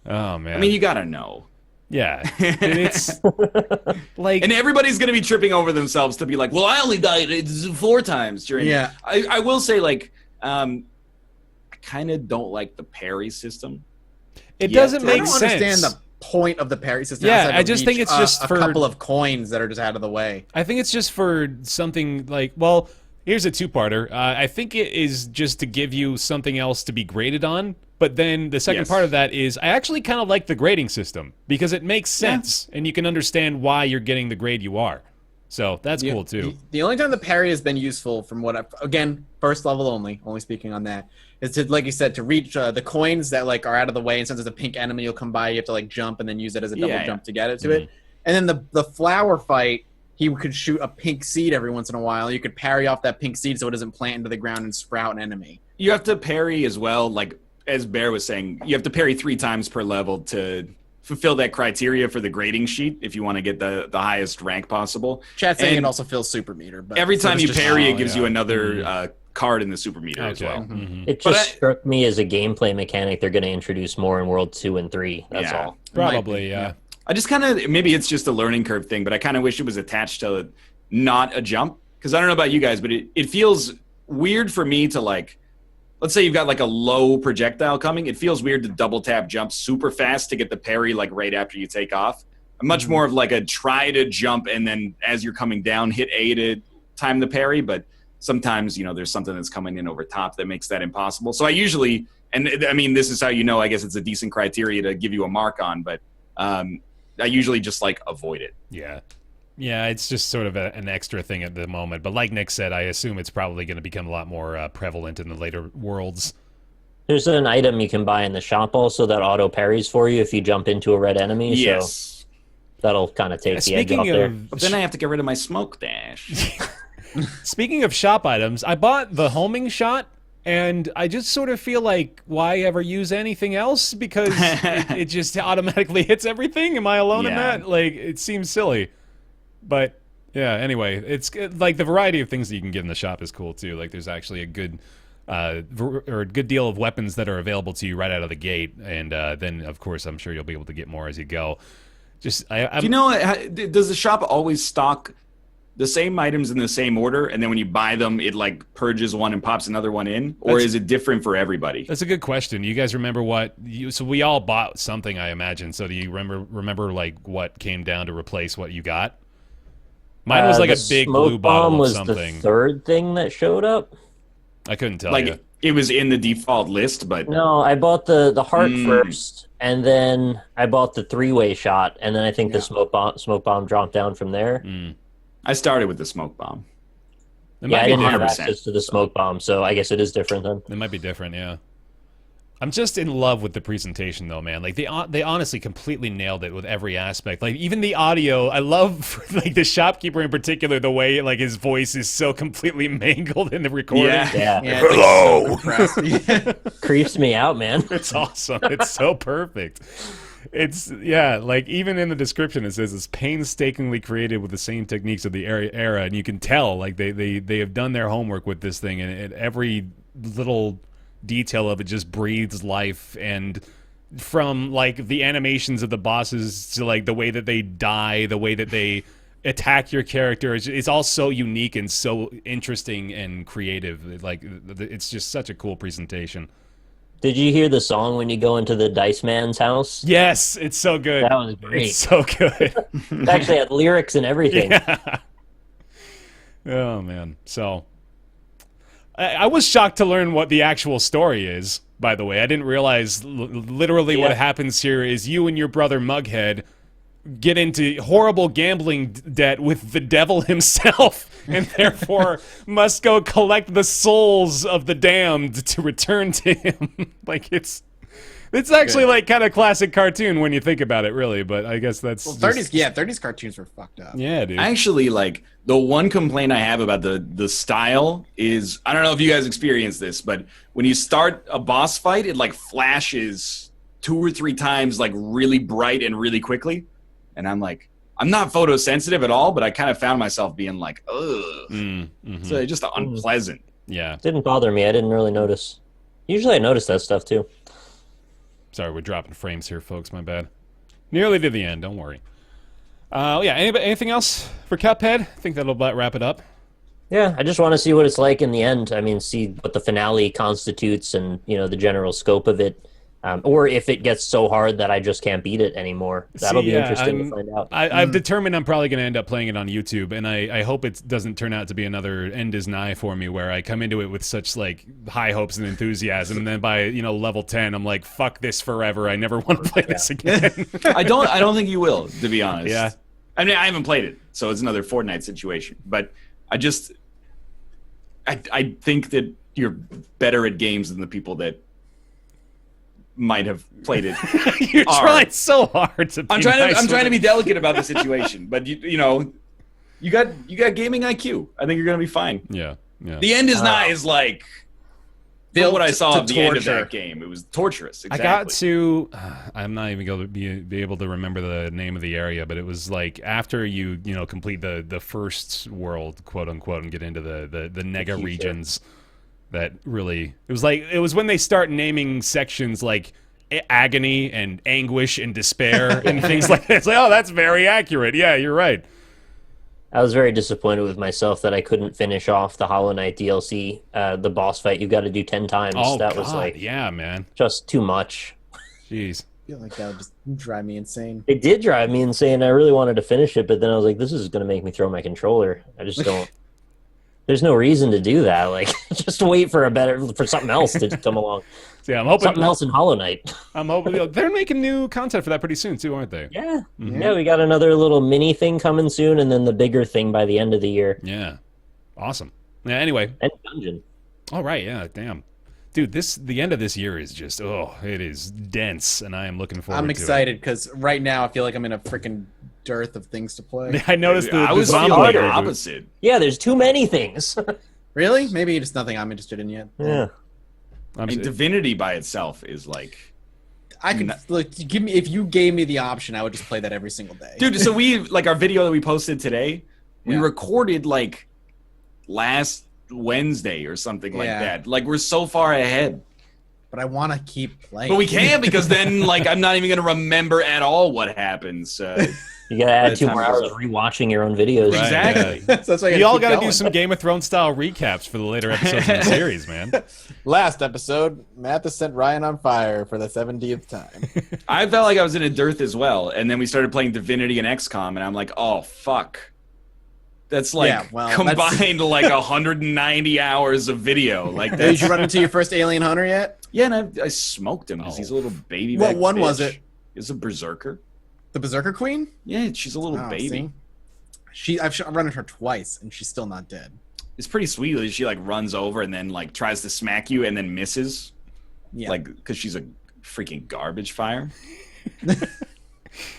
Oh, man. I mean, you gotta know. Yeah. It's like... And everybody's gonna be tripping over themselves to be like, well, I only died 4 times during... Yeah. I will say, like, I kind of don't like the parry system. It doesn't make I don't sense. understand the point of the parry system. Yeah, outside I of just think it's just a for... couple of coins that are just out of the way. I think it's just for something like... Well, here's a two-parter. I think it is just to give you something else to be graded on. But then the second part of that is I actually kind of like the grading system because it makes sense and you can understand why you're getting the grade you are. So that's cool too. The only time the parry has been useful from what again, first level only speaking on that, is to, like you said, to reach the coins that like are out of the way, and since there's a pink enemy you'll come by, you have to like jump and then use it as a double jump to get it to it. And then the flower fight, he could shoot a pink seed every once in a while. You could parry off that pink seed so it doesn't plant into the ground and sprout an enemy. You have to parry as well, like as Bear was saying, you have to parry 3 times per level to fulfill that criteria for the grading sheet if you want to get the highest rank possible. Chat saying it also fills super meter. But every time you parry, it gives you another card in the super meter as well. It just struck me as a gameplay mechanic they're going to introduce more in World 2 and 3. That's all. Probably, yeah. I just kind of, maybe it's just a learning curve thing, but I kind of wish it was attached to not a jump. Because I don't know about you guys, but it feels weird for me to like, let's say you've got like a low projectile coming. It feels weird to double tap jump super fast to get the parry like right after you take off. I'm much more of like a try to jump and then as you're coming down, hit A to time the parry. But sometimes, there's something that's coming in over top that makes that impossible. So I usually, and I mean, this is how I guess it's a decent criteria to give you a mark on, but I usually just like avoid it. Yeah. Yeah, it's just sort of an extra thing at the moment. But like Nick said, I assume it's probably going to become a lot more prevalent in the later worlds. There's an item you can buy in the shop also that auto parries for you if you jump into a red enemy. Yes. So that'll kind of take the edge off there. But then I have to get rid of my smoke dash. Speaking of shop items, I bought the homing shot, and I just sort of feel like, why ever use anything else? Because it just automatically hits everything. Am I alone in that? Like, it seems silly. But yeah, anyway, it's like the variety of things that you can get in the shop is cool too. Like there's actually a good good deal of weapons that are available to you right out of the gate, and then of course I'm sure you'll be able to get more as you go. Just do you know, does the shop always stock the same items in the same order, and then when you buy them, it like purges one and pops another one in, or is it different for everybody? That's a good question. You guys remember so we all bought something, I imagine. So do you remember like what came down to replace what you got? Mine was like a big blue bottle of something. Was the third thing that showed up? I couldn't tell you. It was in the default list, but... No, I bought the heart first, and then I bought the three-way shot, and then I think the smoke bomb dropped down from there. I started with the smoke bomb. I didn't have access to the smoke bomb, so I guess it is different then. It might be different, yeah. I'm just in love with the presentation, though, man. Like they honestly completely nailed it with every aspect. Like even the audio, I love like the shopkeeper in particular. The way like his voice is so completely mangled in the recording. Yeah. Hello. Creeps me out, man. It's awesome. It's so perfect. It's like even in the description it says it's painstakingly created with the same techniques of the era, and you can tell like they have done their homework with this thing, and every little detail of it just breathes life, and from like the animations of the bosses to like the way that they die, the way that they attack your character, it's all so unique and so interesting and creative. Like it's just such a cool presentation. Did you hear the song when you go into the Dice Man's house? Yes, it's so good. That was great. It's so good. It actually had lyrics and everything. Yeah. Oh man, so I was shocked to learn what the actual story is, by the way. I didn't realize literally what happens here is you and your brother Mughead get into horrible gambling debt with the devil himself, and therefore must go collect the souls of the damned to return to him. Like it's actually like kind of classic cartoon when you think about it, really. But I guess that's 30s cartoons were fucked up. Yeah, dude. Actually, like the one complaint I have about the style is, I don't know if you guys experience this, but when you start a boss fight, it like flashes 2 or 3 times like really bright and really quickly, and I'm like, I'm not photosensitive at all, but I kind of found myself being like, ugh. So just unpleasant. Yeah. Didn't bother me. I didn't really notice. Usually I notice that stuff too. Sorry, we're dropping frames here, folks. My bad. Nearly to the end. Don't worry. Yeah. Anything else for Cuphead? I think that'll about wrap it up. Yeah, I just want to see what it's like in the end. I mean, see what the finale constitutes and, the general scope of it. Or if it gets so hard that I just can't beat it anymore. That'll be interesting to find out. I've determined I'm probably going to end up playing it on YouTube, and I hope it doesn't turn out to be another End is Nigh for me, where I come into it with such like high hopes and enthusiasm, and then by level 10, I'm like, fuck this forever. I never want to play this again. I don't think you will, to be honest. Yeah. I mean, I haven't played it, so it's another Fortnite situation. But I think that you're better at games than the people that might have played it. You're trying so hard to be I'm trying to be delicate about the situation, but you got gaming IQ. I think you're gonna be fine. Yeah. The End is Nigh is like Built what I saw to at the end of torture. that game. It was torturous. Exactly. I got to. I'm not even going to be able to remember the name of the area, but it was like after you complete the first world, quote unquote, and get into the nega regions. That really, it was when they start naming sections like agony and anguish and despair and things like that. It's like, oh, that's very accurate. Yeah, you're right. I was very disappointed with myself that I couldn't finish off the Hollow Knight DLC. The boss fight you've got to do 10 times. Oh, that God, was like, yeah, man, just too much. Jeez. I feel like that would just drive me insane. It did drive me insane. I really wanted to finish it, but then I was like, this is going to make me throw my controller. I just don't. There's no reason to do that. Like, just wait for something else to come along. So yeah, I'm hoping Something else in Hollow Knight. I'm hoping they're making new content for that pretty soon too, aren't they? Yeah. Yeah, we got another little mini thing coming soon, and then the bigger thing by the end of the year. Yeah. Awesome. Yeah, anyway. And Dungeon. All right, yeah, damn. Dude, the end of this year is just, it is dense, and I am looking forward to it. I'm excited because right now I feel like I'm in a freaking dearth of things to play. I noticed I was zombie feeling the reboot. opposite. Yeah, there's too many things. Really? Maybe it's nothing I'm interested in yet. Yeah. I mean, Divinity by itself is like... I could look. If you gave me the option, I would just play that every single day. Dude, so our video that we posted today, we Yeah. recorded like last Wednesday or something like Yeah. that. Like, we're so far ahead. But I want to keep playing. But we can't because then, like, I'm not even going to remember at all what happens. You gotta add the 2 time more is hours up. rewatching your own videos. Right, Exactly. yeah. So that's why I We all got to do some Game of Thrones style recaps for the later episodes of the series, man. Last episode, Mathis sent Ryan on fire for the 70th time. I felt like I was in a dearth as well. And then we started playing Divinity and XCOM, and I'm like, oh, fuck. That's like Yeah, well, combined like 190 hours of video. Like, Did that's... you run into your first alien hunter yet? Yeah, and I smoked him because he's a little baby. What back one was bitch. it? It's a berserker. The Berserker Queen? Yeah, she's a little Oh, baby. see? I've run into her twice, and she's still not dead. It's pretty sweet. She like runs over and then like tries to smack you and then misses. Yeah. Like, because she's a freaking garbage fire.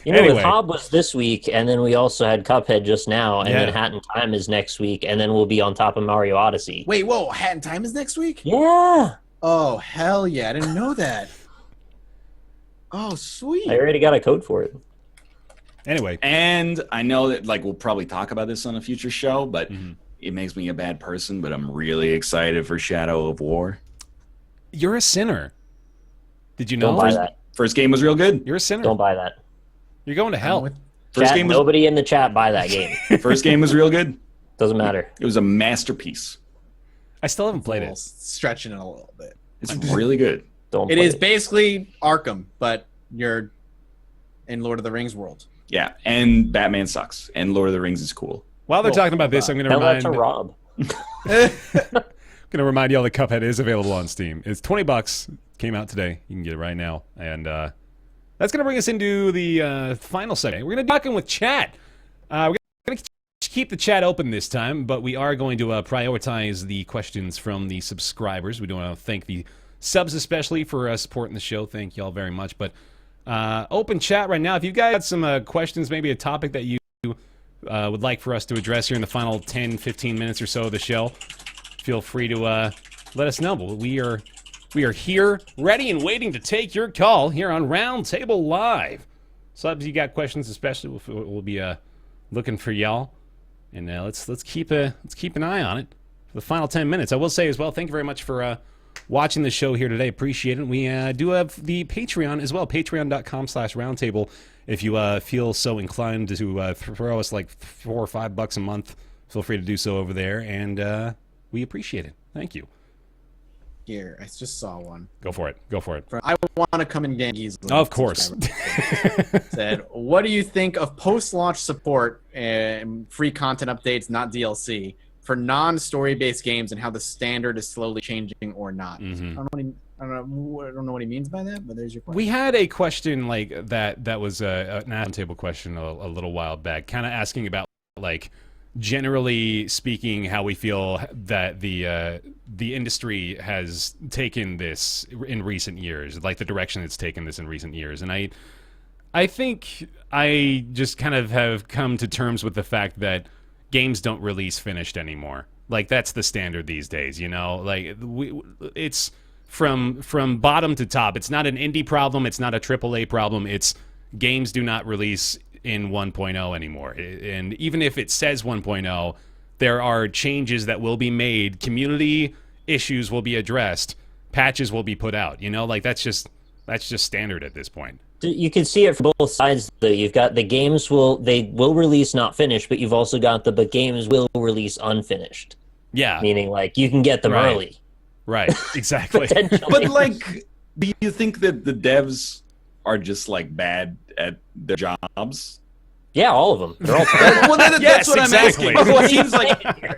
You know, Anyway. with Hob was this week, and then we also had Cuphead just now, and Yeah. then Hat in Time is next week, and then we'll be on top of Mario Odyssey. Wait, whoa! Hat in Time is next week? Yeah! Oh hell yeah! I didn't know that. Oh sweet. I already got a code for it. Anyway, And I know that like we'll probably talk about this on a future show, but Mm-hmm. it makes me a bad person. But I'm really excited for Shadow of War. you're a sinner. Did you know? Don't buy that. First game was real good. You're a sinner. Don't buy that. You're going to hell. First Chat, game was nobody in the chat buy that game. first game was real good. Doesn't matter. It was a masterpiece. I still haven't played it. Stretching it a little bit. It's really good. Don't It play is basically Arkham, but you're in Lord of the Rings world. Yeah, and Batman sucks, and Lord of the Rings is cool. While they're Well, talking about this, I'm going to Tell that remind to Rob. you all that Cuphead is available on Steam. It's $20. Came out today. You can get it right now. And that's going to bring us into the final segment. We're going to be talking with chat. We're going to keep the chat open this time, but we are going to prioritize the questions from the subscribers. We do want to thank the subs especially for supporting the show. Thank you all very much. But open chat right now. If you've got some questions, maybe a topic that you would like for us to address here in the final 10, 15 minutes or so of the show, feel free to let us know. But we are here, ready and waiting to take your call here on Roundtable Live. Subs, you got questions, especially we'll be looking for y'all, and let's keep an eye on it for the final 10 minutes. I will say as well, thank you very much for watching the show here today. Appreciate it. We do have the Patreon as well, patreon.com/roundtable. If you feel so inclined to throw us like $4 or $5 a month, feel free to do so over there, and we appreciate it. Thank you. Here, I just saw one. Go for it. Go for it. I want to come in easily. Of course. Said, what do you think of post-launch support and free content updates, not DLC, for non-story-based games, and how the standard is slowly changing or not? Mhm. I don't know what he means by that, but there's your question. We had a question like that. That was an roundtable question a little while back, kind of asking about like generally speaking how we feel that the industry has taken this in recent years, like the direction it's taken this in recent years, and I think I just kind of have come to terms with the fact that games don't release finished anymore. Like that's the standard these days, you know. Like it's from bottom to top. It's not an indie problem. It's not a AAA problem. It's games do not release in 1.0 anymore. And even if it says 1.0, there are changes that will be made. Community issues will be addressed. Patches will be put out. You know, like that's just standard at this point. You can see it from both sides, though. You've got the games will release not finished, but you've also got the games will release unfinished. Yeah. Meaning, like, you can get them Right. early. Right. Exactly. Potentially. But like, do you think that the devs are just like bad at their jobs? Yeah, all of them. They're all Well, that's Yes, what exactly. I'm asking.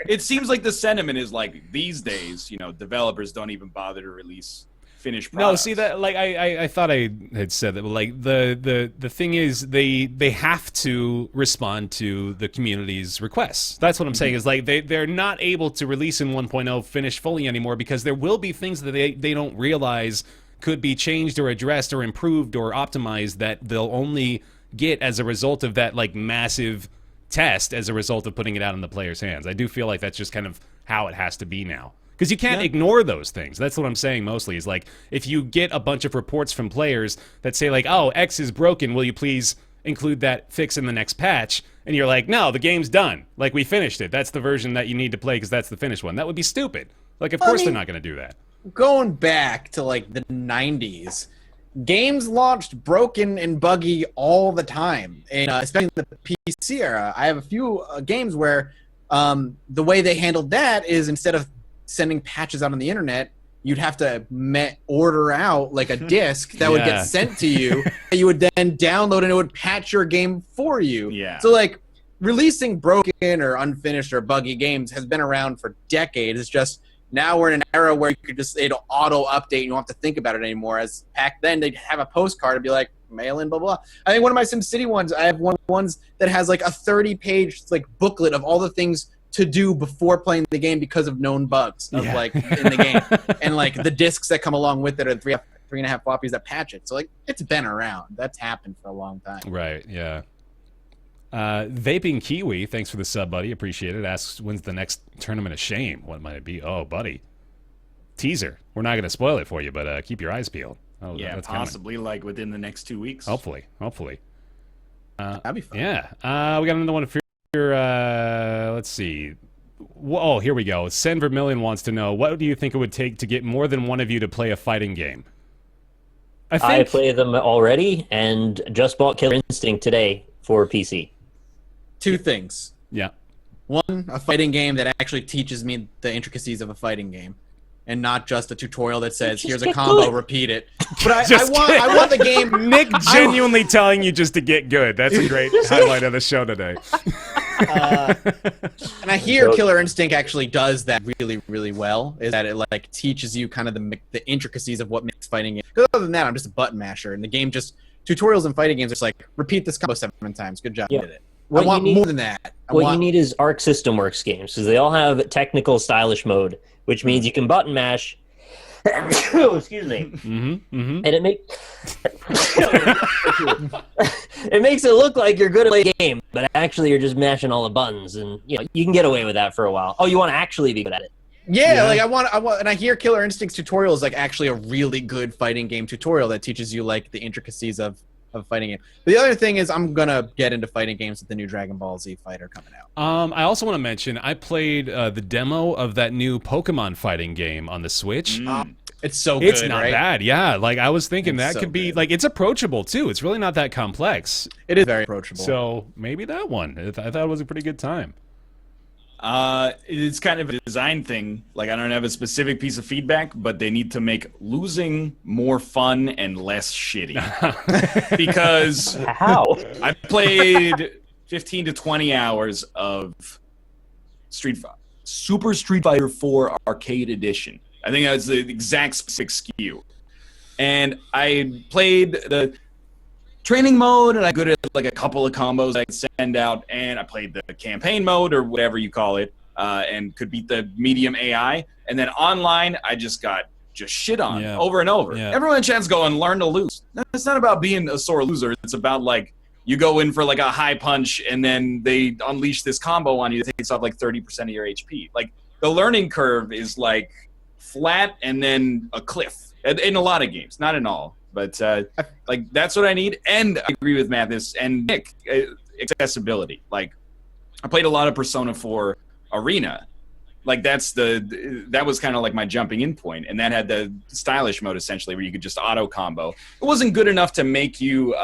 It seems like the sentiment is like these days, developers don't even bother to release finished No, products. see that like I thought I had said that, but like the thing is they have to respond to the community's requests. That's what I'm saying is like they're not able to release in 1.0 finished fully anymore because there will be things that they don't realize could be changed or addressed or improved or optimized that they'll only get as a result of that like massive test as a result of putting it out in the player's hands. I do feel like that's just kind of how it has to be now. Because you can't ignore those things. That's what I'm saying mostly is like if you get a bunch of reports from players that say like, oh, X is broken, will you please include that fix in the next patch? And you're like, no, the game's done. Like we finished it. That's the version that you need to play because that's the finished one. That would be stupid. Like of course they're not going to do that. Going back to like the 90s, games launched broken and buggy all the time, and especially in the PC era. I have a few games where the way they handled that is instead of sending patches out on the internet, you'd have to order out like a disc that would get sent to you. You would then download and it would patch your game for you. Yeah. So like releasing broken or unfinished or buggy games has been around for decades. It's just now we're in an era where you could just it'll auto update and you don't have to think about it anymore. As back then they'd have a postcard and be like mail in blah blah. I think one of my SimCity ones, I have ones that has like a 30-page like booklet of all the things to do before playing the game because of known bugs of like in the game, and like the discs that come along with it are 3.5 floppies that patch it. So like it's been around. That's happened for a long time. Right, yeah. Vaping Kiwi, thanks for the sub, buddy. Appreciate it. Asks, when's the next Tournament of Shame? What might it be? Oh, buddy. Teaser. We're not going to spoil it for you, but keep your eyes peeled. Oh, Yeah, that's possibly like within the next 2 weeks. Hopefully. That'd be fun. Yeah. We got another one for let's see. Oh, here we go. Sen Vermillion wants to know, what do you think it would take to get more than one of you to play a fighting game? I play them already and just bought Killer Instinct today for PC. Two things. Yeah. One, a fighting game that actually teaches me the intricacies of a fighting game, and not just a tutorial that says, "Here's a combo, repeat it." But I want the game. Nick genuinely telling you just to get good. That's a great highlight of the show today. And I hear Killer Instinct actually does that really, really well. Is that it like teaches you kind of the intricacies of what makes fighting game. Because other than that, I'm just a button masher, and the game just tutorials in fighting games are just like repeat this combo 7 times. Good job, you did it. I want more than that. What you need is Arc System Works games, because they all have technical stylish mode, which means you can button mash. Excuse me. And it makes it look like you're good at the game, but actually you're just mashing all the buttons, and you can get away with that for a while. Oh, you want to actually be good at it? Yeah, like I want, and I hear Killer Instinct's tutorial is like actually a really good fighting game tutorial that teaches you like the intricacies of fighting game. But the other thing is I'm gonna get into fighting games with the new Dragon Ball Z Fighter coming out. I also want to mention I played the demo of that new Pokemon fighting game on the Switch. It's so good. It's not right? bad, yeah. Like I was thinking It's that so could be good. like it's approachable too. It's really not that complex. It is very approachable. So maybe that one. I thought it was a pretty good time. It's kind of a design thing. Like I don't have a specific piece of feedback, but they need to make losing more fun and less shitty. Because How? I played 15 to 20 hours of Super Street Fighter 4 Arcade Edition. I think that's the exact specific SKU. And I played the training mode, and I good at like a couple of combos I could send out, and I played the campaign mode or whatever you call it, and could beat the medium AI. And then online, I just got shit on over and over. Yeah. Everyone in chat's going, learn to lose. It's not about being a sore loser. It's about like you go in for like a high punch, and then they unleash this combo on you that takes off like 30% of your HP. Like the learning curve is like flat and then a cliff in a lot of games, not in all. But like that's what I need, and I agree with Mathis and Nick. Accessibility. Like I played a lot of Persona 4 Arena. Like that was kind of like my jumping in point, and that had the stylish mode essentially, where you could just auto combo. It wasn't good enough to make you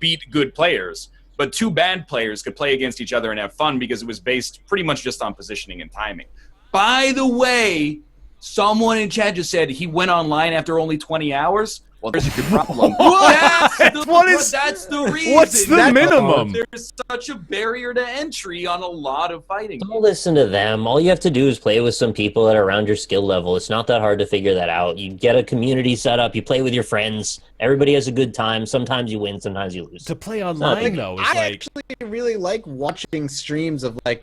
beat good players, but two bad players could play against each other and have fun because it was based pretty much just on positioning and timing. By the way, someone in chat just said he went online after only 20 hours. Well, there's your problem. That's the reason. What's the minimum? There's such a barrier to entry on a lot of fighting. Don't listen to them. All you have to do is play with some people that are around your skill level. It's not that hard to figure that out. You get a community set up. You play with your friends. Everybody has a good time. Sometimes you win. Sometimes you lose. To play online, though, is I like... actually really like watching streams of like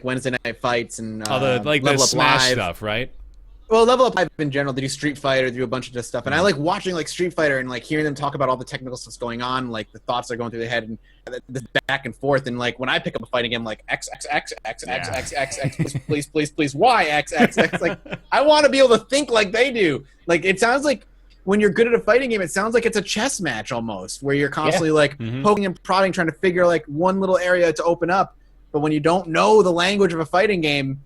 Wednesday night fights and the Level Up Smash Live. stuff, right? Well, Level Up Live in general, they do Street Fighter, they do a bunch of this stuff, and I like watching like Street Fighter and like hearing them talk about all the technical stuff's going on, like the thoughts that are going through their head and the back and forth. And like when I pick up a fighting game, like X X X X X X X X please Y X X X. Like I want to be able to think like they do. Like it sounds like when you're good at a fighting game, it sounds like it's a chess match almost, where you're constantly like poking and prodding, trying to figure like one little area to open up. But when you don't know the language of a fighting game,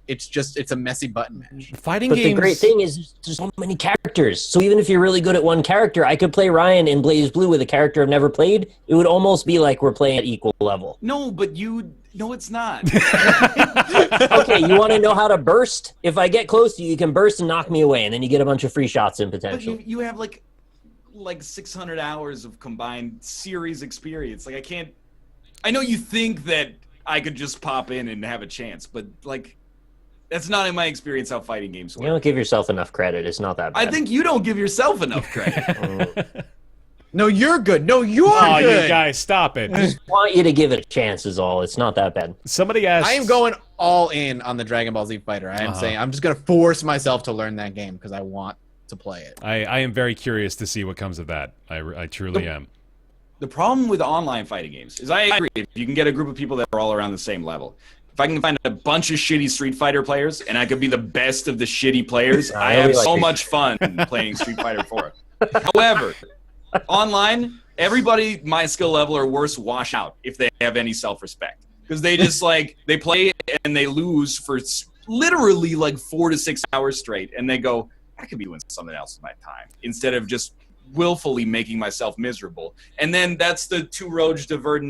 it's a messy button match. Fighting But games... the great thing is there's so many characters. So even if you're really good at one character, I could play Ryan in Blaze Blue with a character I've never played. It would almost be like we're playing at equal level. No, but no, it's not. Okay, you want to know how to burst? If I get close to you, you can burst and knock me away, and then you get a bunch of free shots in But potential. you have like 600 hours of combined series experience. Like I know you think that I could just pop in and have a chance, but like that's not in my experience how fighting games work. You don't give yourself enough credit. It's not that bad. I think you don't give yourself enough credit. No, you're good. No, you're Oh, good. you guys, stop it. I want you to give it a chance is all. It's not that bad. Somebody asked... I am going all in on the Dragon Ball Z Fighter. I am saying I'm just going to force myself to learn that game because I want to play it. I am very curious to see what comes of that. I truly am. The problem with online fighting games is I agree. If you can get a group of people that are all around the same level. If I can find a bunch of shitty Street Fighter players and I could be the best of the shitty players, I have so much fun playing Street Fighter 4. However, online, everybody my skill level or worse wash out if they have any self-respect. Because they just they play and they lose for literally like 4 to 6 hours straight. And they go, I could be doing something else with my time instead of just willfully making myself miserable. And then that's the two roads diverged in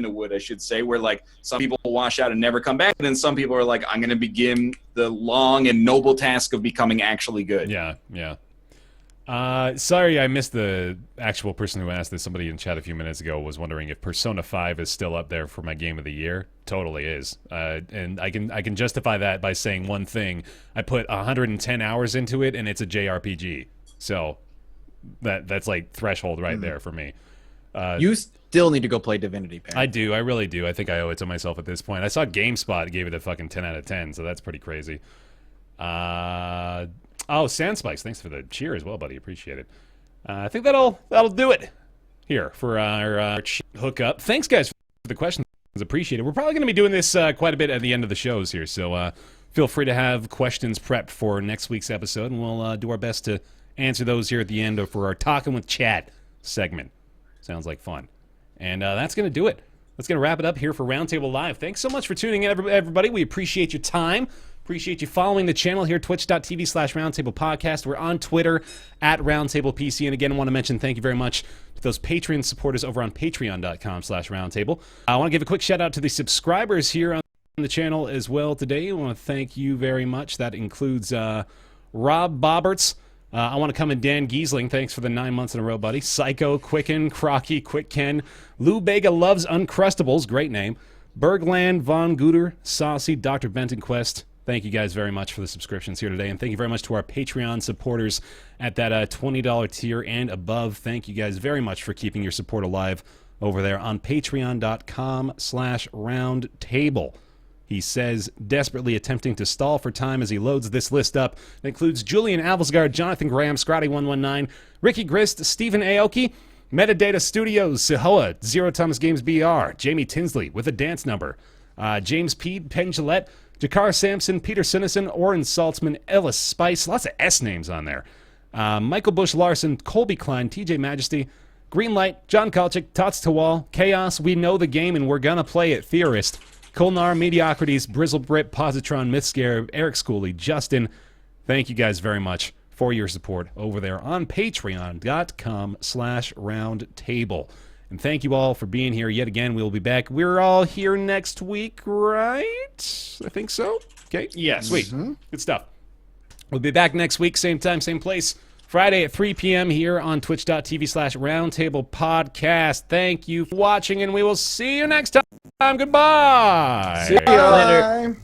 the wood, I should say, where like some people wash out and never come back, and then some people are like, I'm going to begin the long and noble task of becoming actually good. Yeah. Sorry, I missed the actual person who asked this. Somebody in chat a few minutes ago was wondering if Persona 5 is still up there for my game of the year. Totally is, and I can justify that by saying one thing: I put 110 hours into it, and it's a JRPG. So that's like threshold right there for me. You still need to go play Divinity, Perry. I do. I really do. I think I owe it to myself at this point. I saw GameSpot gave it a fucking 10 out of 10, so that's pretty crazy. Oh, Sandspikes, thanks for the cheer as well, buddy. Appreciate it. I think that'll do it here for our hookup. Thanks, guys, for the questions. Appreciate it. We're probably going to be doing this quite a bit at the end of the shows here, so feel free to have questions prepped for next week's episode, and we'll do our best to answer those here at the end for our Talkin' with Chat segment. Sounds like fun. And that's going to do it. That's going to wrap it up here for Roundtable Live. Thanks so much for tuning in, everybody. We appreciate your time. Appreciate you following the channel here, twitch.tv/Roundtable Podcast. We're on Twitter @RoundtablePC. And again, I want to mention thank you very much to those Patreon supporters over on patreon.com/Roundtable. I want to give a quick shout out to the subscribers here on the channel as well today. I want to thank you very much. That includes Rob Bobberts. I want to come in Dan Giesling. Thanks for the 9 months in a row, buddy. Psycho, Quicken, Crocky, Quick Ken. Lou Bega Loves Uncrustables. Great name. Bergland, Von Guter, Saucy, Dr. Benton Quest. Thank you guys very much for the subscriptions here today. And thank you very much to our Patreon supporters at that $20 tier and above. Thank you guys very much for keeping your support alive over there on patreon.com/roundtable. He says, desperately attempting to stall for time as he loads this list up. It includes Julian Alvesgard, Jonathan Graham, Scotty119, Ricky Grist, Stephen Aoki, Metadata Studios, Sihoa, Zero Thomas Games BR, Jamie Tinsley with a dance number, James Peed, Penn Gillette, Jakar Sampson, Peter Sinnison, Oren Saltzman, Ellis Spice, lots of S names on there, Michael Bush Larson, Colby Klein, TJ Majesty, Greenlight, John Kalchik, Tots Tawal, Chaos, We Know the Game and We're Gonna Play It, Theorist, Kolnar, Mediocrities, Brizzle Brit, Positron, Mythscare, Eric Schooley, Justin. Thank you guys very much for your support over there on patreon.com/roundtable. And thank you all for being here yet again. We'll be back. We're all here next week, right? I think so. Okay. Yeah, sweet. Good stuff. We'll be back next week, same time, same place. Friday at 3 p.m. here on twitch.tv/Roundtable Podcast. Thank you for watching, and we will see you next time. Goodbye. See ya. Later.